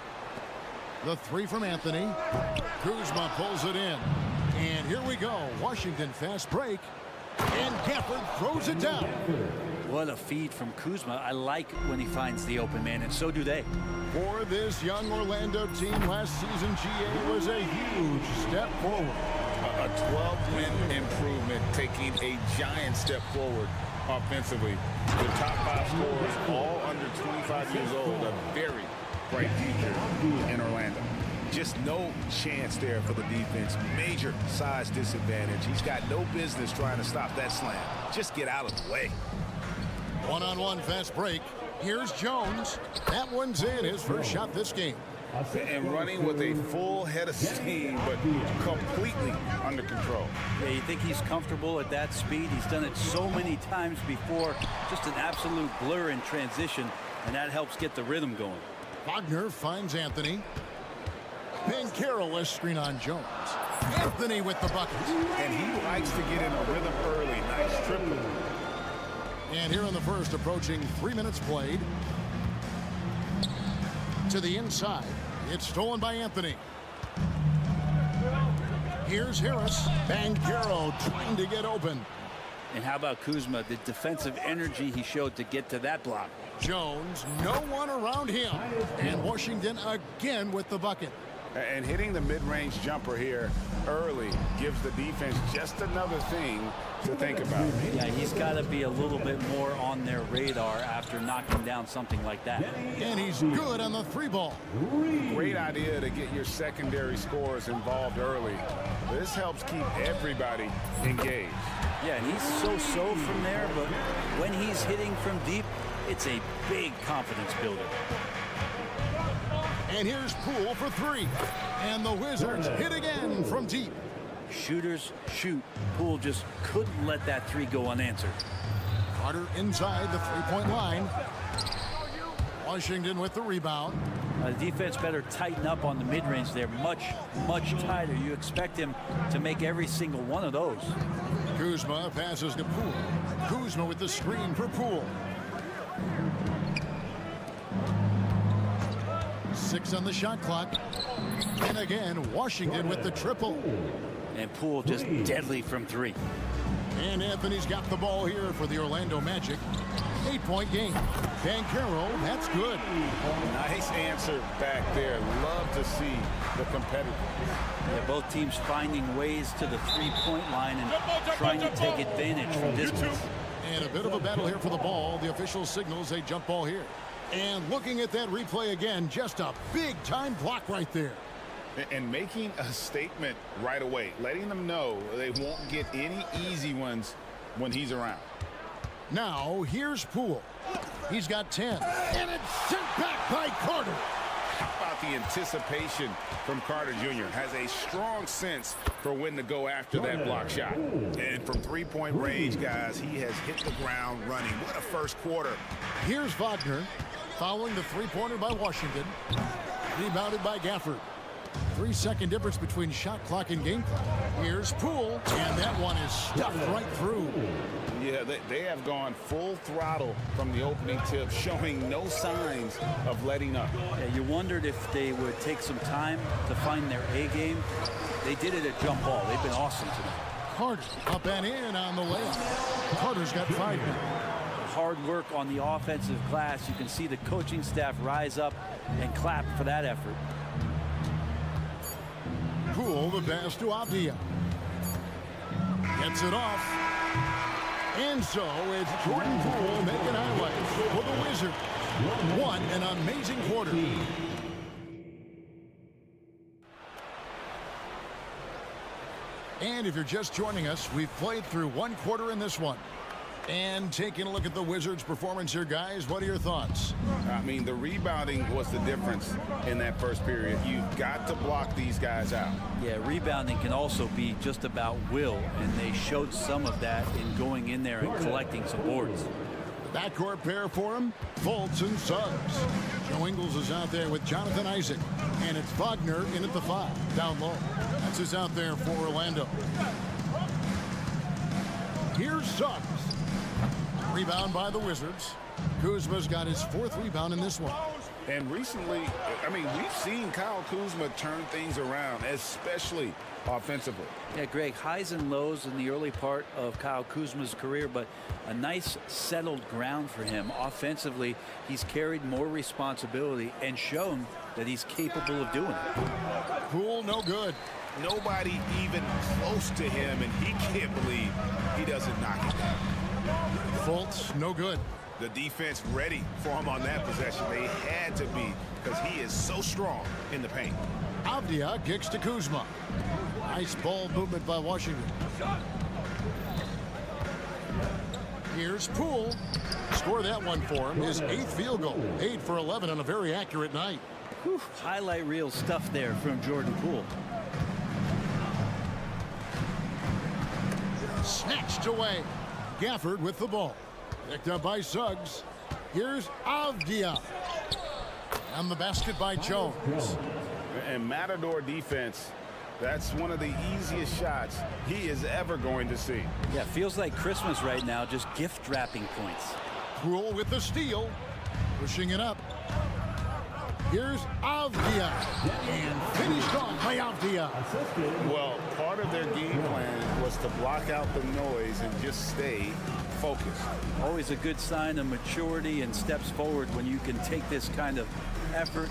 The 3 from Anthony. Kuzma pulls it in. And here we go. Washington fast break. And Gafford throws it down.
What a feed from Kuzma. I like when he finds the open man, and so do they.
For this young Orlando team, last season GA was a huge step forward.
A 12-win improvement, taking a giant step forward offensively. The top 5 scorers, all under 25 years old, a very bright future in Orlando.
Just no chance there for the defense. Major size disadvantage. He's got no business trying to stop that slam. Just get out of the way.
One-on-one fast break. Here's Jones. That one's in, his first shot this game.
And running with a full head of steam, but completely under control.
Yeah, you think he's comfortable at that speed? He's done it so many times before. Just an absolute blur in transition, and that helps get the rhythm going.
Wagner finds Anthony. Banchero a screen on Jones. Anthony with the bucket.
And he likes to get in a rhythm early. Nice triple.
And here in the first, approaching 3 minutes played. To the inside. It's stolen by Anthony. Here's Harris. Banchero trying to get open.
And how about Kuzma? The defensive energy he showed to get to that block.
Jones, no one around him. And Washington again with the bucket.
And hitting the mid-range jumper here early gives the defense just another thing to think about.
Yeah, he's got to be a little bit more on their radar after knocking down something like that.
And he's good on the 3-ball.
Great idea to get your secondary scorers involved early. This helps keep everybody engaged.
Yeah, and he's so-so from there, but when he's hitting from deep, it's a big confidence builder.
And here's Poole for 3. And the Wizards hit again from deep.
Shooters shoot. Poole just couldn't let that 3 go unanswered.
Carter inside the 3-point line. Washington with the rebound.
The defense better tighten up on the mid-range there. Much tighter. You expect him to make every single one of those.
Kuzma passes to Poole. Kuzma with the screen for Poole. 6 on the shot clock. And again, Washington with the triple.
And Poole just deadly from 3.
And Anthony's got the ball here for the Orlando Magic. 8-point game. Banchero, that's good.
Nice answer back there. Love to see the competitors.
Yeah, both teams finding ways to the 3-point line and trying to take advantage from distance.
And a bit of a battle here for the ball. The official signals a jump ball here. And looking at that replay again, just a big-time block right there.
And making a statement right away, letting them know they won't get any easy ones when he's around.
Now, here's Poole. He's got 10. And it's sent back by Carter.
How about the anticipation from Carter Jr. has a strong sense for when to go after that block shot.
And from three-point range, guys, he has hit the ground running. What a first quarter.
Here's Wagner following the three-pointer by Washington. Rebounded by Gafford. 3-second difference between shot clock and game clock. Here's Poole, and that one is stuffed right through.
Yeah, they have gone full throttle from the opening tip, showing no signs of letting up.
Yeah, you wondered if they would take some time to find their A game. They did it at jump ball. They've been awesome tonight.
Carter up and in on the layup. Carter's got 5 now.
Hard work on the offensive glass. You can see the coaching staff rise up and clap for that effort.
Poole, the pass to Avdia. Gets it off. And so it's Jordan Poole making highlights for the Wizards. What an amazing quarter. And if you're just joining us, we've played through 1 quarter in this one. And taking a look at the Wizards' performance here, guys, what are your thoughts?
I mean, the rebounding was the difference in that first period. You've got to block these guys out.
Yeah, rebounding can also be just about will, and they showed some of that in going in there and collecting some boards.
Backcourt pair for him, Fultz and Suggs. Joe Ingles is out there with Jonathan Isaac, and it's Wagner in at the 5, down low. That's who's out there for Orlando. Here's Suggs. Rebound by the Wizards. Kuzma's got his 4th rebound in this one.
And recently, I mean, we've seen Kyle Kuzma turn things around, especially offensively.
Yeah, Greg, highs and lows in the early part of Kyle Kuzma's career, but a nice settled ground for him. Offensively, he's carried more responsibility and shown that he's capable of doing it.
Poole, no good.
Nobody even close to him, and he can't believe he doesn't knock it down.
Fultz, no good.
The defense ready for him on that possession. They had to be, because he is so strong in the paint.
Avdia kicks to Kuzma. Nice ball movement by Washington. Here's Poole. Score that one for him. His 8th field goal. 8 for 11 on a very accurate night.
Whew, highlight reel stuff there from Jordan Poole.
Snatched away. Gafford with the ball. Picked up by Suggs. Here's Avdia. And the basket by Jones.
And Matador defense, that's one of the easiest shots he is ever going to see.
Yeah, feels like Christmas right now, just gift wrapping points.
Poole with the steal. Pushing it up. Here's Avdia. And finished off by Avdia.
Well, part of their game plan was to block out the noise and just stay focused.
Always a good sign of maturity and steps forward when you can take this kind of effort,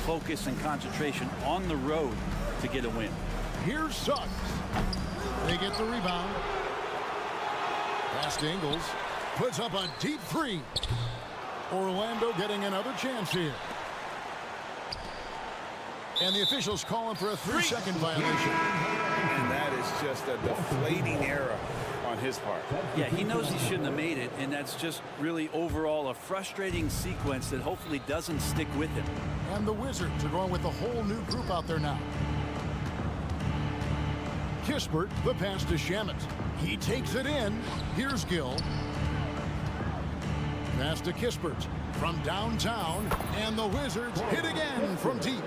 focus, and concentration on the road to get a win.
Here's Suggs. They get the rebound. Past Ingles. Puts up a deep 3. Orlando getting another chance here. And the officials calling for a 3-second violation.
And that is just a deflating error on his part.
Yeah, he knows he shouldn't have made it, and that's just really overall a frustrating sequence that hopefully doesn't stick with him.
And the Wizards are going with a whole new group out there now. Kispert, the pass to Shamet. He takes it in. Here's Gill. Pass to Kispert from downtown, and the Wizards hit again from deep.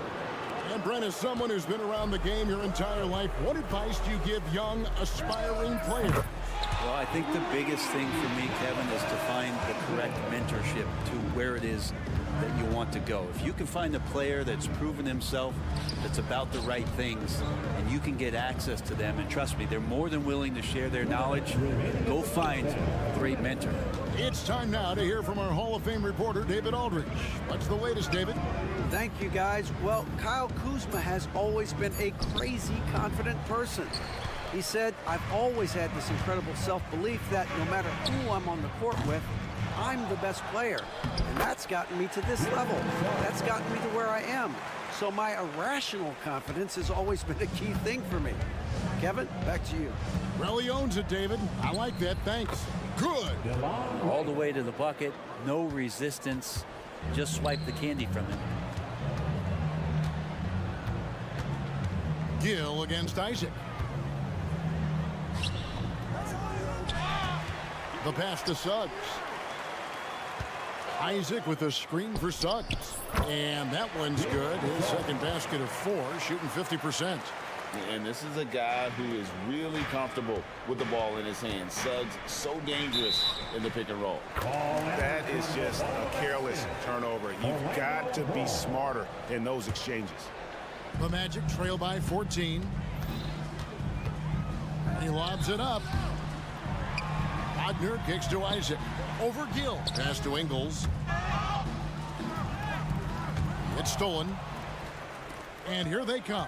And Brent, as someone who's been around the game your entire life, what advice do you give young, aspiring players?
Well, I think the biggest thing for me, Kevin, is to find the correct mentorship to where it is that you want to go. If you can find a player that's proven himself, that's about the right things, and you can get access to them, and trust me, they're more than willing to share their knowledge, go find a great mentor.
It's time now to hear from our Hall of Fame reporter, David Aldridge. What's the latest, David?
Thank you, guys. Well, Kyle Kuzma has always been a crazy confident person. He said, I've always had this incredible self-belief that no matter who I'm on the court with, I'm the best player. And that's gotten me to this level. That's gotten me to where I am. So my irrational confidence has always been a key thing for me. Kevin, back to you.
Really owns it, David. I like that. Thanks. Good.
All the way to the bucket. No resistance. Just swipe the candy from him.
Gill against Isaac. The pass to Suggs. Isaac with a screen for Suggs. And that one's good. His second basket of 4, shooting 50%.
And this is a guy who is really comfortable with the ball in his hands. Suggs so dangerous in the pick and roll.
That is just a careless turnover. You've got to be smarter in those exchanges.
The Magic trail by 14. He lobs it up. Wagner kicks to Isaac. Over Gill. Pass to Ingles. It's stolen. And here they come.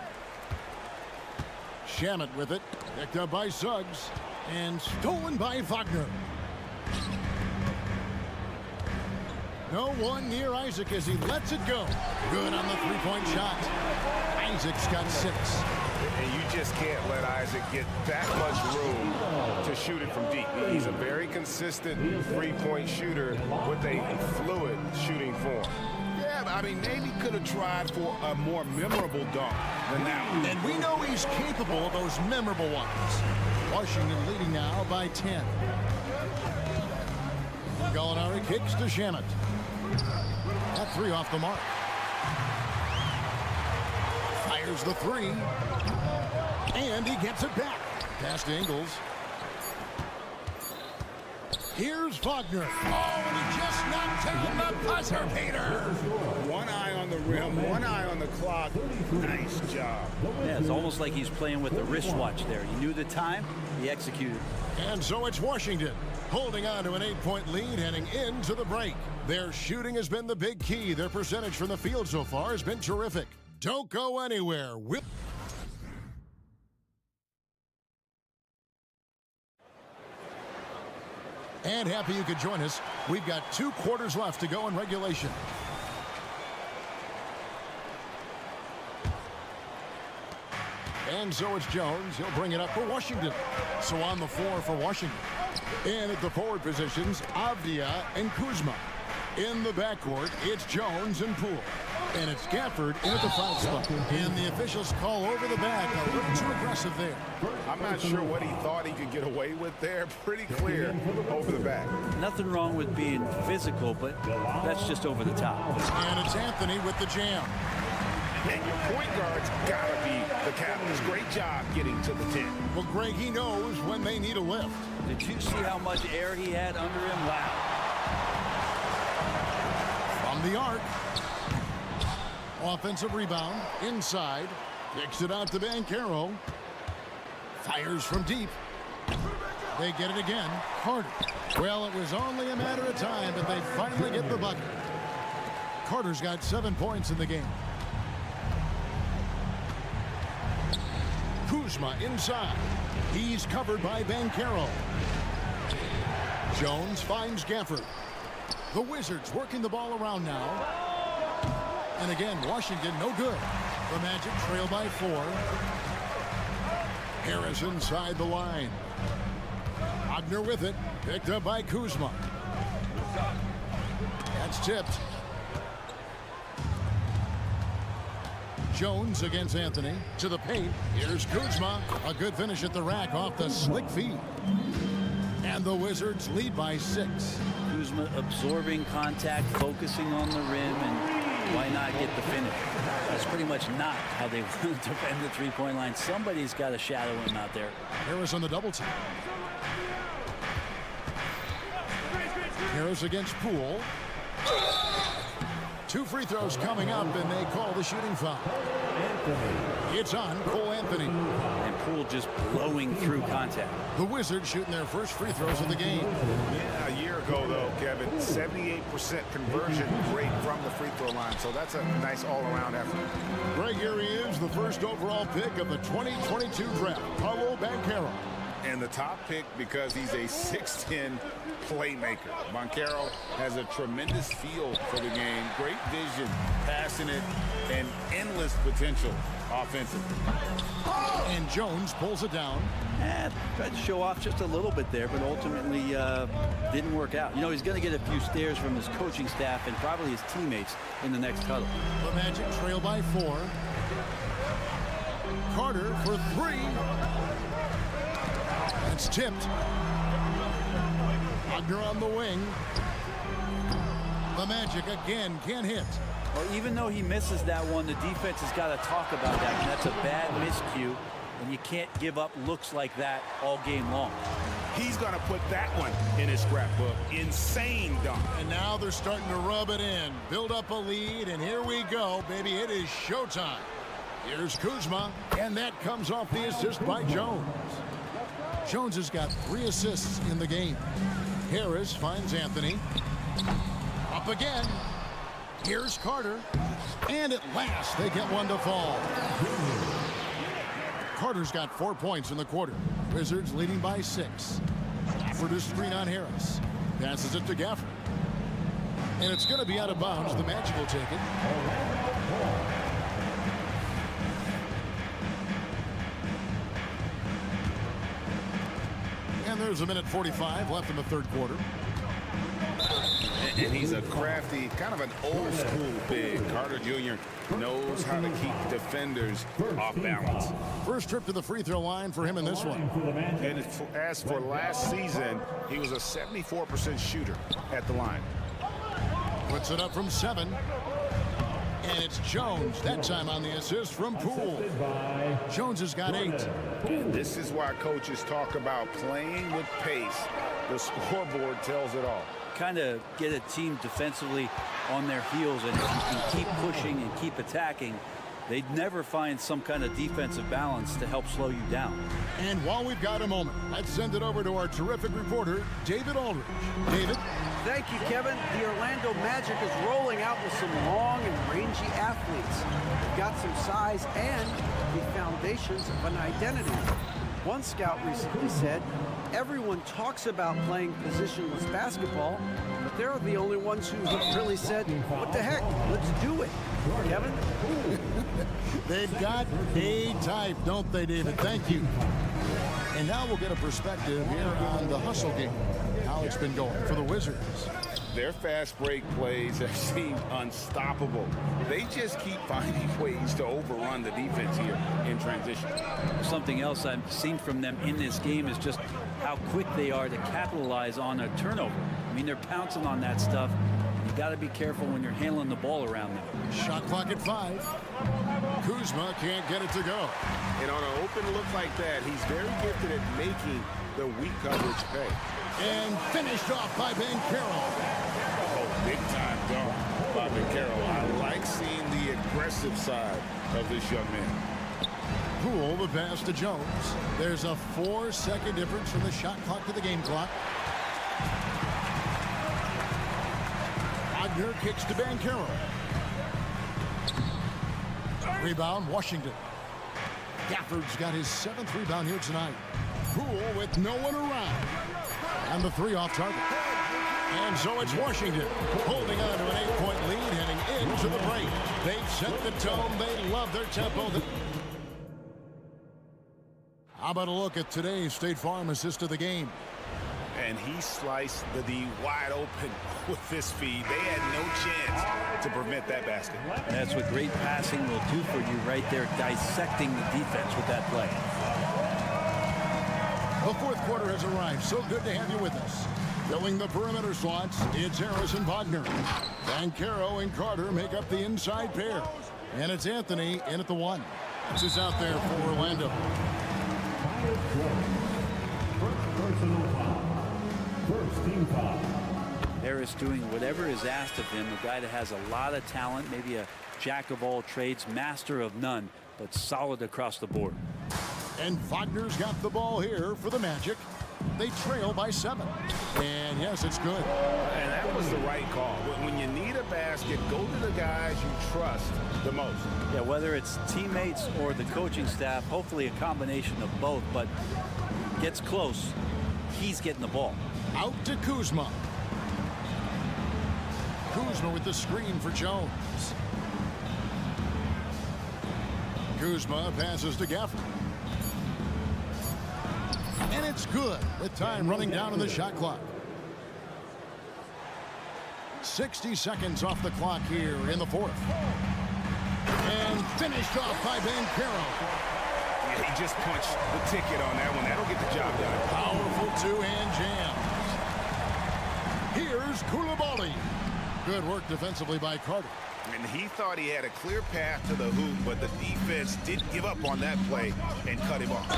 Shamet with it. Picked up by Suggs. And stolen by Wagner. No one near Isaac as he lets it go. Good on the three-point shot. Isaac's got 6.
And you just can't let Isaac get that much room to shoot it from deep. He's a very consistent three-point shooter with a fluid shooting form.
Yeah, I mean, maybe could have tried for a more memorable dunk than that one.
And we know he's capable of those memorable ones. Washington leading now by 10. Gallinari kicks to Shamet. That 3 off the mark. Fires the 3. And he gets it back. Pass to Ingles. Here's Wagner. Oh, and he just knocked down the buzzer, Peter.
One eye on the rim, one eye on the clock. Nice job.
Yeah, it's almost like he's playing with the wristwatch there. He knew the time, he executed.
And so it's Washington holding on to an 8-point lead heading into the break. Their shooting has been the big key. Their percentage from the field so far has been terrific. Don't go anywhere. And happy you could join us. We've got 2 quarters left to go in regulation. And so it's Jones. He'll bring it up for Washington. So on the floor for Washington. And at the forward positions, Avdia and Kuzma. In the backcourt, it's Jones and Poole. And it's Gafford in at the 5 spot. And the officials call over the back. A little too aggressive there.
I'm not sure what he thought he could get away with there. Pretty clear over the back.
Nothing wrong with being physical, but that's just over the top.
And it's Anthony with the jam.
And your point guard's got to be the Capitals. Great job getting to the 10.
Well, Greg, he knows when they need a lift.
Did you see how much air he had under him? Wow.
From the arc. Offensive rebound. Inside. Kicks it out to Banchero. Fires from deep. They get it again. Carter. Well, it was only a matter of time, but they finally get the bucket. Carter's got 7 points in the game. Kuzma inside. He's covered by Banchero. Jones finds Gafford. The Wizards working the ball around now. And again, Washington no good. The Magic trail by 4. Harris inside the line. Wagner with it. Picked up by Kuzma. That's tipped. Jones against Anthony. To the paint. Here's Kuzma. A good finish at the rack off the slick feed. And the Wizards lead by 6.
Kuzma absorbing contact, focusing on the rim, and why not get the finish? That's pretty much not how they want to defend the three-point line. Somebody's got to shadow him out there.
Harris on the double team. Harris against Poole. 2 free throws coming up, and they call the shooting foul. It's on Cole Anthony.
And Poole just blowing through contact.
The Wizards shooting their first free throws of the game.
Yeah, a year ago, though, Kevin, 78% conversion rate from the free throw line. So that's a nice all-around effort.
Greg, here he is, the first overall pick of the 2022 draft, Paolo Banchero.
And the top pick because he's a 6'10 playmaker. Banchero has a tremendous feel for the game, great vision, passing it, and endless potential offensively.
And Jones pulls it down.
Tried to show off just a little bit there, but ultimately didn't work out. You know, he's going to get a few stares from his coaching staff and probably his teammates in the next huddle.
The Magic trail by 4. Carter for 3. It's tipped. Wagner on the wing. The Magic again can't hit.
Well, even though he misses that one, the defense has got to talk about that. And that's a bad miscue, and you can't give up looks like that all game long.
He's going to put that one in his scrapbook. Insane dunk.
And now they're starting to rub it in, build up a lead, and here we go, baby. It is showtime. Here's Kuzma, and that comes off the assist by Jones. Jones has got 3 assists in the game. Harris finds Anthony. Up again. Here's Carter. And at last, they get one to fall. Carter's got 4 points in the quarter. Wizards leading by 6. Gafford to screen on Harris. Passes it to Gafford. And it's going to be out of bounds. The Magic will take it. And there's 1:45 left in the third quarter.
And he's a crafty, kind of an old school big. Carter Jr. knows how to keep defenders off balance.
First trip to the free throw line for him in this one.
And as for last season, he was a 74% shooter at the line.
Puts it up from 7. And it's Jones, that time on the assist from Poole. Jones has got 8.
And this is why coaches talk about playing with pace. The scoreboard tells it all.
Kind of get a team defensively on their heels, and if you can keep pushing and keep attacking, they'd never find some kind of defensive balance to help slow you down.
And while we've got a moment, let's send it over to our terrific reporter, David Aldridge. David?
Thank you, Kevin. The Orlando Magic is rolling out with some long and rangy athletes. They've got some size and the foundations of an identity. One scout recently said, everyone talks about playing positionless basketball, but they're the only ones who have really said, what the heck, let's do it. Kevin?
They've got a type, don't they, David? Thank you. And now we'll get a perspective here on the hustle game, how it's been going for the Wizards.
Their fast break plays have seemed unstoppable. They just keep finding ways to overrun the defense here in transition.
Something else I've seen from them in this game is just how quick they are to capitalize on a turnover. I mean, they're pouncing on that stuff. You got to be careful when you're handling the ball around them.
Shot clock at 5. Kuzma can't get it to go.
And on an open look like that, he's very gifted at making the weak coverage pay.
And finished off by Banchero.
Oh, big time dunk by Banchero. I like seeing the aggressive side of this young man.
Poole, the pass to Jones. There's a 4-second difference from the shot clock to the game clock. Wagner kicks to Banchero. Rebound, Washington. Gafford's got his 7th rebound here tonight. Poole with no one around. And the 3 off target. And so it's Washington holding on to an 8-point lead, heading into the break. They've set the tone. They love their tempo. How about a look at today's State Farm assist of the game?
And he sliced the D wide open with this feed. They had no chance to prevent that basket.
That's what great passing will do for you right there, dissecting the defense with that play.
The fourth quarter has arrived. So good to have you with us. Filling the perimeter slots, it's Harris and Wagner. Banchero and Carter make up the inside pair. And it's Anthony in at the 1. This is out there for Orlando.
First team foul.
Harris doing whatever is asked of him, a guy that has a lot of talent, maybe a jack of all trades, master of none, but solid across the board.
And Wagner's got the ball here for the Magic. They trail by 7. And yes, it's good.
And that was the right call. When you need a basket, go to the guys you trust the most.
Yeah, whether it's teammates or the coaching staff, hopefully a combination of both, but gets close, he's getting the ball.
Out to Kuzma. Kuzma with the screen for Jones. Kuzma passes to Gafford. And it's good with time running down on the shot clock. 60 seconds off the clock here in the fourth. And finished off by Banchero.
Yeah, he just punched the ticket on that one. That'll get the job done.
Powerful two-hand jam. Here's Koulibaly. Good work defensively by Carter.
And he thought he had a clear path to the hoop, but the defense didn't give up on that play and cut him off.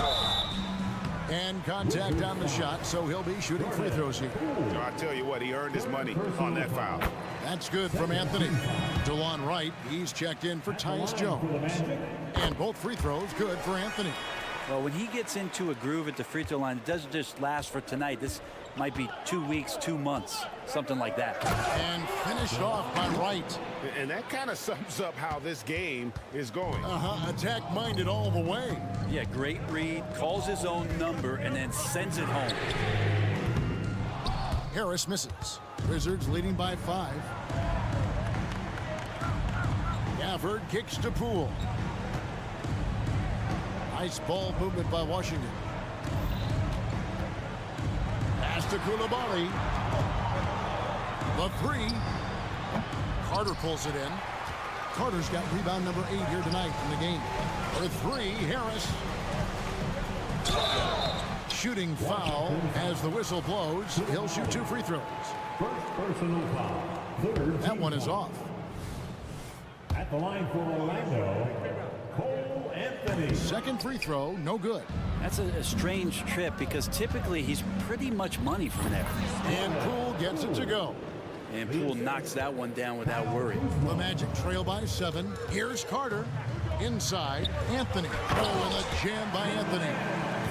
And contact on the shot, so he'll be shooting free throws here.
So I tell you what, he earned his money on that foul.
That's good from Anthony. DeLon Wright, he's checked in for Tyus Jones. And both free throws good for Anthony.
Well, when he gets into a groove at the free throw line, it doesn't just last for tonight. This might be 2 weeks, 2 months, something like that.
And finished off by Wright.
And that kind of sums up how this game is going.
Attack-minded all the way.
Yeah, great read, calls his own number, and then sends it home.
Harris misses. Wizards leading by 5. Gafford kicks to Poole. Nice ball movement by Washington. Pass to Koulibaly. The 3. Carter pulls it in. Carter's got rebound number 8 here tonight in the game. For 3, Harris. Shooting foul as the whistle blows. He'll shoot 2 free throws.
First personal foul.
That one is off.
At the line for Orlando, Cole Anthony.
Second free throw, no good.
That's a strange trip because typically he's pretty much money from there.
And Poole gets it to go.
And Poole knocks that one down without worry.
The Magic trail by 7. Here's Carter. Inside, Anthony. Oh, and a jam by Anthony.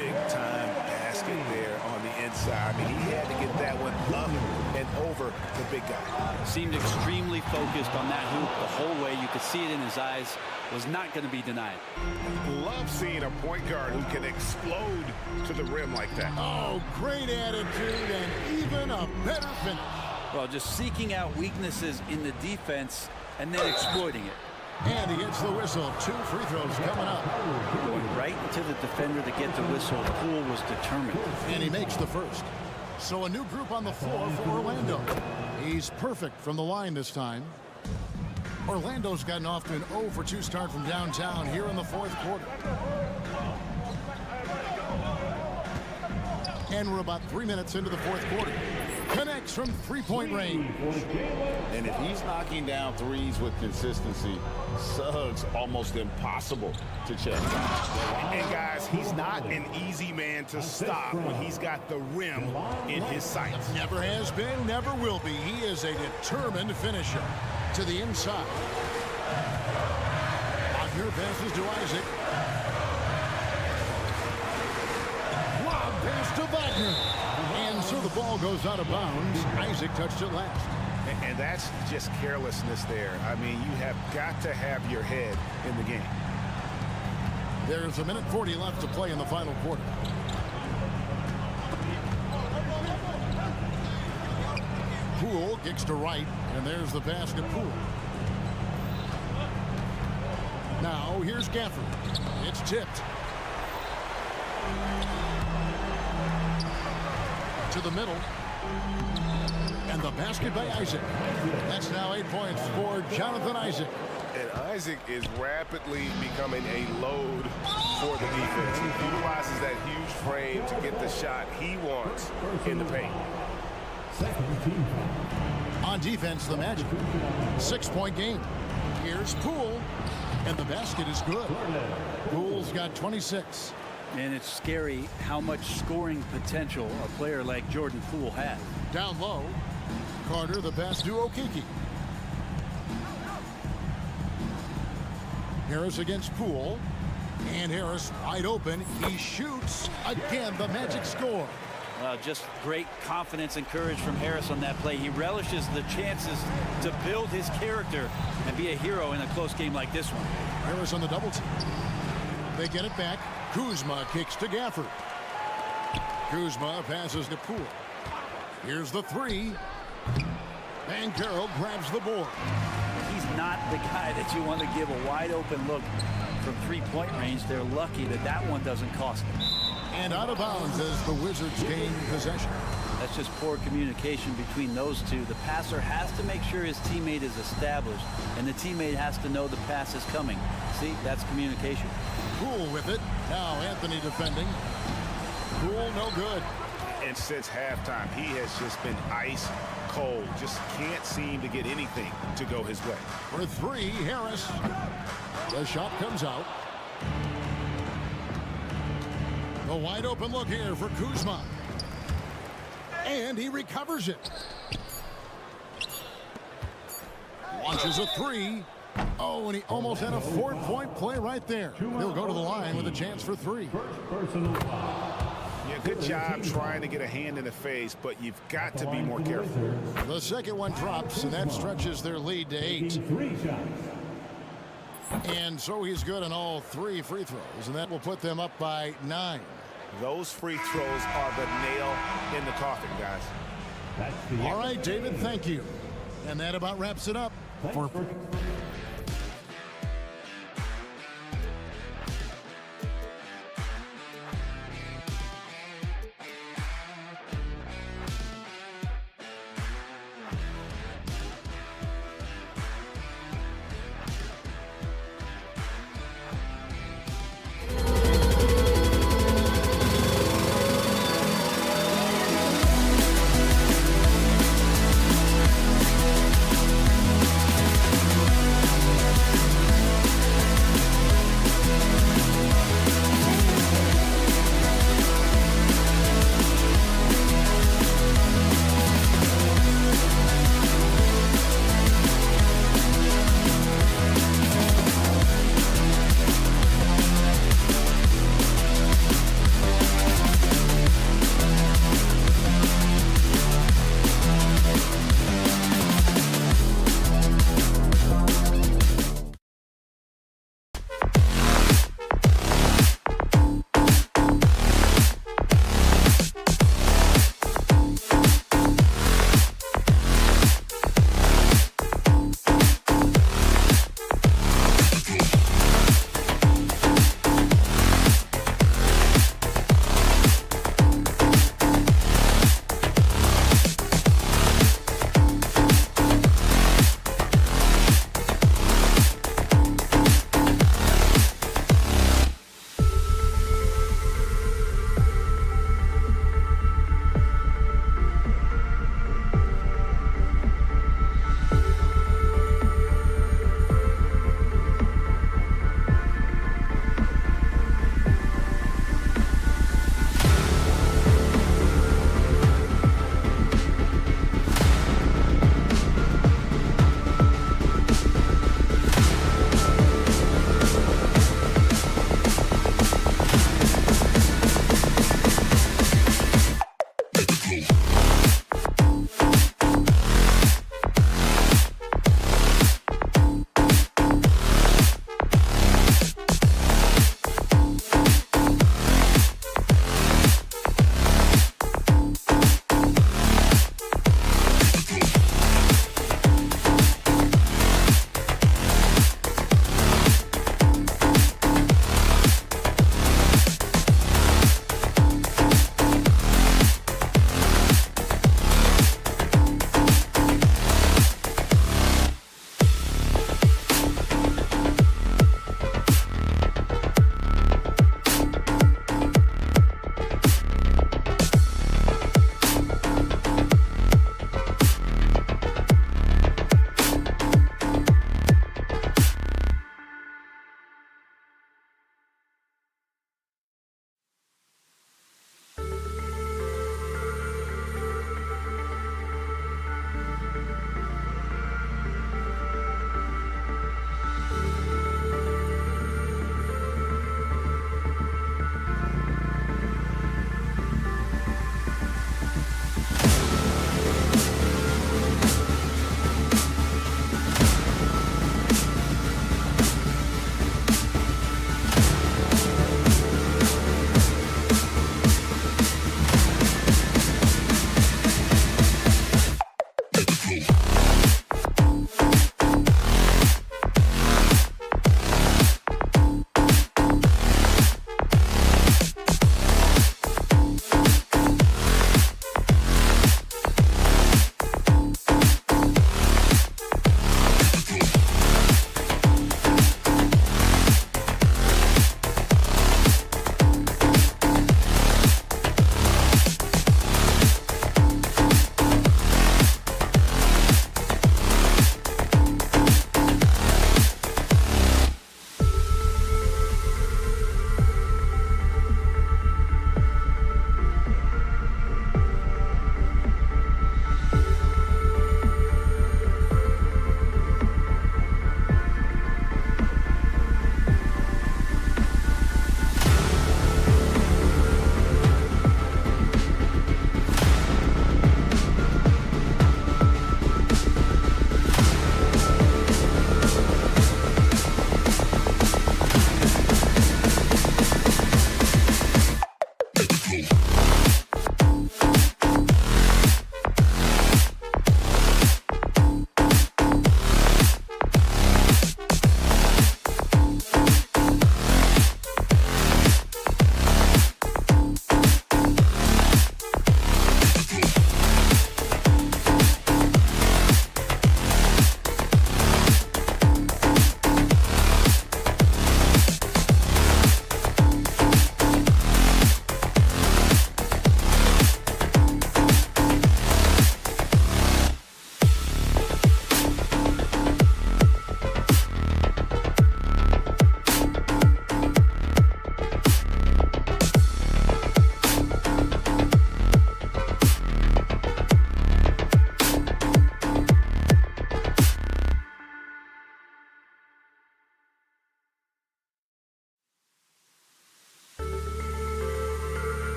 Big time basket there on the inside. I mean, he had to get that one up and over the big guy.
Seemed extremely focused on that hoop the whole way. You could see it in his eyes. Was not going to be denied.
Love seeing a point guard who can explode to the rim like that.
Oh, great attitude and even a better finish.
Well, just seeking out weaknesses in the defense and then exploiting it.
And he gets the whistle. 2 free throws coming up.
Going right into the defender to get the whistle. Poole was determined.
And he makes the first. So a new group on the floor for Orlando. He's perfect from the line this time. Orlando's gotten off to an 0 for 2 start from downtown here in the fourth quarter. And we're about 3 minutes into the fourth quarter. Connects from 3-point range.
And if he's knocking down threes with consistency, Suggs almost impossible to check.
And guys, he's not an easy man to stop when he's got the rim in his sights.
Never has been, never will be. He is a determined finisher. To the inside. Wagner passes to Isaac. Lob pass to Wagner. And so the ball goes out of bounds. Isaac touched it last.
And that's just carelessness there. I mean, you have got to have your head in the game.
There's 1:40 left to play in the final quarter. Poole kicks to right, and there's the basket. Poole. Now here's Gafford. It's tipped. To the middle. And the basket by Isaac. That's now 8 points for Jonathan Isaac.
And Isaac is rapidly becoming a load for the defense. He utilizes that huge frame to get the shot he wants in the paint.
On defense, the Magic. 6-point game. Here's Poole. And the basket is good. Poole's got 26.
And it's scary how much scoring potential a player like Jordan Poole had.
Down low. Carter, the pass to Okeke. Harris against Poole. And Harris wide open. He shoots. Again, the Magic score.
Just great confidence and courage from Harris on that play. He relishes the chances to build his character and be a hero in a close game like this one.
Harris on the double team. They get it back. Kuzma kicks to Gafford. Kuzma passes to Poole. Here's the three. And Carroll grabs the board.
He's not the guy that you want to give a wide open look from three-point range. They're lucky that that one doesn't cost them.
And out of bounds as the Wizards gain possession.
That's just poor communication between those two. The passer has to make sure his teammate is established, and the teammate has to know the pass is coming. See, that's communication.
Poole with it. Now Anthony defending. Poole no good.
And since halftime, he has just been ice cold. Just can't seem to get anything to go his way.
For three, Harris. The shot comes out. The wide open look here for Kuzma. And he recovers it. Launches a three. Oh, and he almost had a 4-point play right there. He'll go to the line with a chance for three.
Yeah, good job trying to get a hand in the face, but you've got to be more careful.
The second one drops, and that stretches their lead to 8. And so he's good on all 3 free throws, and that will put them up by 9.
Those free throws are the nail in the coffin, guys.
All right, David, thank you. And that about wraps it up for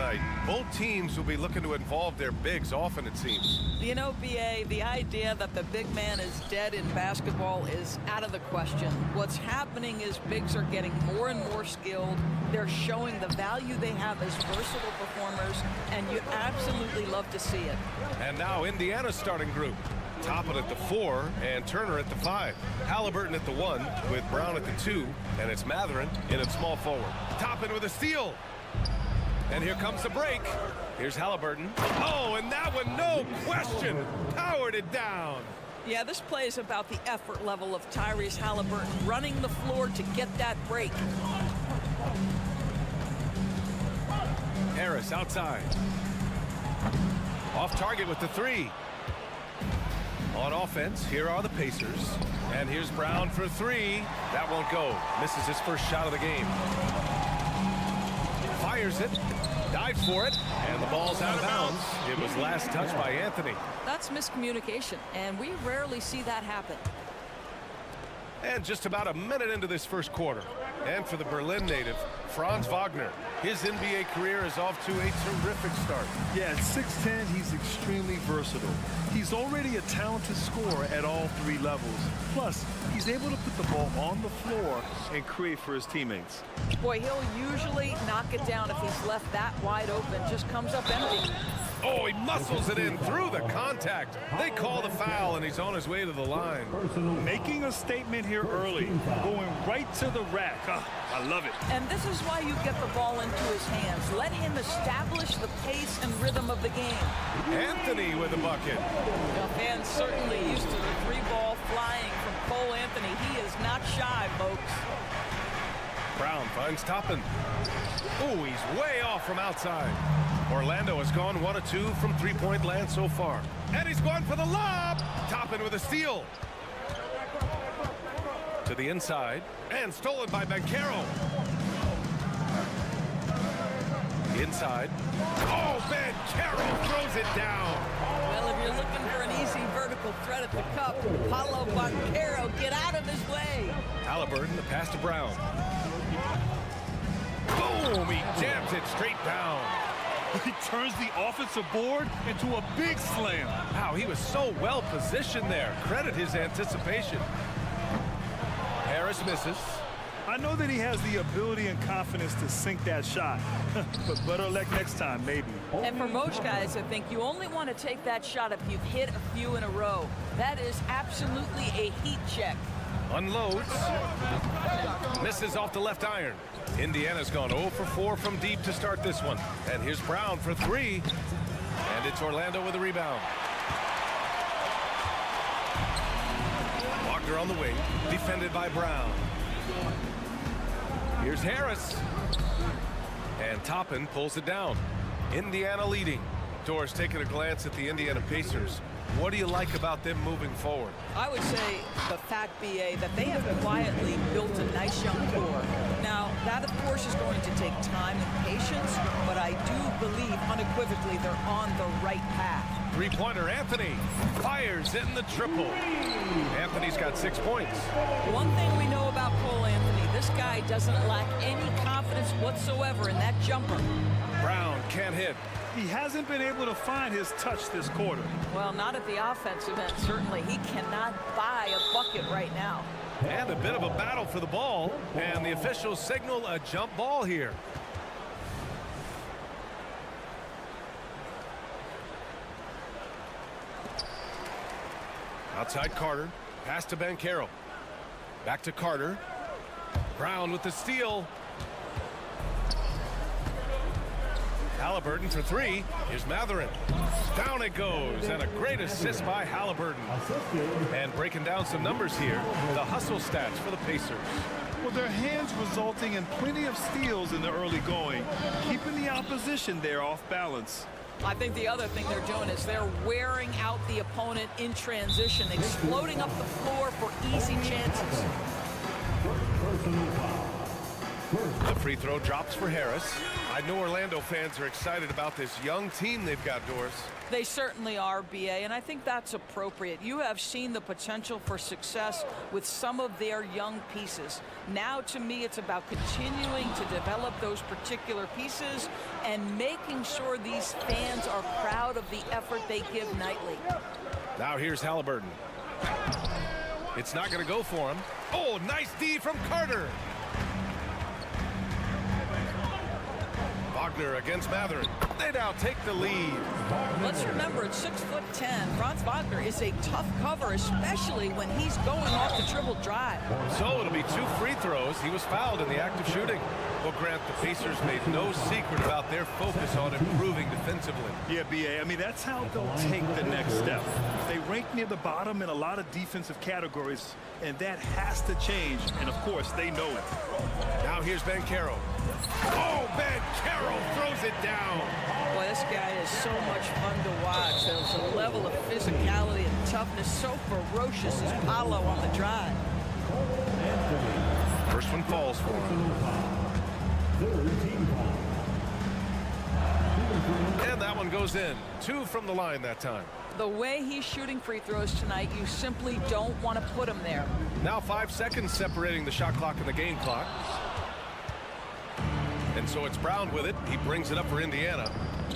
tonight. Both teams will be looking to involve their bigs often, it seems.
You know, B.A., the idea that the big man is dead in basketball is out of the question. What's happening is bigs are getting more and more skilled. They're showing the value they have as versatile performers, and you absolutely love to see it.
And now Indiana's starting group. Toppin at the 4 and Turner at the 5. Halliburton at the 1 with Brown at the 2, and it's Matherin in at small forward. Toppin with a steal. And here comes the break. Here's Halliburton. Oh, and that one, no question, powered it down.
Yeah, this play is about the effort level of Tyrese Halliburton running the floor to get that break.
Harris outside. Off target with the 3. On offense, here are the Pacers. And here's Brown for 3. That won't go. Misses his first shot of the game. Fires it. Dived for it. And the ball's out of bounds. It was last touched by Anthony.
That's miscommunication, and we rarely see that happen.
And just about a minute into this first quarter. And for the Berlin native, Franz Wagner. His NBA career is off to a terrific start.
Yeah, at 6'10", he's extremely versatile. He's already a talented scorer at all 3 levels. Plus, he's able to put the ball on the floor and create for his teammates.
Boy, he'll usually knock it down if he's left that wide open. Just comes up empty.
Oh, he muscles it in through the contact. They call the foul, and he's on his way to the line.
Making a statement here early, going right to the rack. I love it.
And this is why you get the ball into his hands. Let him establish the pace and rhythm of the game.
Anthony with a bucket.
The fans certainly used to the 3-ball flying from Cole Anthony. He is not shy, folks.
Brown finds Toppin. Oh, he's way off from outside. Orlando has gone 1 of 2 from 3-point land so far. And he's gone for the lob. Toppin with a steal. To the inside. And stolen by Banchero. Inside. Oh, Banchero throws it down.
Well, if you're looking for an easy vertical threat at the cup, Paulo Banchero, get out of his way.
Halliburton, the pass to Brown. Boom! He jams it straight down.
He turns the offensive board into a big slam.
Wow, he was so well positioned there. Credit his anticipation. Harris misses.
I know that he has the ability and confidence to sink that shot, but better luck next time, maybe.
And for most guys, I think you only want to take that shot if you've hit a few in a row. That is absolutely a heat check.
Unloads. Misses off the left iron. Indiana's gone 0 for 4 from deep to start this one. And here's Brown for 3. And it's Orlando with a rebound. Wagner on the wing, defended by Brown. Here's Harris. And Toppin pulls it down. Indiana leading. Doris taking a glance at the Indiana Pacers. What do you like about them moving forward?
I would say the fact, B.A., that they have quietly built a nice young core. Now, that, of course, is going to take time and patience, but I do believe unequivocally they're on the right path.
Three-pointer, Anthony fires in the triple. Anthony's got 6 points.
One thing we know about Cole Anthony, this guy doesn't lack any confidence whatsoever in that jumper.
Brown can't hit.
He hasn't been able to find his touch this quarter.
Well, not at the offensive end, certainly. He cannot buy a bucket right now.
And a bit of a battle for the ball. And the officials signal a jump ball here. Outside Carter. Pass to Banchero. Back to Carter. Brown with the steal. Halliburton for 3. Here's Matherin. Down it goes, and a great assist by Halliburton. And breaking down some numbers here, the hustle stats for the Pacers.
Well, their hands resulting in plenty of steals in the early going, keeping the opposition there off balance.
I think the other thing they're doing is they're wearing out the opponent in transition, exploding up the floor for easy chances.
The free throw drops for Harris. I know Orlando fans are excited about this young team they've got, Doris.
They certainly are, BA, and I think that's appropriate. You have seen the potential for success with some of their young pieces. Now, to me, it's about continuing to develop those particular pieces and making sure these fans are proud of the effort they give nightly.
Now here's Halliburton. It's not going to go for him. Oh, nice D from Carter. Wagner against Matherin. They now take the lead.
Let's remember, at 6'10", Franz Wagner is a tough cover, especially when he's going off the dribble drive.
So it'll be 2 free throws. He was fouled in the act of shooting. Well, Grant, the Pacers made no secret about their focus on improving defensively.
Yeah, BA, I mean, that's how they'll take the next step. They rank near the bottom in a lot of defensive categories, and that has to change, and of course, they know it.
Now here's Banchero. Oh, Banchero throws it down.
Boy, this guy is so much fun to watch. There's a level of physicality and toughness so ferocious as Paolo on the drive.
First one falls for him. And that one goes in. 2 from the line that time.
The way he's shooting free throws tonight, you simply don't want to put him there.
Now 5 seconds separating the shot clock and the game clock. And so it's Brown with it. He brings it up for Indiana.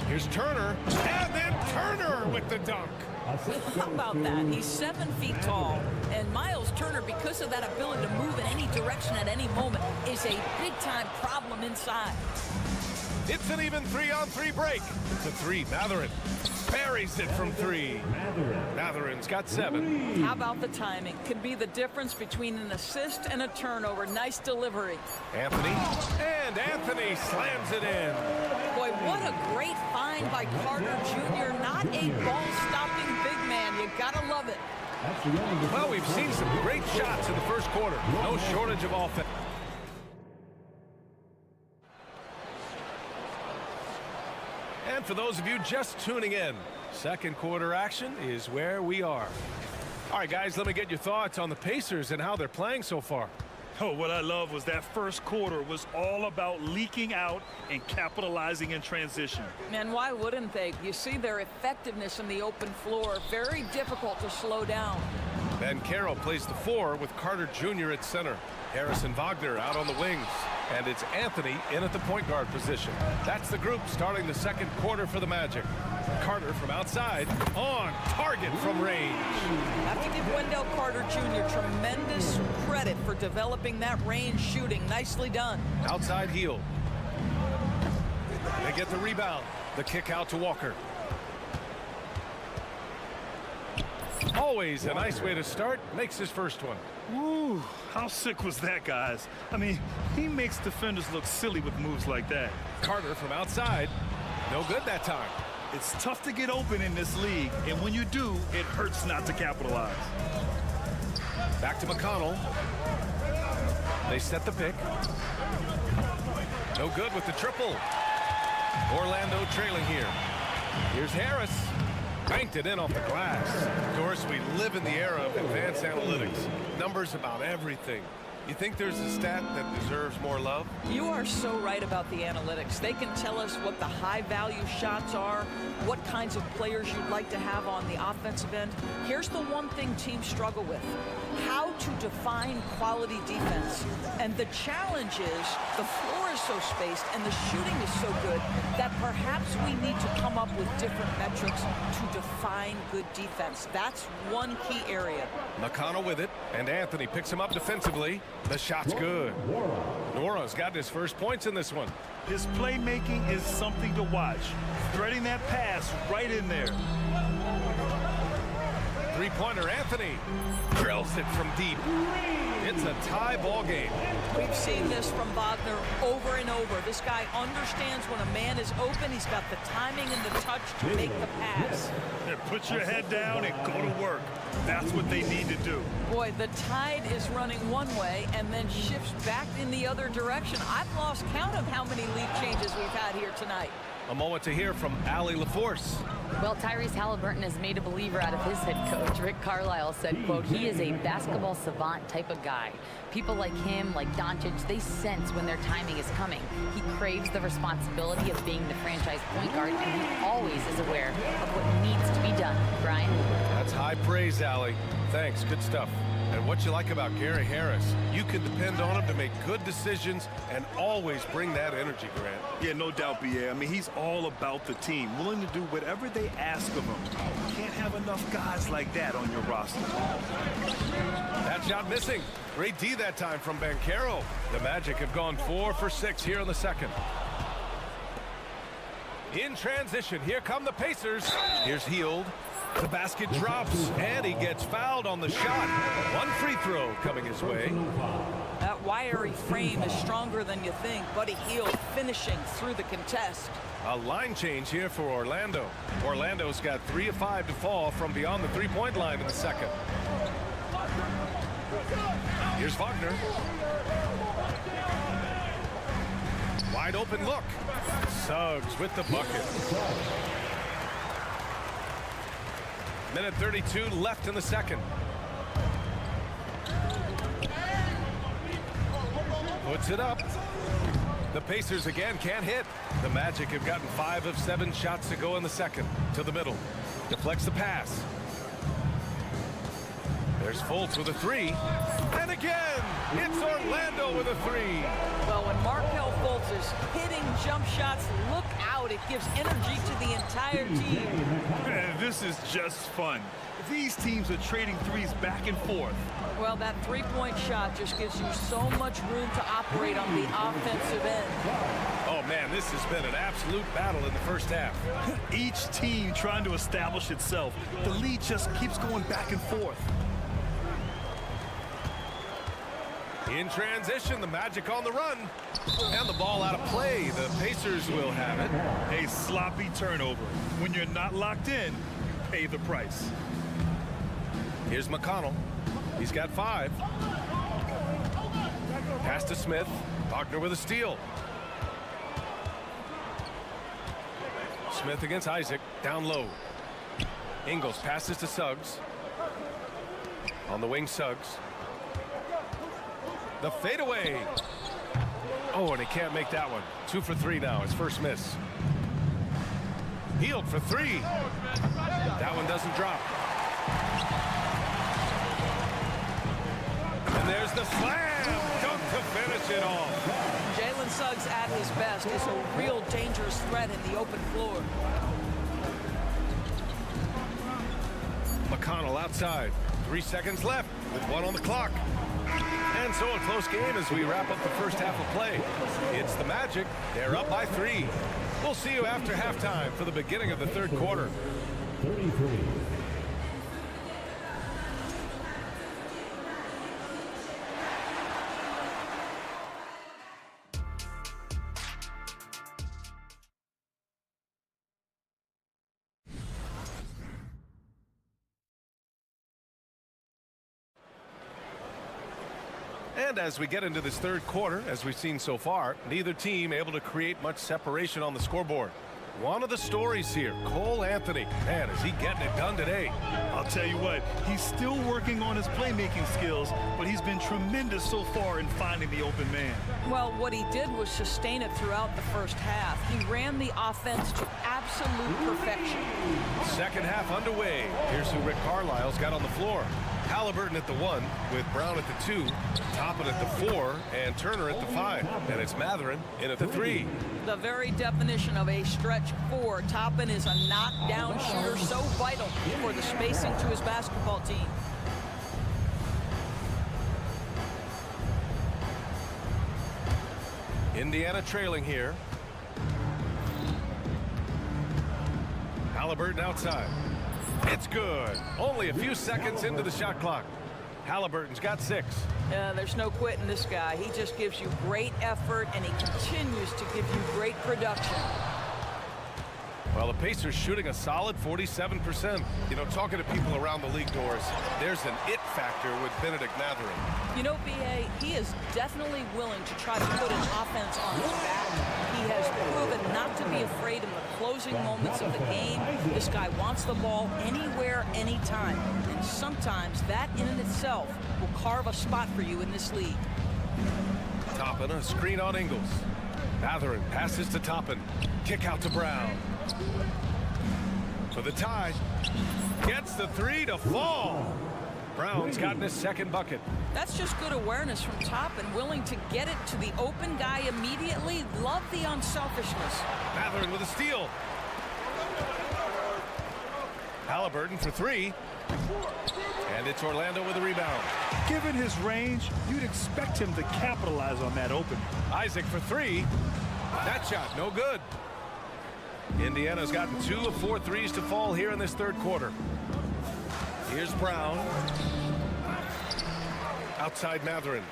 Here's Turner. And then Turner with the dunk.
How about that? He's 7 feet tall. And Miles Turner, because of that ability to move in any direction at any moment, is a big-time problem inside.
It's an even 3-on-3 break. It's a 3. Matherin buries it from 3. Matherin's got 7.
How about the timing? Could be the difference between an assist and a turnover. Nice delivery.
Anthony. And Anthony slams it in.
Boy, what a great find by Carter Jr. Not a ball-stopping big man. You gotta love it.
Well, we've seen some great shots in the first quarter. No shortage of offense. And for those of you just tuning in, second quarter action is where we are. All right, guys, let me get your thoughts on the Pacers and how they're playing so far.
Oh, what I love was that first quarter was all about leaking out and capitalizing in transition.
And why wouldn't they? You see their effectiveness in the open floor. Very difficult to slow down.
Banchero plays the 4 with Carter Jr. at center. Harrison Wagner out on the wings. And it's Anthony in at the point guard position. That's the group starting the second quarter for the Magic. Carter from outside, on target from range.
Have to give Wendell Carter Jr. tremendous credit for developing that range shooting. Nicely done.
Outside heel. They get the rebound. The kick out to Walker. Always a nice way to start. Makes his first one.
Ooh, how sick was that, guys? I mean, he makes defenders look silly with moves like that.
Carter from outside. No good that time.
It's tough to get open in this league, and when you do, it hurts not to capitalize.
Back to McConnell. They set the pick. No good with the triple. Orlando trailing here. Here's Harris. Banked it in off the glass. Doris, we live in the era of advanced analytics. Numbers about everything. You think there's a stat that deserves more love?
You are so right about the analytics. They can tell us what the high-value shots are, what kinds of players you'd like to have on the offensive end. Here's the one thing teams struggle with: how to define quality defense. And the challenge is the floor is so spaced and the shooting is so good that perhaps we need to come up with different metrics to define good defense. That's one key area.
McConnell with it, and Anthony picks him up defensively. The shot's good. Nora's got his first points in this one.
His playmaking is something to watch. Threading that pass right in there.
Three-pointer, Anthony drills it from deep. It's a tie ball game.
We've seen this from Wagner over and over. This guy understands when a man is open. He's got the timing and the touch to make the pass.
Put your head down and go to work. That's what they need to do.
Boy, the tide is running one way and then shifts back in the other direction. I've lost count of how many lead changes we've had here tonight.
A moment to hear from Allie LaForce.
Well, Tyrese Halliburton has made a believer out of his head coach. Rick Carlisle said, quote, he is a basketball savant type of guy. People like him, like Doncic, they sense when their timing is coming. He craves the responsibility of being the franchise point guard, and he always is aware of what needs to be done. Brian?
That's high praise, Allie. Thanks, good stuff. And what you like about Gary Harris, you can depend on him to make good decisions and always bring that energy, Grant.
Yeah, no doubt, B.A. I mean, he's all about the team, willing to do whatever they ask of him. You can't have enough guys like that on your roster.
That shot missing. Great D that time from Banchero. The Magic have gone 4 for 6 here in the second. In transition, here come the Pacers. Here's Hield. The basket drops, and he gets fouled on the shot. One free throw coming his way.
That wiry frame is stronger than you think. Buddy Hield finishing through the contest.
A line change here for Orlando. Orlando's got 3 of 5 to fall from beyond the three-point line in the second. Here's Wagner. Wide open look. Suggs with the bucket. Minute 32 left in the second. Puts it up. The Pacers again can't hit. The Magic have gotten 5 of 7 shots to go in the second. To the middle. Deflects the pass. There's Fultz with a 3. And again, it's Orlando with a 3.
Well, when Markelle Fultz is hitting jump shots, look out. It gives energy to the entire team.
Man, this is just fun. These teams are trading threes back and forth.
Well, that three-point shot just gives you so much room to operate on the offensive end.
Oh, man, this has been an absolute battle in the first half.
Each team trying to establish itself. The lead just keeps going back and forth.
In transition, the Magic on the run. And the ball out of play. The Pacers will have it.
A sloppy turnover. When you're not locked in, pay the price.
Here's McConnell. He's got 5. Pass to Smith. Wagner with a steal. Smith against Isaac. Down low. Ingles passes to Suggs. On the wing, Suggs. The fadeaway. Oh, and he can't make that one. 2 for 3 now. His first miss. Hield for 3. That one doesn't drop. And there's the slam. Dunk to finish it off.
Jalen Suggs at his best is a real dangerous threat in the open floor.
McConnell outside. 3 seconds left with 1 on the clock. And so a close game as we wrap up the first half of play. It's the Magic. They're up by 3. We'll see you after halftime for the beginning of the third quarter.
33.
And as we get into this third quarter, as we've seen so far, neither team able to create much separation on the scoreboard. One of the stories here, Cole Anthony. Man, is he getting it done today?
I'll tell you what, he's still working on his playmaking skills, but he's been tremendous so far in finding the open man.
Well, what he did was sustain it throughout the first half. He ran the offense to absolute perfection.
Second half underway. Here's who Rick Carlisle's got on the floor. Halliburton at the 1, with Brown at the 2, Toppin at the 4, and Turner at the 5. And it's Mathurin in at the 3.
The very definition of a stretch 4. Toppin is a knockdown shooter, so vital for the spacing to his basketball team.
Indiana trailing here. Halliburton outside. It's good. Only a few seconds into the shot clock. Halliburton's got 6.
There's no quitting this guy. He just gives you great effort, and he continues to give you great production.
Well, the Pacers shooting a solid 47%. You know, talking to people around the league, Doris, there's an it factor with Benedict Mathurin.
You know, B.A., he is definitely willing to try to put an offense on his back. He has proven not to be afraid in the closing moments of the game. This guy wants the ball anywhere, anytime. And sometimes that in and itself will carve a spot for you in this league.
Toppin, a screen on Ingles. Mathurin passes to Toppin. Kick out to Brown. For the tie. Gets the three to fall. Brown's gotten his second bucket.
That's just good awareness from Toppin, willing to get it to the open guy immediately. Love the unselfishness.
Mathurin with a steal. Halliburton for three. And it's Orlando with a rebound.
Given his range, you'd expect him to capitalize on that opening.
Isaac for three. That shot, no good. Indiana's gotten 2 of 4 threes to fall here in this third quarter. Here's Brown. Outside Mathurin.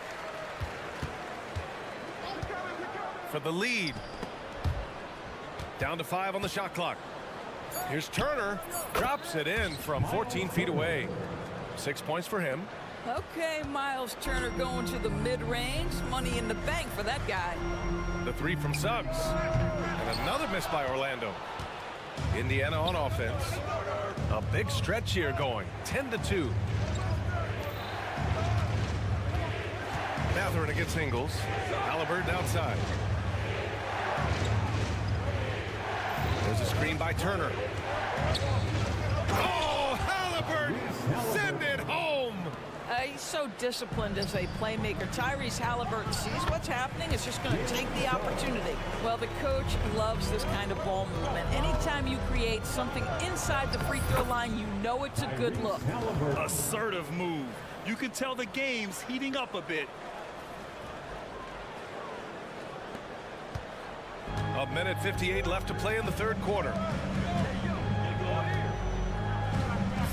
For the lead. Down to 5 on the shot clock. Here's Turner. Drops it in from 14 feet away. 6 points for him.
Okay, Miles Turner going to the mid-range. Money in the bank for that guy.
The three from Suggs. And another miss by Orlando. Indiana on offense. A big stretch here going. 10-2. Mathurin against Ingles. Halliburton outside. There's a screen by Turner. Oh, Halliburton! Send it home!
He's so disciplined as a playmaker. Tyrese Halliburton sees what's happening. Is just going to take the opportunity. Well, the coach loves this kind of ball movement. Anytime you create something inside the free throw line, you know it's a good look.
Assertive move. You can tell the game's heating up a bit.
A minute 58 left to play in the third quarter.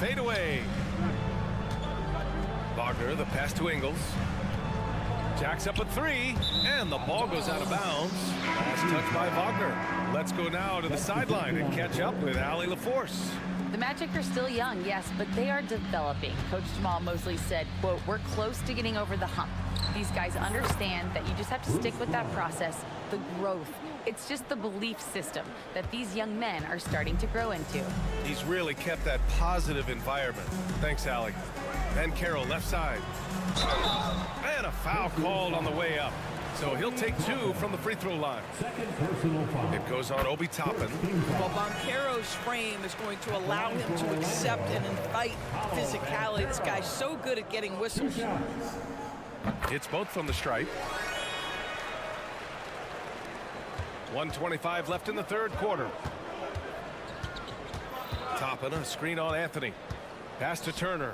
Fade away. Wagner, the pass to Ingles. Jacks up a three, and the ball goes out of bounds. Last touch by Wagner. Let's go now to the sideline and catch up with Allie LaForce.
The Magic are still young, yes, but they are developing. Coach Jamal Mosley said, quote, "We're close to getting over the hump." These guys understand that you just have to stick with that process, the growth. It's just the belief system that these young men are starting to grow into.
He's really kept that positive environment. Thanks, Allie. And Carroll left side. And a foul called on the way up. So he'll take 2 from the free throw line. It goes on Obi Toppin.
Well, Banchero's frame is going to allow him to accept and invite physicality. This guy's so good at getting whistles.
It's both from the stripe. 1:25 left in the third quarter. Toppin, a screen on Anthony. Pass to Turner.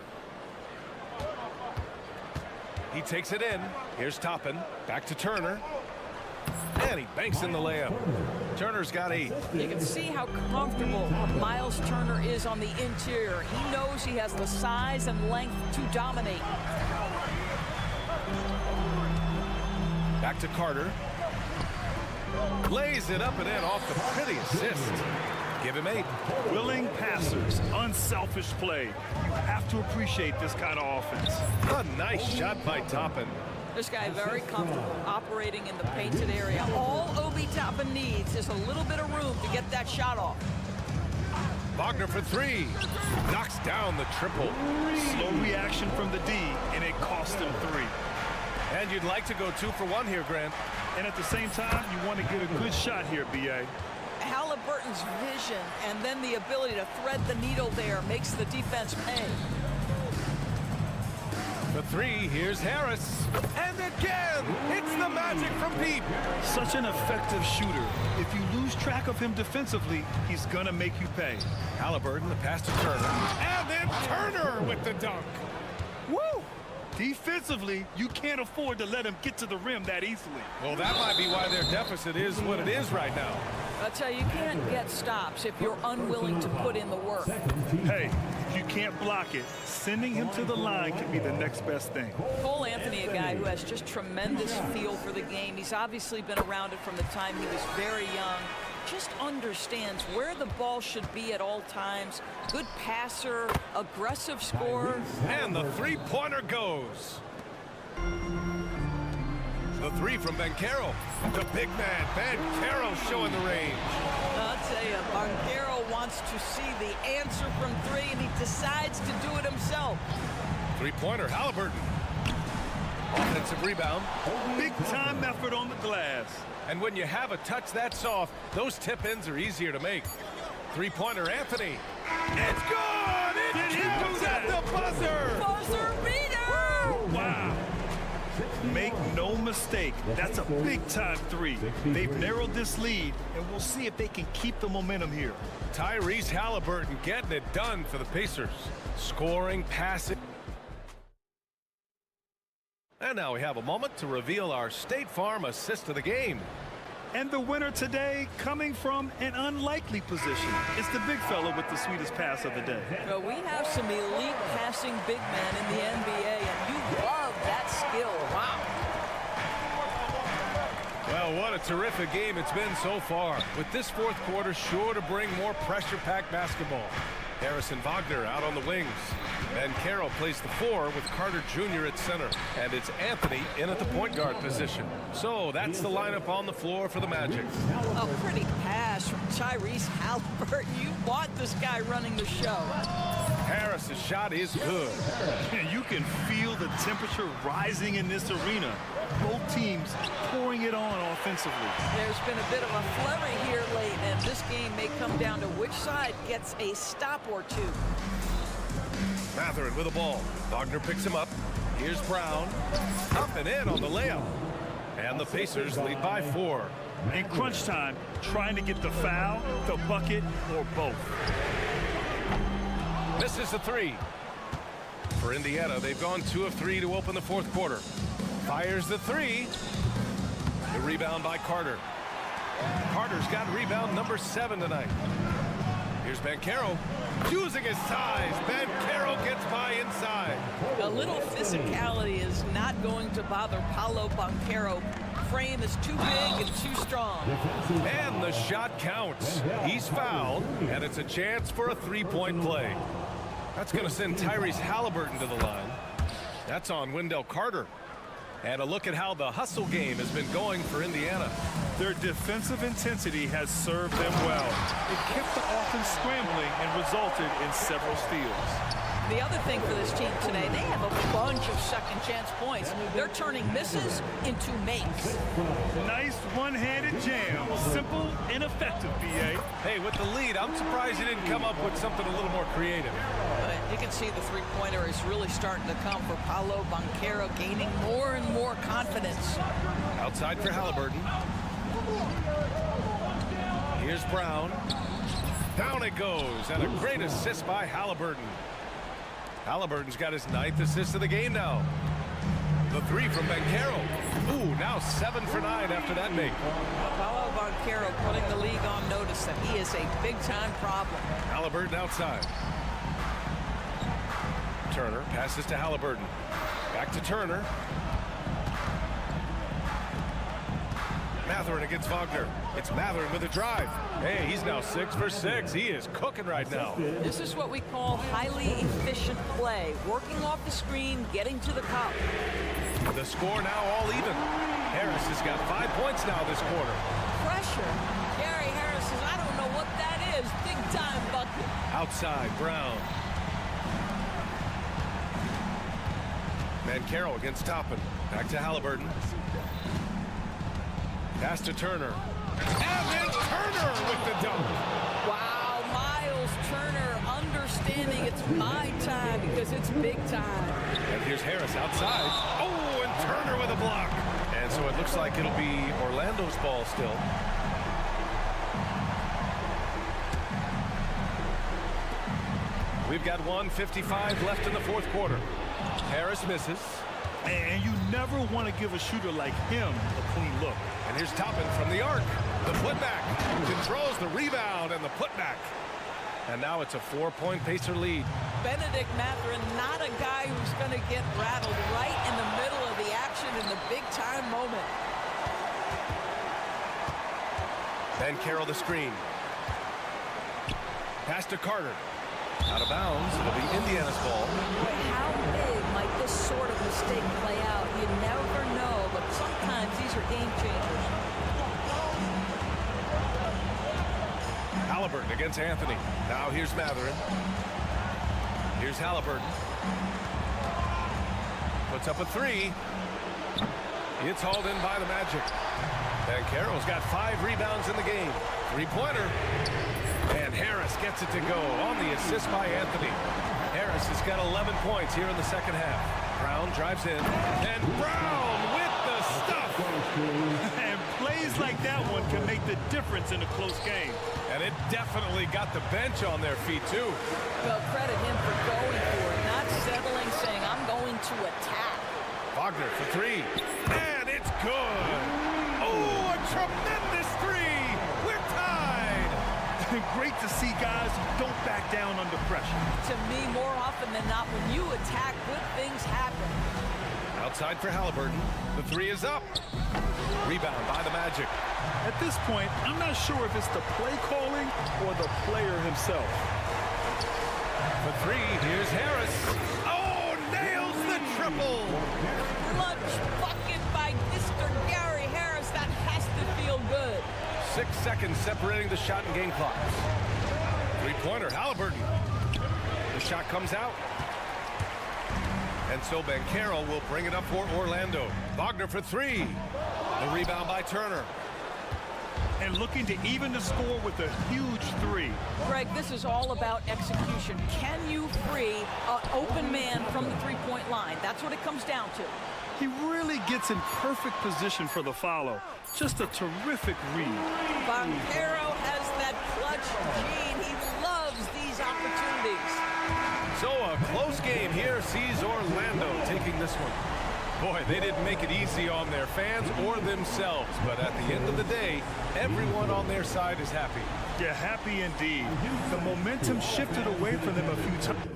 He takes it in. Here's Toppin. Back to Turner. And he banks in the layup. Turner's got 8.
You can see how comfortable Miles Turner is on the interior. He knows he has the size and length to dominate.
Back to Carter. Lays it up and in off the pretty assist. Give him 8.
Willing passers, unselfish play. You have to appreciate this kind of offense.
A nice shot by Toppin.
This guy very comfortable operating in the painted area. All Obi Toppin needs is a little bit of room to get that shot off.
Wagner for 3. Knocks down the triple.
Slow reaction from the D, and it cost him 3.
And you'd like to go 2 for 1 here, Grant.
And at the same time, you want to get a good shot here, B.A.
Halliburton's vision and then the ability to thread the needle there makes the defense pay.
For 3, here's Harris. And again, it's the Magic from deep.
Such an effective shooter. If you lose track of him defensively, he's going to make you pay.
Halliburton, the pass to Turner. And then Turner with the dunk.
Woo! Defensively, you can't afford to let him get to the rim that easily.
Well, that might be why their deficit is what it is right now.
I tell you, you can't get stops if you're unwilling to put in the work.
Hey, if you can't block it, sending him to the line can be the next best thing.
Cole Anthony, a guy who has just tremendous feel for the game. He's obviously been around it from the time he was very young. Just understands where the ball should be at all times. Good passer, aggressive scorer.
And the three-pointer goes. The three from Banchero. The big man, Banchero, showing the range.
I'll tell you, Banchero wants to see the answer from three, and he decides to do it himself.
Three-pointer, Halliburton. Offensive rebound.
Big-time effort on the glass.
And when you have a touch that soft, those tip-ins are easier to make. Three-pointer, Anthony. It's good! It comes at the buzzer!
Buzzer beater!
Wow. Make no mistake, that's a big-time three. They've narrowed this lead, and we'll see if they can keep the momentum here.
Tyrese Halliburton getting it done for the Pacers. Scoring, passing. And now we have a moment to reveal our State Farm assist of the game.
And the winner today coming from an unlikely position. It's the big fella with the sweetest pass of the day.
Well, we have some elite passing big men in the NBA, and you love that skill. Wow.
Well, what a terrific game it's been so far. With this fourth quarter sure to bring more pressure-packed basketball. Harrison Wagner out on the wings. Banchero plays the four with Carter Jr. at center. And it's Anthony in at the point guard position. So that's the lineup on the floor for the Magic.
A pretty pass from Tyrese Halliburton. You want this guy running the show.
Harris's shot is good.
You can feel the temperature rising in this arena. Both teams pouring it on offensively.
There's been a bit of a flurry here late, and this game may come down to which side gets a stop or two.
Mathurin with the ball. Wagner picks him up. Here's Brown. Up and in on the layup. And the Pacers lead by 4.
In crunch time, trying to get the foul, the bucket, or both.
Misses the three. For Indiana, they've gone 2 of 3 to open the fourth quarter. Fires the three. The rebound by Carter. Carter's got rebound number 7 tonight. Here's Banchero. Using his size. Banchero gets by inside.
A little physicality is not going to bother Paolo Banchero. Frame is too big and too strong.
And the shot counts. He's fouled, and it's a chance for a three-point play. That's going to send Tyrese Halliburton to the line. That's on Wendell Carter. And a look at how the hustle game has been going for Indiana.
Their defensive intensity has served them well. It kept the offense scrambling and resulted in several steals.
The other thing for this team today, they have a bunch of second chance points. They're turning misses into makes.
Nice one-handed jam. Simple and effective, B.A.
Hey, with the lead, I'm surprised he didn't come up with something a little more creative.
But you can see the three-pointer is really starting to come for Paolo Banchero, gaining more and more confidence.
Outside for Halliburton. Here's Brown. Down it goes, and a great assist by Halliburton. Halliburton's got his 9th assist of the game now. The three from Banchero. Ooh, now 7 for 9 after that make.
Paolo Banchero putting the league on notice that he is a big-time problem.
Halliburton outside. Turner passes to Halliburton. Back to Turner. Mathurin against Wagner. It's Mathurin with a drive. Hey, he's now 6 for 6. He is cooking right now.
This is what we call highly efficient play. Working off the screen, getting to the cup.
The score now all even. Harris has got 5 points now this quarter.
Pressure. Gary Harris says, I don't know what that is. Big time bucket.
Outside, Brown. Banchero against Toppin. Back to Halliburton. Pass to Turner. And then Turner with the dunk.
Wow, Miles Turner understanding it's my time because it's big time.
And here's Harris outside. Oh, and Turner with a block. And so it looks like it'll be Orlando's ball still. We've got 1:55 left in the fourth quarter. Harris misses.
And you never want to give a shooter like him a clean look.
And here's Toppin from the arc. The putback. Controls the rebound and the putback. And now it's a 4-point Pacer lead.
Benedict Mathurin, not a guy who's going to get rattled right in the middle of the action in the big-time moment.
Banchero the screen. Pass to Carter. Out of bounds. It'll be Indiana's ball.
How big might this sort of mistake play out? You never know, but
sometimes these are game changers.
Halliburton against Anthony. Now here's Matherin. Here's Halliburton. Puts up a three. It's hauled in by the Magic. And Carroll's got 5 rebounds in the game. 3-pointer. And Harris gets it to go on the assist by Anthony. Harris has got 11 points here in the second half. Brown drives in. And Brown with the stuff.
And plays like that one can make the difference in a close game.
And it definitely got the bench on their feet, too.
Well, credit him for going for it, not settling, saying, I'm going to attack.
Wagner for 3. And it's good. Oh, a tremendous 3. We're tied.
Great to see guys who don't back down under pressure.
To me, more often than not, when you attack, good things happen.
Outside for Halliburton. The 3 is up. Rebound by the Magic.
At this point, I'm not sure if it's the play calling or the player himself.
For 3, here's Harris. Oh, nails the triple.
Clutch bucket by Mr. Gary Harris. That has to feel good.
6 seconds separating the shot and game clocks. 3-pointer, Halliburton. The shot comes out. And so Banchero will bring it up for Orlando. Wagner for 3. The rebound by Turner.
And looking to even the score with a huge 3.
Greg, this is all about execution. Can you free an open man from the three-point line? That's what it comes down to.
He really gets in perfect position for the follow. Just a terrific read.
Banchero has that clutch gene. He loves these opportunities.
So a close game here sees Orlando taking this one. Boy, they didn't make it easy on their fans or themselves, but at the end of the day, everyone on their side is happy.
Yeah, happy indeed. The momentum shifted away from them a few times.